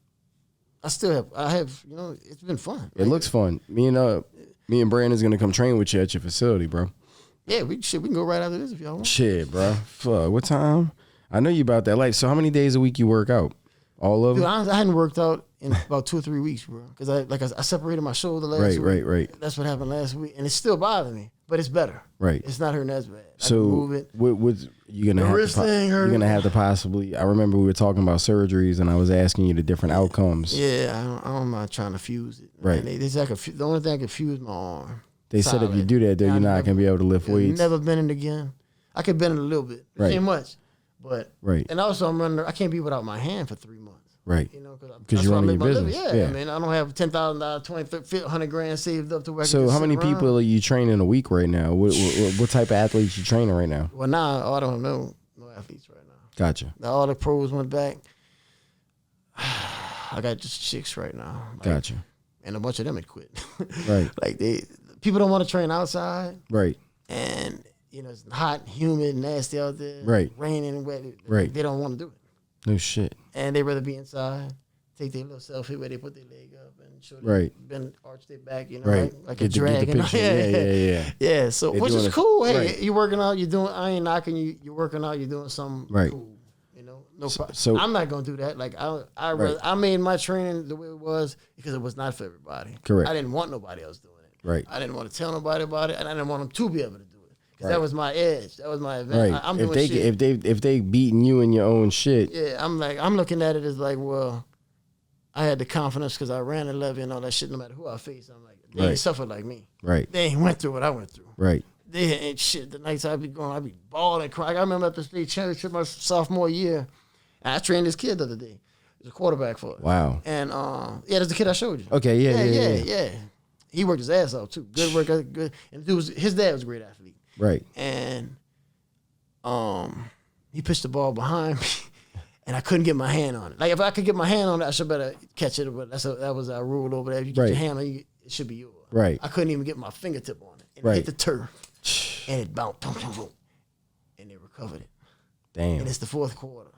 I still have. It's been fun. It looks fun. Me and Brandon's gonna come train with you at your facility, bro. Yeah, we can go right after this if y'all want. Shit, bro. Fuck. What time? I know you about that. Like, so how many days a week you work out? All of them? Dude, I hadn't worked out in about 2 or 3 weeks, bro. Because I separated my shoulder last week. Right. That's what happened last week, and it's still bothering me, but it's better. Right. It's not hurting as bad. So I can move it. What you're gonna you're gonna have to possibly. I remember we were talking about surgeries, and I was asking you the different outcomes. Yeah, I don't mind trying to fuse it. Right. The only thing I can fuse my arm. They said if you do that, though, you're not gonna be able to lift weights. Never bend it again. I could bend it a little bit. It ain't much, but right. And also I can't be without my hand for 3 months. Right. Because you're running your business. Yeah. I mean, I don't have $10,000, $20,000, $100,000 saved up to where I can So just how many sit around. people are you training a week right now? What type of athletes you training right now? Well, now I don't know no athletes right now. Gotcha. Now, all the pros went back. I got just chicks right now. Gotcha. And a bunch of them had quit. Right. Like people don't want to train outside. Right. And it's hot, humid, nasty out there. Right. Raining, wet. Right. They don't want to do it. No shit. And they rather be inside, take their little selfie where they put their leg up and show them, arch their back, right. like get a dragon. Yeah. Yeah, so which is cool. Hey, right. you working out, I ain't knocking you. You're working out, you're doing something cool. No problem. So I'm not gonna do that. Like I made my training the way it was because it was not for everybody. Correct. I didn't want nobody else doing it. Right. I didn't want to tell nobody about it, and I didn't want them to be able to do it. That was my edge. That was my event. Right. I'm doing shit. If they beating you in your own shit. Yeah, I'm looking at it as like, well, I had the confidence because I ran a levy and all that shit. No matter who I face, I'm like, they ain't suffered like me. Right. They ain't went through what I went through. Right. They ain't shit. The nights I be bawling and crying. I remember at the state championship my sophomore year, and I trained this kid the other day. He was a quarterback for it. Wow. And that's the kid I showed you. Okay. Yeah. He worked his ass off too. Good work. Good. And his dad was a great athlete. Right. And he pitched the ball behind me, and I couldn't get my hand on it. Like if I could get my hand on it, I should better catch it. But that was our rule over there. If you get your hand on it, it should be yours. Right. I couldn't even get my fingertip on it. And it hit the turf, and it bounced, boom, boom, boom, and they recovered it. Damn. And it's the fourth quarter,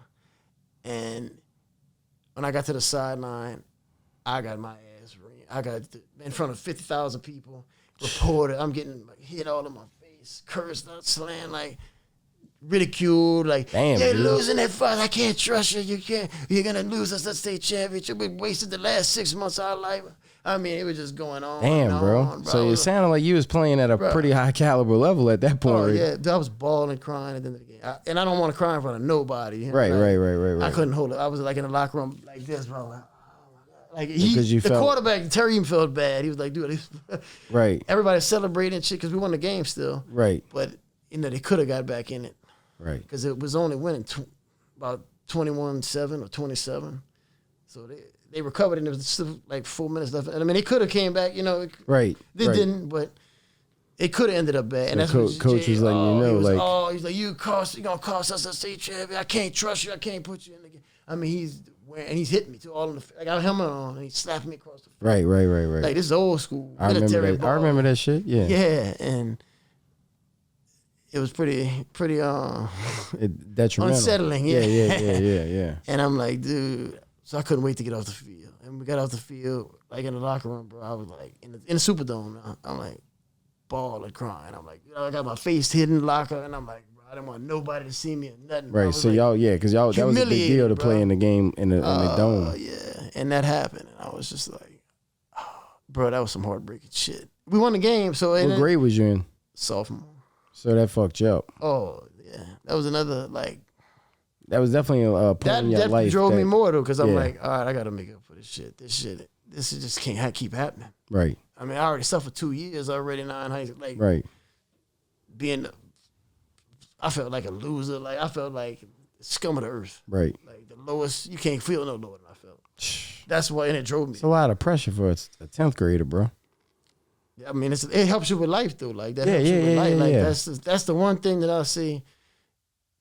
and when I got to the sideline, I got my ass ring. I got in front of 50,000 people. Reported, I'm getting hit all in my face, cursed, slammed, like ridiculed. Like, damn, you're dude. losing that fight. I can't trust you. You're gonna lose us at state championship. We wasted the last 6 months of our life. I mean, it was just going on. Damn, and bro. on, So it sounded like you was playing at a pretty high caliber level at that point. Oh right? yeah, dude, I was bawling, crying at the end of the game, and I don't want to cry in front of nobody. You know? Right, like, right. I couldn't hold it. I was like in the locker room like this, bro. Like, oh my God. Like the felt, quarterback, Terry, even felt bad. He was like, dude, right. Everybody's celebrating shit because we won the game still. Right. But they could have got back in it. Right. Because it was only winning about 21-7 or 27. So they recovered and there was still like 4 minutes left. And I mean, they could have came back, Right. They didn't, but it could have ended up bad. And that's what coach was letting you know, he's like, you're gonna cost us a state champion. I can't trust you. I can't put you in the game. I mean, he's hitting me too, all in the. I got a helmet on and he's slapping me across the face. Right. Like this is old school. I remember that shit. Yeah. Yeah, and it was pretty detrimental. unsettling. Yeah. And I'm like, dude, so I couldn't wait to get off the field. And we got off the field, like in the locker room, bro. I was like, in the Superdome, I'm like, bawling, crying. I'm like, I got my face hidden in the locker, and I'm like, bro, I didn't want nobody to see me or nothing. Right, so like, because that was a big deal to play in the game in the dome. Yeah, and that happened. And I was just like, bro, that was some heartbreaking shit. We won the game, so. What grade was you in? Sophomore. So that fucked you up. Oh, yeah. That was another, like. That was definitely a point in your life. That drove me more, though, because I'm like, all right, I got to make up for this shit. This just can't keep happening. Right. I mean, I already suffered 2 years already now in high school. Like, right. I felt like a loser. Like, I felt like scum of the earth. Right. Like, the lowest, you can't feel no lower than I felt. That's why, and it drove me. It's a lot of pressure for a 10th grader, bro. I mean, it helps you with life, though. Like, that helps you with life. Like, that's the one thing that I see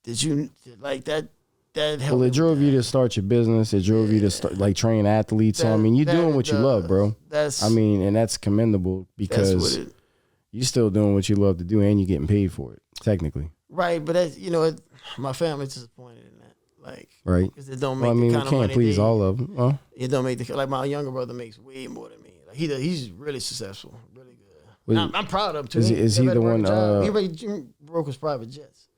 that you, like, that helped. Well, it drove you to start your business. It drove you to start, like, train athletes. So, I mean, you're doing what you love, bro. And that's commendable because you're still doing what you love to do and you're getting paid for it, technically. Right, but my family's disappointed in that. Like, right. Because it don't make the kind of we money. Can't please all of them. Huh? It don't make like my younger brother makes way more than me. Like he's really successful, really good. I'm proud of him too. Is he the one? He broke his private jets.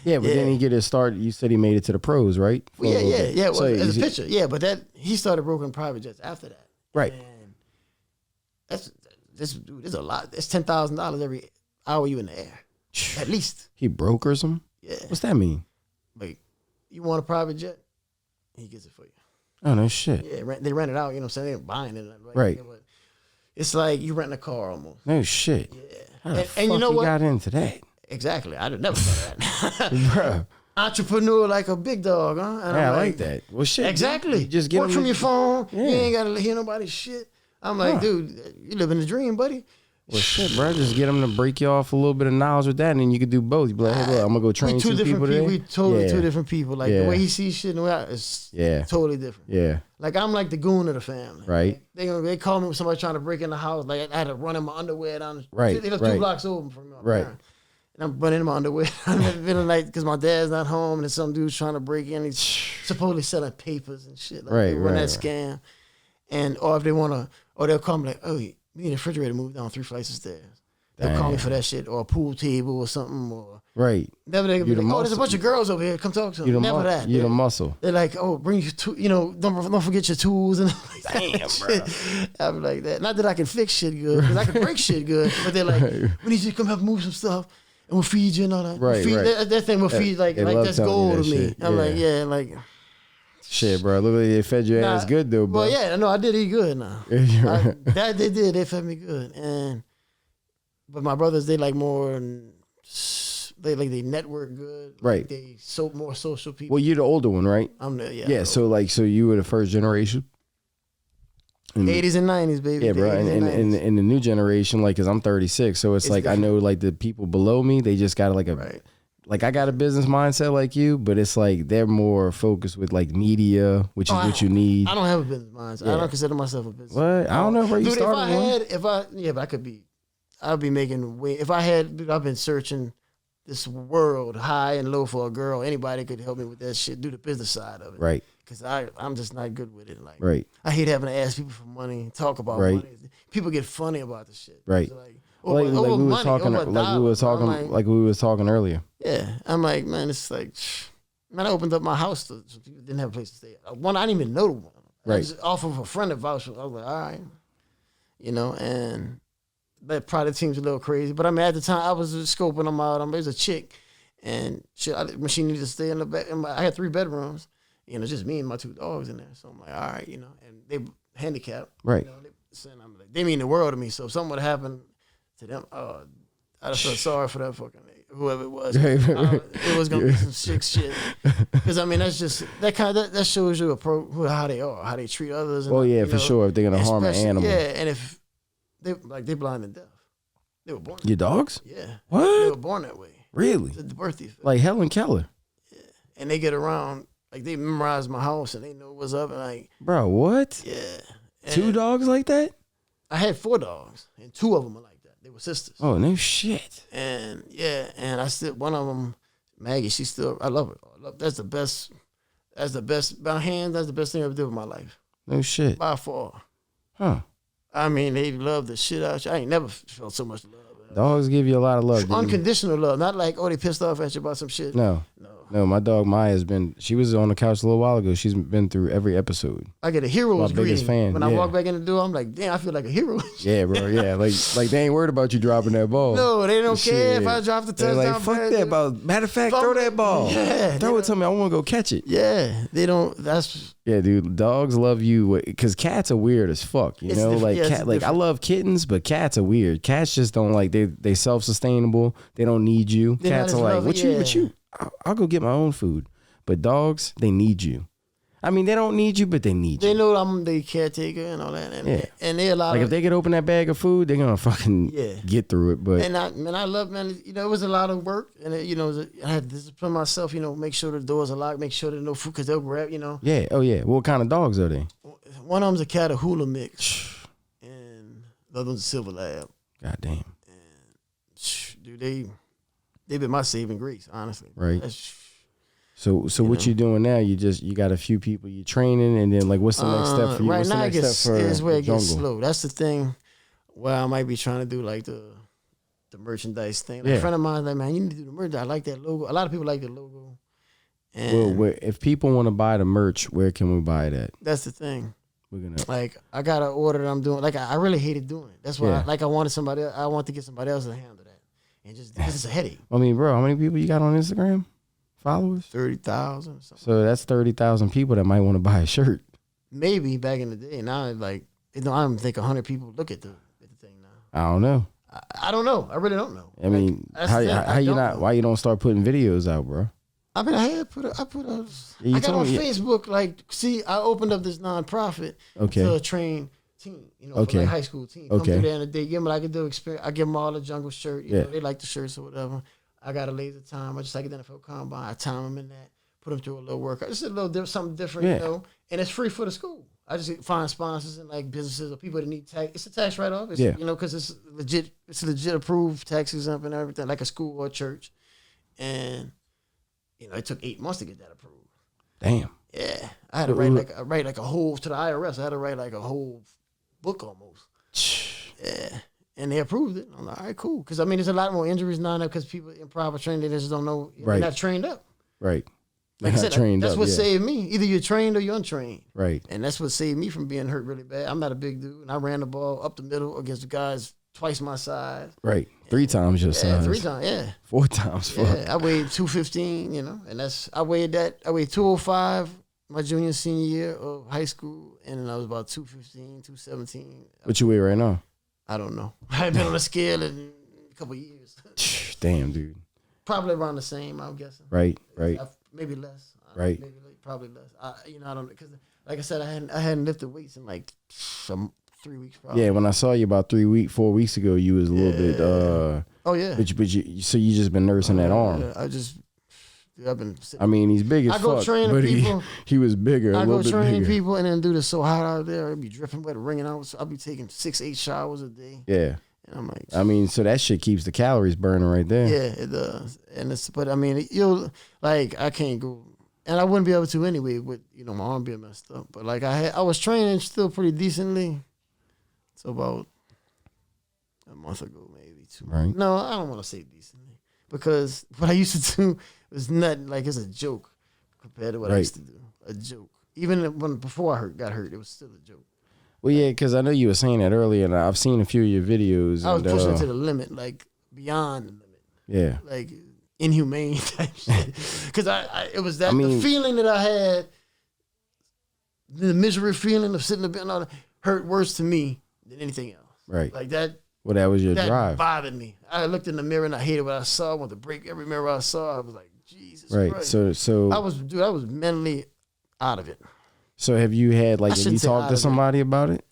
Yeah, but then he get his start. You said he made it to the pros, right? Well, yeah. Well, as a pitcher, yeah. But he started broken private jets after that. Right. And there's a lot. It's $10,000 every hour you in the air, at least. He brokers them. Yeah. What's that mean? Like, you want a private jet? He gets it for you. Oh no shit. Yeah, they rent it out. You know what I'm saying? They ain't buying it. Right. But it's like you renting a car almost. No shit. Yeah. How the fuck you know what? Got into that? Exactly. I'd have never thought that. Bruh. Entrepreneur like a big dog, huh? And yeah, I like that. Well, shit. Exactly. You just get work from your phone. Yeah. You ain't got to hear nobody's shit. I'm like, dude, you living the dream, buddy. Well, shit, bro. Just get them to break you off a little bit of knowledge with that, and then you could do both. You be like, hey, look, I'm gonna go train two people today. We totally two different people. Like the way he sees shit and the way it's totally different. Yeah. Like I'm like the goon of the family. Right. Like, they call me when somebody trying to break in the house. Like I had to run in my underwear down. Right. They live 2 blocks over from me. Right. And I'm running in my underwear in the middle of the night because my dad's not home and there's some dude's trying to break in. He's supposedly selling papers and shit. Like, run that scam. And or if they wanna, or they'll call me like, oh, we need a refrigerator moved down 3 flights of stairs. They'll call me for that shit, or a pool table or something, or never they be like, oh, there's a bunch of girls over here, come talk to them. Never that. You the muscle. They're like, oh, bring your don't forget your tools and damn, bro. I be like that. Not that I can fix shit good, because I can break shit good, but they're like, we need you to come help move some stuff, and we'll feed you and all that. Right. That thing will feed like that's gold to me. I'm like, shit, bro. Look like they fed your ass good though, bro. Well, yeah, no, I did eat good now. That they did. They fed me good, but my brothers, they like more. They network good. Right. Like they more social people. Well, you're the older one, right? I'm the Yeah. So you were the first generation. 80s and 90s, baby. Yeah, bro. And in the new generation, like, cause I'm 36, so it's like different. I know like the people below me, they just got like like I got a business mindset like you, but it's like they're more focused with like media, which is what you need. I don't have a business mindset. Yeah. I don't consider myself a business. What? I don't know where you started. But I could be. I'd be making way. If I had, dude, I've been searching this world high and low for a girl. Anybody could help me with that shit. Do the business side of it, right? Because I'm just not good with it. Like, right. I hate having to ask people for money, talk about money. People get funny about the shit. Right. Like, like we were money, talking, over like we was talking earlier. Yeah, I'm like, man, it's like, man, I opened up my house to people didn't have a place to stay. One, I didn't even know the one. Right. Just off of a friend of ours, I was like, all right, and that probably seems a little crazy, but I mean, at the time, I was just scoping them out. There's a chick, and she needed to stay in the bed. I had 3 bedrooms, just me and my 2 dogs in there. So I'm like, all right, and they handicapped, right? I'm like, they mean the world to me. So if something would happen to them, I just felt sorry for that fucking whoever it was. It was gonna be some sick shit. Because I mean, that's just that shows you how they are, how they treat others. And, yeah, for sure. If they're gonna harm an animal, yeah, and if they blind and deaf, they were born. Your dogs? Yeah. What? They were born that way. Really? It's the birth defect. Like Helen Keller. Yeah, and they get around. Like they memorize my house and they know what's up. And like, bro, what? Yeah. And 2 dogs like that? I had 4 dogs, and 2 of them were like. They were sisters. Oh, no shit. And and I still, one of them, Maggie, I love her. That's the best, by hands, that's the best thing I ever did with my life. No shit. By far. Huh. I mean, they love the shit out of you. I ain't never felt so much love. Dogs give you a lot of love. Unconditional love. Not like, they pissed off at you about some shit. No, my dog Maya's she was on the couch a little while ago. She's been through every episode. I get a hero's greeting. Biggest fan. When I walk back in the door, I'm like, damn, I feel like a hero. Yeah, bro. Yeah, like they ain't worried about you dropping that ball. No, they don't care if I drop the touchdown. They're like, fuck that ball. Matter of fact, throw that ball. Yeah, throw it to me. I want to go catch it. Yeah, they don't. Yeah, dude. Dogs love you because cats are weird as fuck. You know, I love kittens, but cats are weird. Cats just don't they self-sustainable. They don't need you. Cats are like, what you? I'll go get my own food. But dogs, they need you. I mean, they don't need you, but they need you. They know I'm the caretaker and all that. And they're a lot if they could open that bag of food, they're gonna fucking get through it. But I love, man. It was a lot of work, and I had to discipline myself. Make sure the doors are locked, make sure there's no food because they'll grab. Yeah. Oh yeah. What kind of dogs are they? One of them's a Catahoula mix, and the other one's a Silver Lab. God damn. And dude, they've been my saving grace, honestly. Right. So what you doing now? You got a few people you training, and then what's the next step for you? Right what's now, the next step for is where it jungle? gets slow. That's the thing. Where I might be trying to do the merchandise thing. A friend of mine's like, man, you need to do the merch. I like that logo. A lot of people like the logo. And if people want to buy the merch, where can we buy that? That's the thing. We're gonna I got an order that I'm doing. I really hated doing it. That's why I wanted somebody. I want to get somebody else to handle that, and just because it's a headache. I mean, bro, how many people you got on Instagram? Followers? 30,000. So that's 30,000 people that might want to buy a shirt. Maybe back in the day. Now, I don't think 100 people look at the thing now. I don't know. I don't know. I really don't know. I mean, how you not? Know. Why you don't start putting videos out, bro? I mean, I got on Facebook. I opened up this nonprofit to train team. For high school team. Come through there in the day. Give them a good experience. I give them all a jungle shirt. You know, they like the shirts or whatever. I got a laser time. I just like an NFL combine. I time them in that. Put them through a little workout. Just a little something different, And it's free for the school. I just find sponsors and businesses or people that need tax. It's a tax write off. Because it's legit. It's legit approved, tax exempt and everything, like a school or a church. And it took 8 months to get that approved. Damn. Yeah, I had to write a whole to the IRS. I had to write a whole book almost. Yeah. And they approved it. I'm like, all right, cool. Because, there's a lot more injuries now because people in proper training, they just don't know. They're not trained up. Right. Like I said, that's what saved me. Either you're trained or you're untrained. Right. And that's what saved me from being hurt really bad. I'm not a big dude, and I ran the ball up the middle against the guys twice my size. Right. 3 times your size. 3 times, yeah. 4 times. Yeah, I weighed 215, and I weighed 205 my junior, senior year of high school, and then I was about 215, 217. What you weigh right now? I don't know. I haven't been on a scale in a couple of years. Damn, dude. Probably around the same, I'm guessing. Right. Maybe less. Right. Probably less. I don't know, because like I said, I hadn't lifted weights in 3 weeks. Probably. Yeah, when I saw you about 4 weeks ago, you was a little bit. Oh yeah. But you just been nursing that arm. Yeah, I've been. He's big as fuck. I go train people. He was bigger. I go train people, and then do this so hot out there. It'd be dripping wet, ringing out. So I'll be taking 6-8 showers a day. Yeah. And I'm like, so that shit keeps the calories burning right there. Yeah, it does. And I can't go, and I wouldn't be able to anyway with my arm being messed up. But I was training still pretty decently. So about a month ago, maybe 2 Right. months. No, I don't want to say decently because what I used to do was nothing. Like it's a joke compared to what I used to do. A joke. Even before I got hurt, it was still a joke. Well, yeah, because I know you wwere saying that earlier, and I've seen a few of your videos. I was pushing it to the limit, like beyond the limit. Yeah. Like inhumane type shit. Because it was that the feeling that I had, the misery feeling of sitting in the bed and all that, hurt worse to me than anything else. Right. Like that. Well, that was your that drive. Bothered me. I looked in the mirror and I hated what I saw. I wanted to break every mirror I saw. I was like, Jesus Right. Christ. So I was mentally out of it. So have you had have you talked to somebody about it?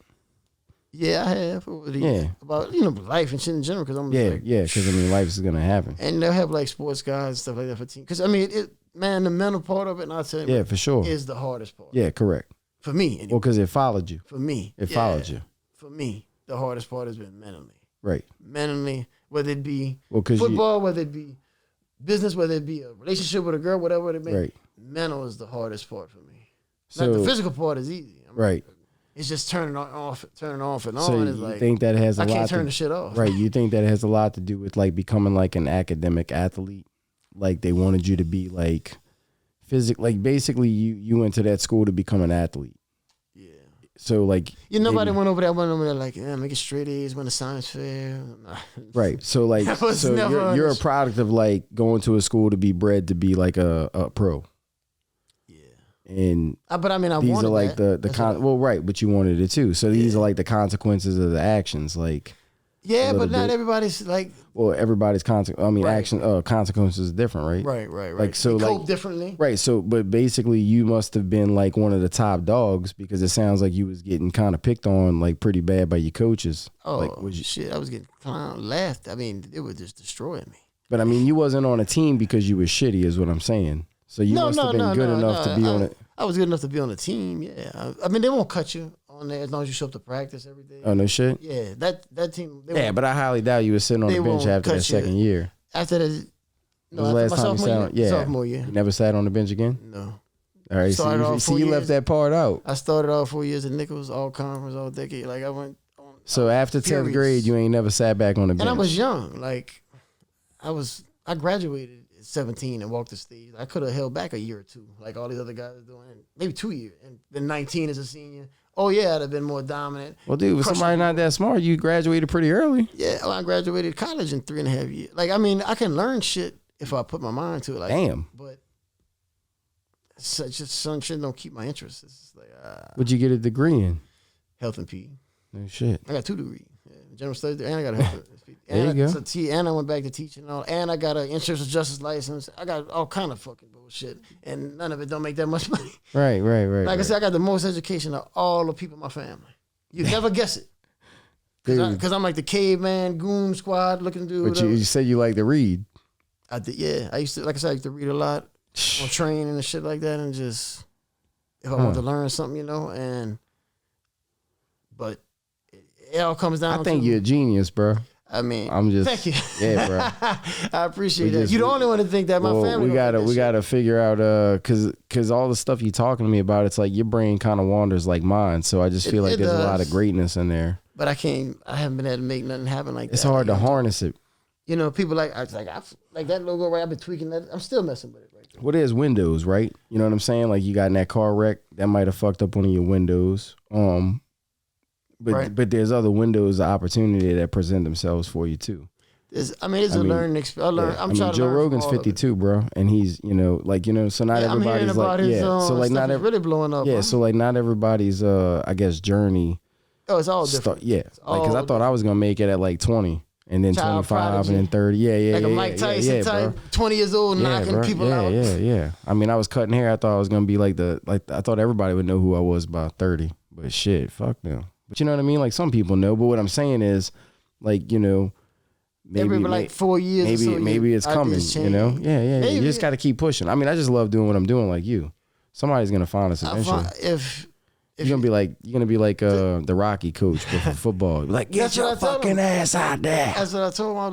Yeah, I have over the years. About life and shit in general. Because I'm because life is gonna happen. And they'll have like sports guys and stuff like that for team. Because the mental part of it, and I'll tell you, for sure, is the hardest part. Yeah, correct. For me, anyway. Well, because it followed you. For me, it followed you. For me, the hardest part has been mentally. Right. Mentally, whether it be football, whether it be business, whether it be a relationship with a girl, whatever it may be. Right. Mental is the hardest part for me. So, the physical part is easy. Right. It's just turning off and on. So it's you think that has I can't turn the shit off. Right. You think that has a lot to do with becoming an academic athlete? Like they wanted you to be basically you went to that school to become an athlete. Yeah. So nobody went over there. Went over there make it straight A's, win a science fair. Right. So you're a product of going to a school to be bred to be a pro. And but I these wanted are but you wanted it too. So these are the consequences of the actions, but not everybody's everybody's action consequences is different, right? Right. So they cope differently, right? So, but basically, you must have been one of the top dogs because it sounds like you was getting kind of picked on pretty bad by your coaches. Oh shit! I was getting laughed. It was just destroying me. But you wasn't on a team because you were shitty, is what I'm saying. So you must have been good enough to be on it. I was good enough to be on the team. Yeah, they won't cut you on there as long as you show up to practice every day. Oh no shit. Yeah, that team. But I highly doubt you were sitting on the bench after that second year. After that, last time you sat on. Yeah, sophomore year. You never sat on the bench again. No. All right. So you left that part out. I started all 4 years at Nichols, all conference, all decade. I went. So after 10th grade, you ain't never sat back on the bench. And I was young. I graduated at 17 and walked the stage. I could have held back a year or two, like all these other guys are doing, maybe 2 years. And then 19 as a senior. Oh, yeah, I'd have been more dominant. Well, dude, with somebody not that smart, you graduated pretty early. Yeah, I graduated college in 3.5 years. I can learn shit if I put my mind to it. Damn. But some shit don't keep my interest. It's What'd you get a degree in? Health and PE. No shit. I got 2 degrees. General studies, and I got a health. There you go. And I went back to teaching and all. And I got an insurance justice license. I got all kind of fucking bullshit, and none of it don't make that much money. Right. Like I said, I got the most education of all the people in my family. You never guess it. Because I'm like the caveman goon squad looking dude. But you said you like to read. I did. Yeah, I used to. Like I said, I used to read a lot on training and shit like that, and just if I wanted to learn something, but. It all comes down. I think you're a genius, bro. I'm just. Thank you. Yeah, bro. I appreciate that. You're the only one to think that. My family. We gotta figure out because all the stuff you're talking to me about, it's like your brain kind of wanders like mine. So I just feel like there's a lot of greatness in there. But I haven't been able to make nothing happen like that. It's hard to harness it. People like that logo right. I've been tweaking that. I'm still messing with it right there. Well, there's windows, right? You know what I'm saying? Like you got in that car wreck that might have fucked up one of your windows. But there's other windows of opportunity that present themselves for you too. It's a learning experience. I'm trying to Joe learn Rogan's 52, bro, and he's so not everybody's so not really blowing up. Yeah, so not everybody's I guess journey. Oh, it's all different. Because I thought I was gonna make it at 20. And then Child 25 prodigy. and then 30. Yeah. Like a Mike Tyson type, bro. 20 years old, knocking people out. Yeah. I was cutting hair. I thought I was gonna be I thought everybody would know who I was by 30. But shit, fuck them. But you know what I mean? Some people know. But what I'm saying is, maybe every 4 years. Maybe it's coming. Yeah. You just got to keep pushing. I just love doing what I'm doing, like you. Somebody's gonna find us eventually. You're gonna be like the Rocky coach for football. You're like, get your fucking ass out there. That's what I told him.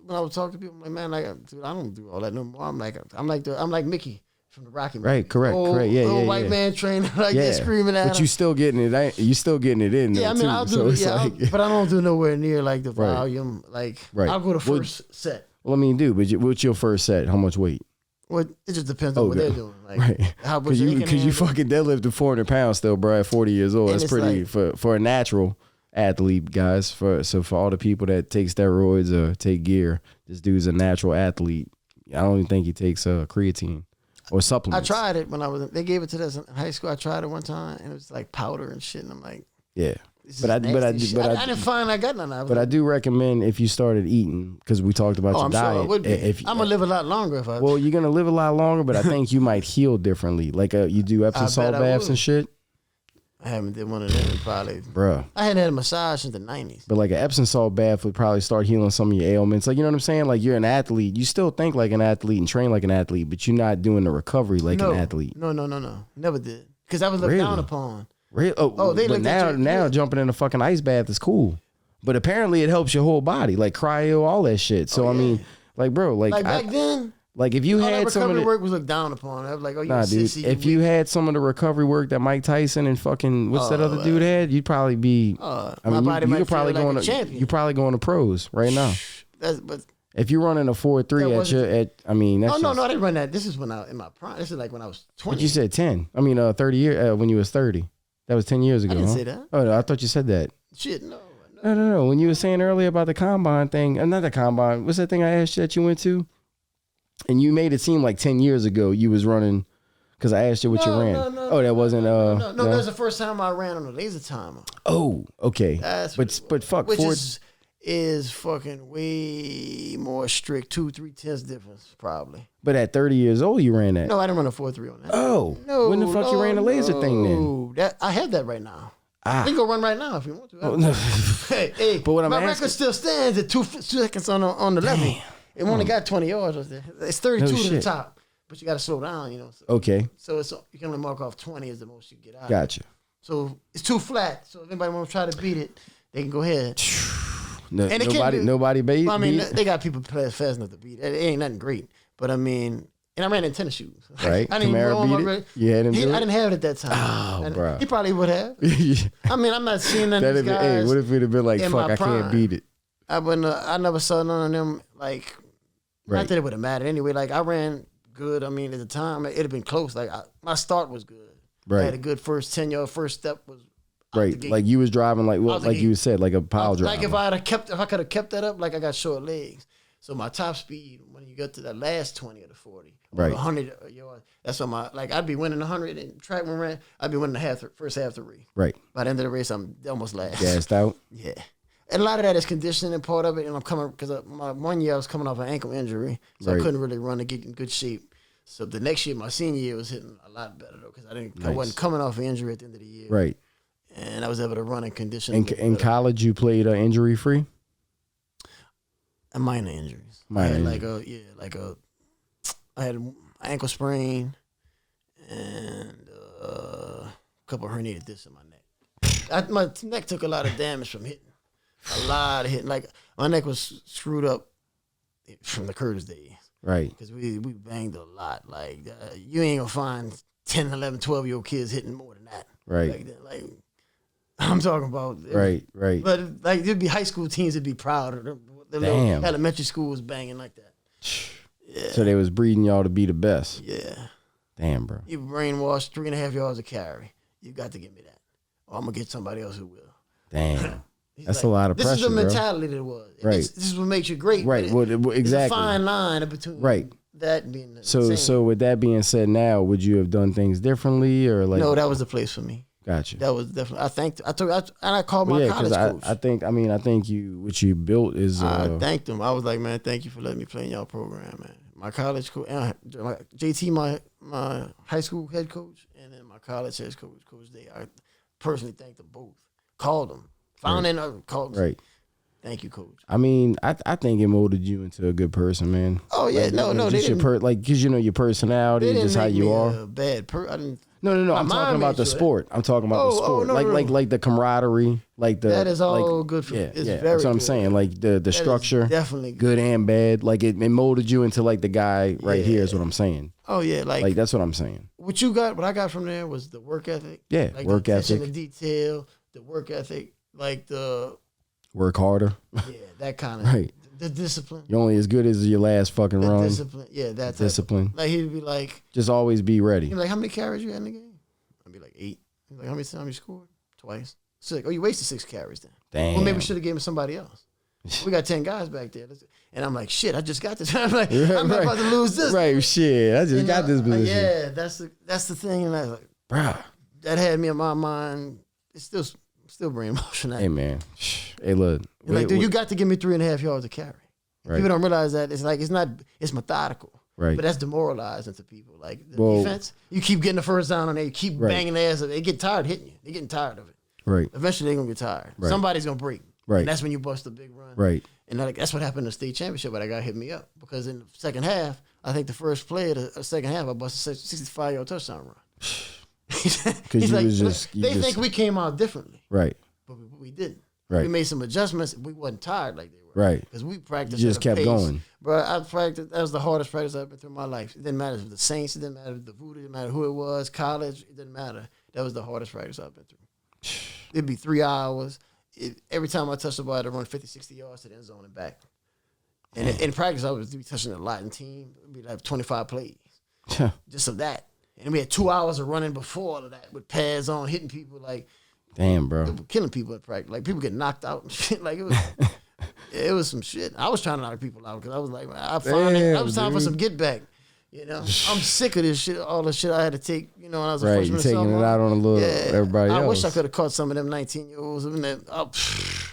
When I was talking to people, I'm like, man, dude, I don't do all that no more. I'm like Mickey. from the Rocky Right, movies. correct. Yeah, old yeah, white yeah. man trainer like Yeah, that screaming at him. but you still getting it. You still getting it in there Yeah, I mean, too. I'll do so it. it's Yeah, like, but I don't do nowhere near like the Right. volume. Like, Right. I'll go to Well, first set. well, I mean, dude, but what's your first set? How much weight? Well, it just depends on what Okay. they're doing. Like, Right. how much Because they you can handle. fucking deadlifted 400 pounds still, bro, at 40 years old. And That's it's pretty for a natural athlete, guys. For all the people that take steroids or take gear, this dude's a natural athlete. I don't even think he takes creatine or I supplements. tried it when I was. They gave it to us in high school. I tried it one time, and it was like powder and shit. And I'm like, Yeah. this But is I nasty shit. I didn't find I got none of it. But I do recommend if you started eating, because we talked about Oh, your I'm diet. sure I would be. If, I'm gonna live a lot longer if I. well, you're gonna live a lot longer, but I think you might heal differently. Like you do Epsom I salt bet I baths would. and shit, I haven't did one of them in probably. bruh. I hadn't had a massage since the '90s. But like an Epsom salt bath would probably start healing some of your ailments. Like, you know what I'm saying? Like, you're an athlete. You still think like an athlete and train like an athlete, but you're not doing the recovery like an athlete. No. Never did. Because I was looked Really? down upon. Really? Oh, they but looked at now you. jumping in a fucking ice bath is cool. But apparently it helps your whole body, like cryo, all that shit. So I mean, like, bro, Like back then, like if you all that had some of recovery the work was looked down upon. I was like, oh, you Nah, a dude. sissy. If you had some of the recovery work that Mike Tyson and fucking what's that other dude had, you'd probably be. my I mean, body you might could probably feel go like on a champion. You probably going to pros right now. But If you're running a 4.3 That I mean, that's no, I didn't run that. This is when I in my prime. This is like when I was 20. But you said 10. I mean, 30 years when you was 30. That was 10 years ago. I didn't huh? say that. Oh no, I thought you said that. Shit, no. No. When you were saying earlier about the combine thing, another combine. What's that thing I asked you that you went to? And you made it seem like 10 years ago you was running. Because I asked you what you ran. Oh, that wasn't. No, that was the first time I ran on a laser timer. Oh, okay. That's but fuck, which Ford, is fucking way more strict. 2-3 tenths difference probably. but at 30 years old you ran that. No, I didn't run a 4.3 on that. Oh, No, when the fuck you ran the laser thing then? That I have that right now. Ah. We can go run right now if you want to. Oh, no. Hey, But what I'm my asking- record still stands at 2 seconds on the level. It only got 20 yards right there. It's 32 No to the shit. top, but you got to slow down, you know. So, Okay, so it's you can only mark off 20 is the most you get out. gotcha. So it's too flat. So if anybody want to try to beat it, they can go ahead. No, And it can't nobody be- beat. I mean, beat- they got people play fast enough to beat it. It ain't nothing great, but I mean, and I ran in tennis shoes. Right. I didn't Kamara roll my beat it? red- You had him do I it? didn't have it at that time. Oh, And bro. He probably would have. Yeah. I mean, I'm not seeing none of That'd these be, guys. hey, what if it'd have been like, in fuck, my I can't prime. beat it. I wouldn't. I never saw none of them. Like, Right. not that it would have mattered anyway. Like, I ran good. I mean, at the time, it'd have been close. Like, my start was good. Right. I had a good first 10-yard first step was out the Right, gate. like you was driving like Out the like gate. you said, like a pile driver. Like if I could have kept that up, like I got short legs. So my top speed when you get to the last 20 or the 40, or Right. 100 yards, that's what I'd be winning 100 in track when ran. I'd be winning the first half the race. Right, By the end of the race, I'm almost last. gassed out. Yeah. And a lot of that is conditioning and part of it. And I'm coming because my 1 year I was coming off an ankle injury, so Right. I couldn't really run to get in good shape. So the next year, my senior year, was hitting a lot better though because I Nice. wasn't coming off an injury at the end of the year, Right. and I was able to run and condition. In college, you played injury free. Minor injuries. Minor I had I had an ankle sprain and a couple of herniated discs in my neck. My neck took a lot of damage from hitting. A lot of hitting. Like my neck was screwed up from the Curtis days Right. because we banged a lot. Like you ain't gonna find 10, 11, 12-year-old kids hitting more than that. Right. Like that. Like I'm talking about. Right. Right. But like there'd be high school teams that'd be proud of them. The little Damn. elementary school was banging like that. Yeah. So they was breeding y'all to be the best. Yeah. Damn, bro. You brainwashed 3.5 yards of carry. You got to give me that. Or I'm going to get somebody else who will. Damn. He's That's a lot of this pressure, is the bro. mentality that it was. Right. This is what makes you great. Right. but Well, exactly. It's a fine line between Right. that and being the So same. so with that being said, now would you have done things differently or like? No, that was the place for me. Gotcha. That was definitely. I called my college coach. I think what you built is I thanked him. I was like, man, thank you for letting me play in y'all program, man. My college coach, JT, my high school head coach, and then my college head coach, Coach Day. I personally thanked them both. Called them. Found them, called them. right. Thank you, coach. I mean, I think it molded you into a good person, man. Oh yeah, Like, no, just they your didn't. because your personality, They didn't just how make you me are. a bad person. I didn't. No. I'm talking about the sport. I'm talking about the sport. Like the camaraderie, like the. That is all good for. Yeah, It's yeah. very That's what I'm good. saying. Like the structure, definitely good and bad. Like it molded you into like the guy right here. Is what I'm saying. Oh yeah, like that's what I'm saying. What I got from there was the work ethic. Yeah, like work the attention ethic, to detail, the work ethic, like the work harder. Yeah, that kind of right. The discipline. You're only as good as your last fucking run. Discipline. Yeah, that discipline. Like he'd be like, just always be ready. He'd be like, how many carries you had in the game? I'd be like 8. He'd be like, how many times you scored? Twice. So like, oh, you wasted 6 carries then. Damn. Well, maybe we should have given it somebody else. We got 10 guys back there. And I'm like, shit, I just got this. I'm like, I'm not about to lose this. Right, shit. I just got this position. Yeah, that's the thing. And I was like, bro, that had me in my mind. It's still bring emotion. Hey man, hey look, like, dude, you got to give me 3.5 yards to carry. Right. People don't realize that it's methodical. Right. But that's demoralizing to people. Like the defense, you keep getting the first down on there, you keep banging their ass. They get tired hitting you. They're getting tired of it. Right. Eventually they're gonna get tired. Right. Somebody's gonna break. Right. And that's when you bust a big run. Right. And that's what happened in the state championship, but that guy hit me up. Because in the second half, I think the first play of the second half, I busted a 65-yard touchdown run. He's like, they think we came out differently. Right. But we didn't. Right. We made some adjustments. We wasn't tired like they were. Right. Because we practiced. You just kept going. Bro, I practiced. That was the hardest practice I've been through in my life. It didn't matter if it was the Saints. It didn't matter if the Voodoo. It didn't matter who it was. College. It didn't matter. That was the hardest practice I've been through. It'd be 3 hours. Every time I touched the ball, I'd run 50, 60 yards to the end zone and back. And in practice, I was touching a lot in team. It'd be like 25 plays. Just of that. And we had 2 hours of running before all of that with pads on, hitting people like. Damn, bro. Killing people at practice. Like, people get knocked out and shit. Like, it was some shit. I was trying to knock people out because I was like, I was time for some get back. You know? I'm sick of this shit, all the shit I had to take, when I was a freshman. Right, taking it out on everybody else. I wish I could have caught some of them 19-year-olds.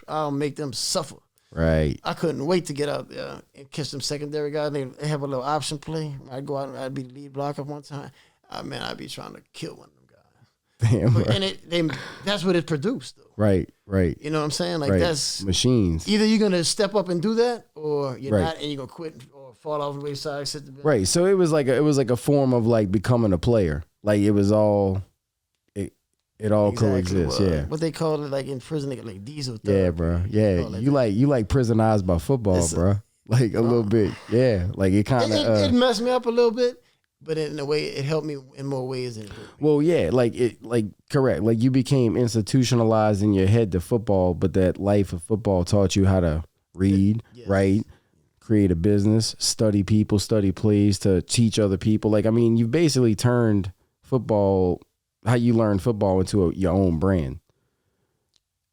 I'll make them suffer. Right. I couldn't wait to get out there and catch them secondary guys. They have a little option play. I'd go out and I'd be the lead blocker one time. I'd be trying to kill one of them guys. Damn, and that's what it produced, though. Right. You know what I'm saying? Like, that's machines. Either you're gonna step up and do that, or you're not, and you're gonna quit or fall off the wayside, sit the bench. Right. So it was like a form of like becoming a player. Like it was all, it all coexists. Yeah. What they call it, like in prison, like diesel therapy. Yeah, bro. Yeah. You like prisonized by football, bro. Like a little bit. Yeah. Like it kind of. It messed me up a little bit. But in a way, it helped me in more ways than it hurt me. Well, yeah, correct. Like you became institutionalized in your head to football, but that life of football taught you how to read, write, create a business, study people, study plays, to teach other people. Like, I mean, you basically turned football, how you learn football, into your own brand.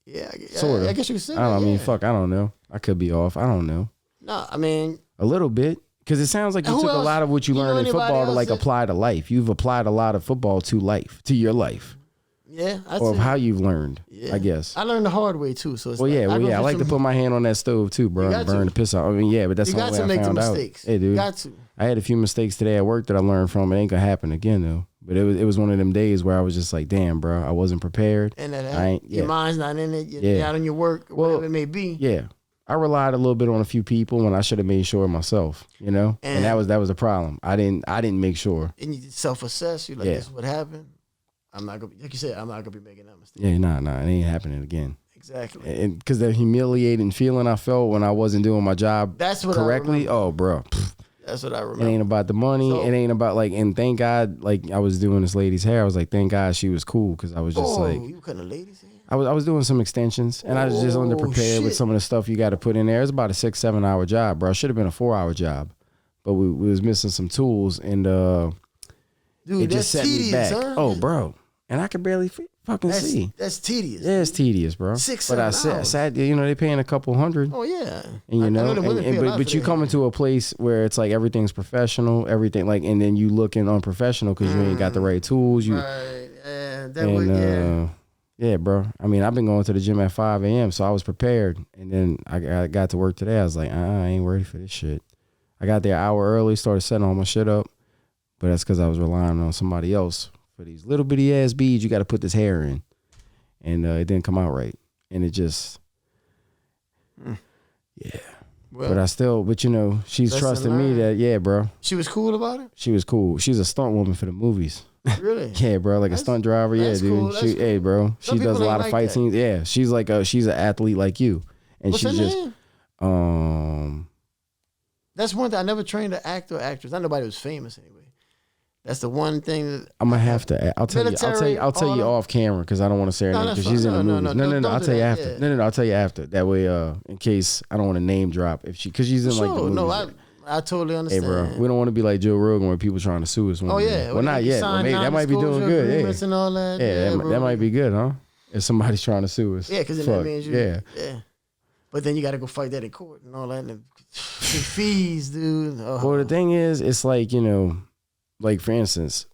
Yeah, sort of. I guess you could say that. I don't know. I could be off. I don't know. No, I mean, a little bit. Because it sounds like you took a lot of what you learned in football to like apply to life. You've applied a lot of football to life, to your life. Yeah. Or how you've learned, I guess. I learned the hard way too. So it's I like to put my hand on that stove too, bro, and burn the piss out. I mean, yeah, but that's the only way I found out. You got to make the mistakes. Hey, dude. You got to. I had a few mistakes today at work that I learned from. It ain't going to happen again, though. But it was one of them days where I was just like, damn, bro, I wasn't prepared. And your mind's not in it. You're not on your work, whatever it may be. Yeah. I relied a little bit on a few people when I should have made sure myself, and that was a problem. I didn't make sure. And you self-assess. You're like, this is what happened. I'm not gonna be, like you said, I'm not gonna be making that mistake. Yeah, nah, it ain't happening again. Exactly. And because the humiliating feeling I felt when I wasn't doing my job correctly. Oh, bro. That's what I remember. It ain't about the money. It ain't about and thank God, like I was doing this lady's hair. I was like, thank God she was cool, because I was just you cutting a lady's hair? I was doing some extensions, and I was just underprepared with some of the stuff you got to put in there. It's about a 6-7 hour job, bro. It should have been a 4-hour job, but we was missing some tools, and dude, it just set me back. Huh? Oh, bro, and I could barely fucking see. That's tedious. Yeah, it's tedious, bro. 6-7 hours. I sat, they paying a couple $100. Oh yeah, and but you come into a place where it's like everything's professional, everything and then you looking unprofessional because you ain't got the right tools. Yeah, bro. I mean, I've been going to the gym at 5 a.m., so I was prepared. And then I got to work today. I was like, I ain't ready for this shit. I got there an hour early, started setting all my shit up. But that's because I was relying on somebody else for these little bitty ass beads you got to put this hair in. And it didn't come out right. And it just, yeah. Well, but you know, she's trusting me that, yeah, bro. She was cool about it? She was cool. She's a stunt woman for the movies. Really? Yeah, bro, like a stunt driver. Yeah, dude. Cool, cool. Hey, bro. She does a lot of fight scenes. Yeah, she's she's an athlete like you. And What's she's her just name? That's one thing. I never trained an actor or actress. Not nobody was famous anyway. That's the one thing that I'm gonna have to. I'll tell you off camera because I don't want to say her name because she's in the movies. No. I'll tell you after. Yeah. No. I'll tell you after. That way, in case I don't want to name drop because she's in like the movies. No, I totally understand. Hey, bro, we don't want to be like Joe Rogan where people trying to sue us. Oh yeah, well not yet. But maybe that might be doing good. Yeah, and all that. Yeah, that might be good, huh? If somebody's trying to sue us. Yeah, because then that means you. Yeah. But then you got to go fight that in court and all that. And fees, dude. Oh. Well, the thing is, it's like, you know, like for instance,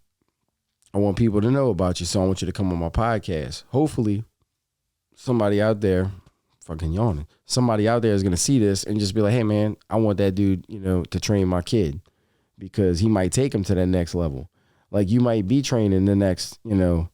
I want people to know about you, so I want you to come on my podcast. Hopefully, somebody out there, fucking yawning, somebody out there is going to see this and just be like, hey, man, I want that dude, you know, to train my kid because he might take him to that next level. Like you might be training the next, you know,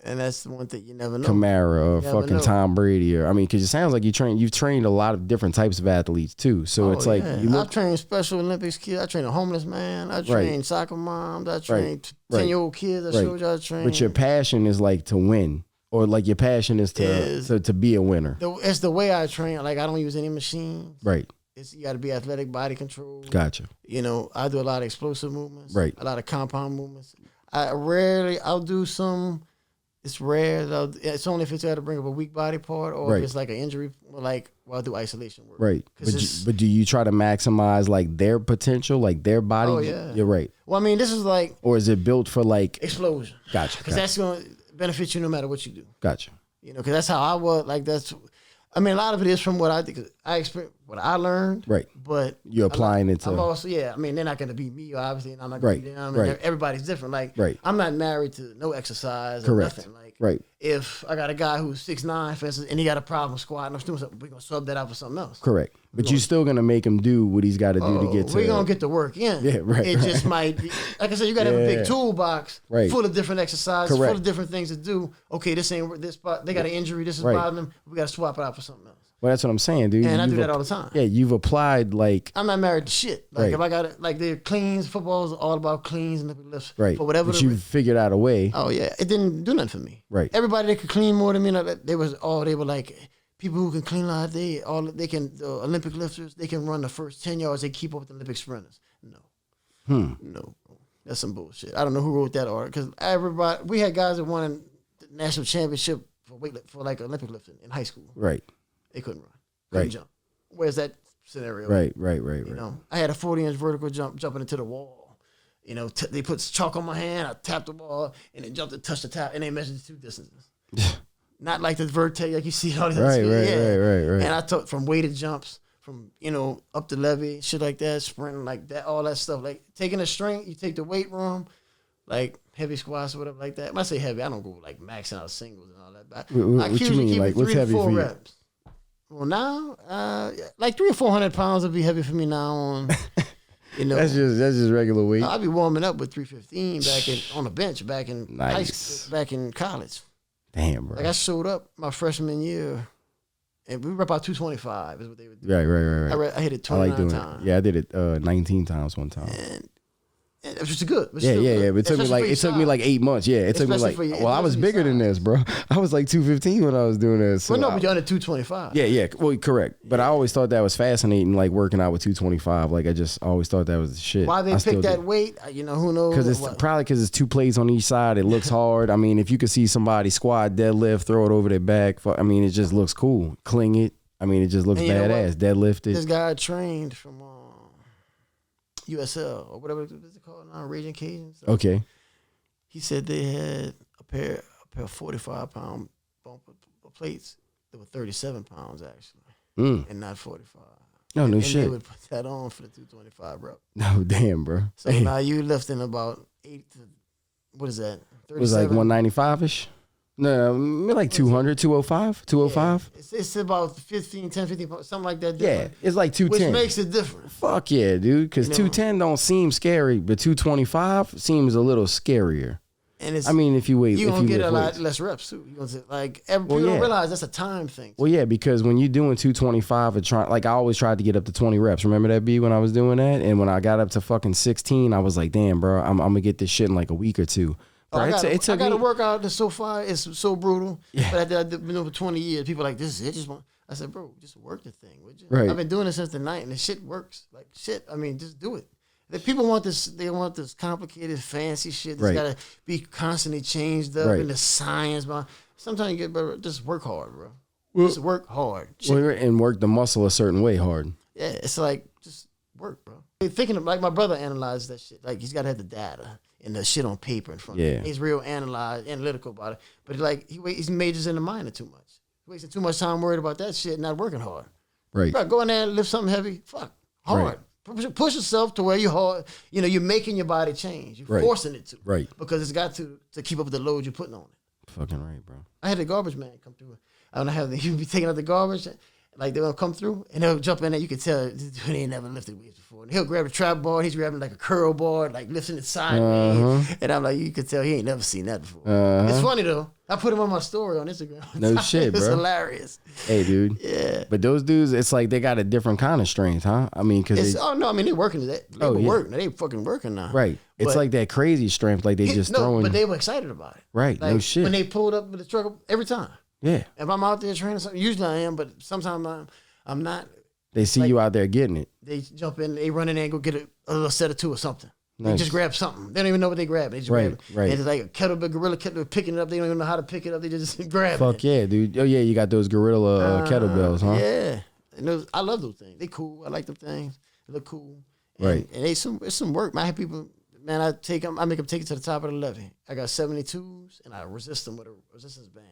and that's the one thing you never know. Kamara or fucking Tom Brady, or I mean, because it sounds like you've trained a lot of different types of athletes too. So it's like I've trained Special Olympics kids. I trained a homeless man. I trained soccer moms. I trained 10-year-old kids. I showed y'all trained. But your passion is like to win, or like your passion is to be a winner. It's the way I train. Like I don't use any machines. Right. You got to be athletic, body control. Gotcha. You know, I do a lot of explosive movements. Right. A lot of compound movements. I'll do some. It's rare. It's only if it's got to bring up a weak body part or if it's like an injury, I'll do isolation work. Right. But do you try to maximize like their potential, like their body? Oh, yeah. You're right. Well, I mean, this is like. Or is it built for like. Explosion. Gotcha. Because that's going to benefit you no matter what you do. Gotcha. You know, because that's how I was. Like, I mean, a lot of it is from what I think. I experienced what I learned. Right. But you're applying it to. I'm also, I mean, they're not going to be me, obviously, and I'm not going to be them. And everybody's different. Like, I'm not married to no exercise or nothing. Like, if I got a guy who's 6'9", for instance, and he got a problem squatting, I'm doing something, we're going to sub that out for something else. Correct. But you're still going to make him do what he's got to do to get to. We're going to get the work in. Yeah, right. It just might be, like I said, you got to have a big toolbox full of different exercises, full of different things to do. Okay, this ain't this spot. They got an injury. This is bothering them. We got to swap it out for something else. Well, that's what I'm saying, dude. And I do that all the time. Yeah, you've applied like. I'm not married to shit. Like if I got it, like the cleans, football is all about cleans and lifts. Right. For whatever. But you figured out a way. Oh yeah, it didn't do nothing for me. Right. Everybody that could clean more than me, they were like people who can clean like they can Olympic lifters. They can run the first 10 yards. They keep up with the Olympic sprinters. No, that's some bullshit. I don't know who wrote that article because we had guys that won the national championship for like Olympic lifting in high school. Right. They couldn't run. Couldn't jump. Where's that scenario? Right. You know, I had a 40-inch vertical jump jumping into the wall. You know, they put chalk on my hand. I tapped the ball and it jumped and touched the top, and they measured the two distances. Not like the vertex, like you see all this. Right. And I took from weighted jumps, from up the levee, shit like that, sprinting like that, all that stuff. Like taking a strength, you take the weight room, like heavy squats or whatever like that. When I say heavy, I don't go like maxing out singles and all that. But what you mean? Like what's heavy for you? Reps. Well, now, like 300 or 400 pounds would be heavy for me now. On, that's just regular weight. I'll be warming up with 315 on the bench back in high school, back in college. Damn, bro. Like I showed up my freshman year, and we were about 225 is what they would do. Right. I hit it 29 times. Yeah, I did it 19 times one time. And it was just good. Yeah. But it took me like 8 months. Yeah, it took me like. Well, I was bigger than this, bro. I was like 215 when I was doing this. So but you're under 225. Yeah. Well, correct. But I always thought that was fascinating, like working out with 225. Like I just always thought that was the shit. Why they picked that weight? Who knows? Because it's 2 plates on each side. It looks hard. I mean, if you could see somebody squat, deadlift, throw it over their back. I mean, it just looks cool. Cling it. I mean, it just looks badass. Deadlift it. This guy trained from. USL or whatever it's called now, Raging Cajuns. Okay. He said they had a pair of 45-pound bumper plates that were 37 pounds actually, and not 45. No shit. They would put that on for the 225, bro. No, damn, bro. So now you lifting about 8 to what is that? 37? It was like 195-ish. No, like 200, 205, 205. Yeah. It's about 10, 15, something like that. Yeah, it's like 210. Which makes it different. Fuck yeah, dude. Because 210 don't seem scary, but 225 seems a little scarier. And it's, I mean, if you wait, you're if gonna you get a lift lot weights. less reps too. You're gonna say, like people don't realize that's a time thing. Well, yeah, because when you're doing 225 or trying, like I always tried to get up to 20 reps. Remember that, B, when I was doing that? And when I got up to fucking 16, I was like, damn, bro, I'm gonna get this shit in like a week or two. Bro, I got a workout that's so far, it's so brutal. Yeah. But I've been doing for 20 years. People are like, this is it. I said, bro, just work the thing, would you? Right. I've been doing it since the night, and the shit works. Like shit. I mean, just do it. The people want this. They want this complicated, fancy shit that's gotta be constantly changed up in the science. But sometimes you get better. Just work hard, bro. Just work hard. And work the muscle a certain way hard. Yeah, it's like just work, bro. Thinking of, like my brother analyzes that shit. Like he's got to have the data and the shit on paper in front of him. He's real analytical about it. But like he majors in the minor too much. He wasting too much time worried about that shit, not working hard. Right. Bro, go in there and lift something heavy. Fuck, hard. Right. Push yourself to where you're hard. You know, you're making your body change. You're forcing it to. Right. Because it's got to keep up with the load you're putting on it. Fucking right, bro. I had the garbage man come through. I don't have he'd be taking out the garbage. Like they'll come through and they'll jump in there. You can tell this dude ain't never lifted weights before. And he'll grab a trap board. He's grabbing like a curl board, like lifting it sideways. And I'm like, you can tell he ain't never seen that before. It's funny though. I put him on my story on Instagram. No shit, bro. It's hilarious. Hey, dude. Yeah. But those dudes, it's like they got a different kind of strength, huh? I mean, because they're working. They working. They fucking working now. Right. It's like that crazy strength, like they just throwing. But they were excited about it. Right. Like, no shit. When they pulled up with the truck every time. Yeah. If I'm out there training something, usually I am, but sometimes I'm not. They see you out there getting it. They jump in, they run in there and go get a little set of two or something. Nice. They just grab something. They don't even know what they grab. They just grab it. Right. And it's like a kettlebell, gorilla kettlebell, picking it up. They don't even know how to pick it up. They just grab it. Fuck yeah, dude. Oh yeah, you got those gorilla kettlebells, huh? Yeah. And I love those things. They cool. I like them things. They look cool. And, Right. And it's some work. I have people, man, I make them take it to the top of the levee. I got 72s and I resist them with a resistance band.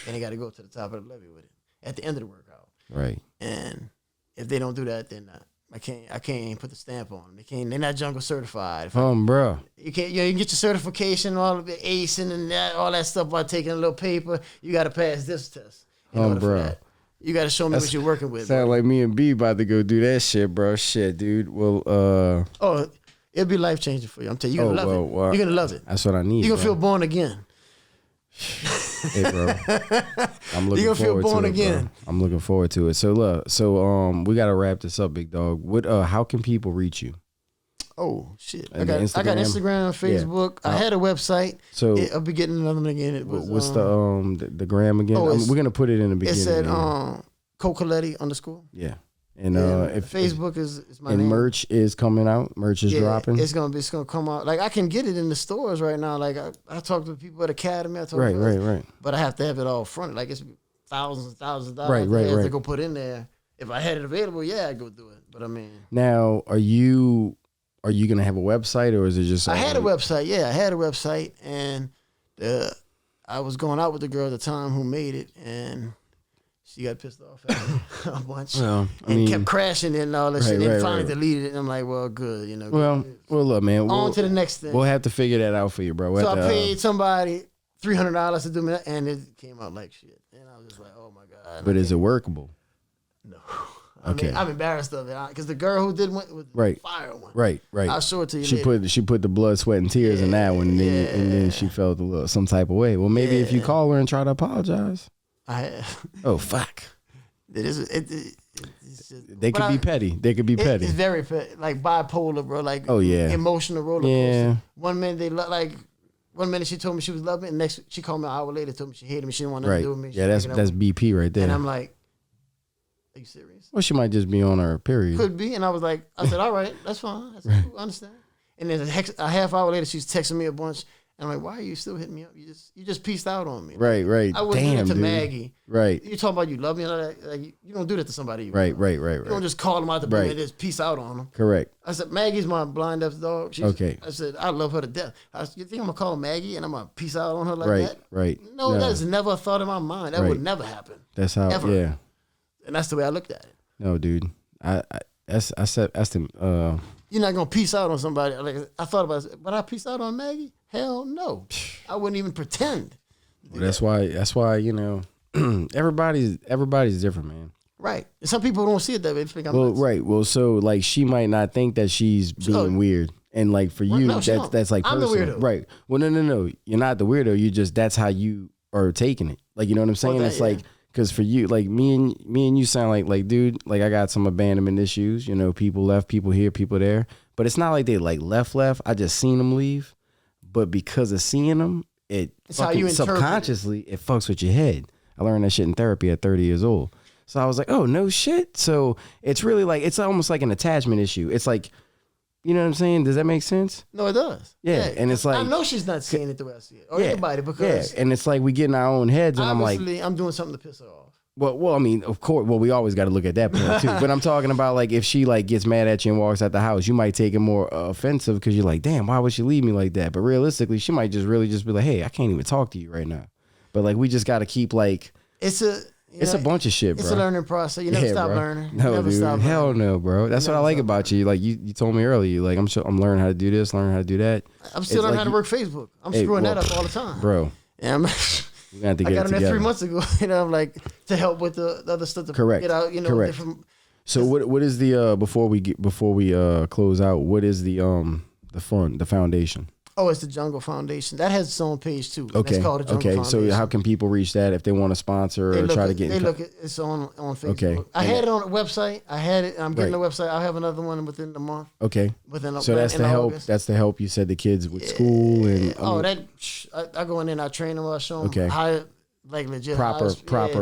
And they got to go to the top of the levee with it at the end of the workout. Right. And if they don't do that, then I can't put the stamp on them. They're not jungle certified. Bro. You can get your certification, all of the acing and all that stuff by taking a little paper. You got to pass this test. Bro. You got to show me what you're working with. Sound like me and B about to go do that shit, bro. Shit, dude. Well, it'll be life changing for you. I'm telling you, you're gonna love it. You're gonna love it. That's what I need. You're gonna feel born again. Hey, bro. I'm looking You're gonna feel forward born to it, again. bro. I'm looking forward to it. So look, we gotta wrap this up, big dog. How can people reach you? Oh shit! And I got Instagram, Facebook. Yeah. I had a website. So I'll be getting another one again. It was what's the gram again? We're gonna put it in the beginning. It said Cocoletti _ Yeah. And if Facebook is my and name. merch is coming out. Merch is dropping. It's gonna come out. Like I can get it in the stores right now. Like I talk to people at Academy. Right. But I have to have it all fronted. Like it's thousands and thousands of dollars. Right. To go put in there. If I had it available, I'd go do it. But I mean, now are you gonna have a website or is it just? I had a website. Yeah, I had a website, and I was going out with the girl at the time who made it, and she got pissed off at me a bunch, kept crashing and all that shit. And finally deleted it. And I'm like, well, good, you know. Well, look, man. On to the next thing. We'll have to figure that out for you, bro. So I paid somebody $300 to do me, and it came out like shit. And I was just like, oh my god. But is it workable? No. Okay. I'm embarrassed of it because the girl who did one was the fire one. Right. I'll show it to you. She put the blood, sweat, and tears in that one, and then she felt some type of way. Well, maybe if you call her and try to apologize. I have. Oh fuck. It's they could be petty. They could be petty. It's very petty, like bipolar, bro. Like emotional roller coaster. Yeah. 1 minute they like. 1 minute she told me she was loving me, and next she called me an hour later, told me she hated me, she didn't want nothing to do with me. Yeah, that's BP right there. And I'm like, are you serious? Well, she might just be on her period. Could be. And I said, all right, that's fine. I said, cool, I understand. And then a half hour later, she's texting me a bunch. And I'm like, why are you still hitting me up? You just pieced out on me. Right. I wouldn't do that to Maggie. Right. You talking about you love me and all that. Like, you don't do that to somebody. Right. You don't just call them out the blue and just piece out on them. Correct. I said, Maggie's my blind deaf dog. Okay. I said, I love her to death. You think I'm going to call Maggie and I'm going to piece out on her like that? Right. No, that is never a thought in my mind. That would never happen. That's how, ever. Yeah. And that's the way I looked at it. No, dude. That's the. You're not gonna peace out on somebody. Like I thought about it, but I peace out on Maggie? Hell no. I wouldn't even pretend. Well, that's why you know everybody's different, man. Right. And some people don't see it that way. They think I'm well, nuts. right. Well, so like she might not think that she's being weird, And like for you, No, that's like I'm the personal. weirdo. Right. Well, no. You're not the weirdo. You just, that's how you are taking it. Like, you know what I'm saying? It's like, because for you, like me and you sound like, dude, like I got some abandonment issues. You know, people left, people here, people there. But it's not like they like left. I just seen them leave. But because of seeing them, it's how you subconsciously, it fucks with your head. I learned that shit in therapy at 30 years old. So I was like, oh, no shit. So it's really like, it's almost like an attachment issue. It's like, you know what I'm saying? Does that make sense? No, it does. Yeah. And it's like, I know she's not seeing it the way I see it. Or anybody, because. Yeah. And it's like we get in our own heads and I'm like. I'm doing something to piss her off. Well, I mean, of course. Well, we always got to look at that point too. But I'm talking about like if she like gets mad at you and walks out the house, you might take it more offensive because you're like, damn, why would she leave me like that? But realistically, she might just really just be like, hey, I can't even talk to you right now. But like, we just got to keep like, it's a bunch of shit, bro. It's a learning process. You never stop learning. No, never dude. Stop Hell learning. no, bro. That's what I like about you. Like you told me earlier. Like I'm learning how to do this, learning how to do that. I'm still learning how to work Facebook. I'm screwing that up all the time, bro. And we got to I get got it on there together. 3 months ago. You know, like to help with the other stuff to get out. You know, different. So what is the before we close out? What is the foundation? Oh, it's the Jungle Foundation. That has its own page too. Okay. That's called the Jungle Foundation. So how can people reach that if they want to sponsor or try to get? It's on Facebook. Okay. I had it on a website. I had it. I'm getting a website. I'll have another one within the month. Okay. So that's to help. August. That's to help. You said the kids with school and. I go in there and I train them. I show them how like legit proper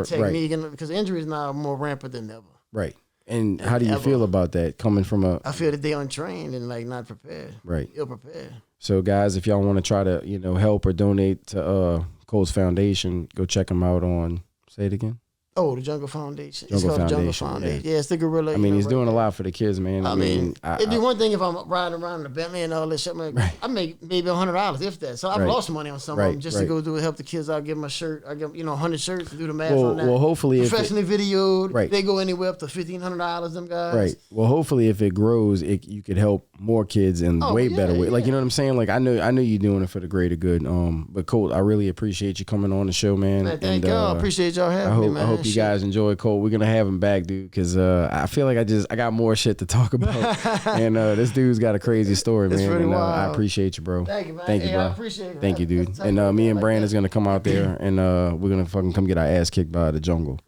technique, right. because injuries now are more rampant than ever. Right. And how do you feel about that coming from a? I feel that they untrained and like not prepared. Right. Ill prepared. So guys, if y'all want to try to help or donate to Cole's Foundation, go check them out on. Say it again. Oh, the Jungle Foundation. It's called the Jungle Foundation. Yeah, it's the gorilla. I mean, he's doing a lot for the kids, man. I mean, it'd be one thing if I'm riding around in a Bentley and all this shit. I make maybe $100 if that. So I've lost money on some of them just to go help the kids out, give them a shirt. I give 100 shirts to do the math on that. Well, hopefully, professionally videoed. They go anywhere up to $1,500. Them guys. Right. Well, hopefully, if it grows, you could help more kids in way better way. Like, you know what I'm saying? Like, I know you're doing it for the greater good. But Colt, I really appreciate you coming on the show, man. Thank y'all. Appreciate y'all having me, man. I hope you guys enjoy Colt. We're gonna have him back, dude, because I feel like I got more shit to talk about. And this dude's got a crazy story, man. Really and wild. I appreciate you, bro. Thank you, man. Thank you, bro. I appreciate it. Thank you, dude. And me and Brandon's gonna come out there and we're gonna fucking come get our ass kicked by the jungle.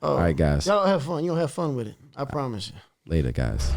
All right, guys. Y'all have fun. You don't have fun with it. I promise you. Later, guys.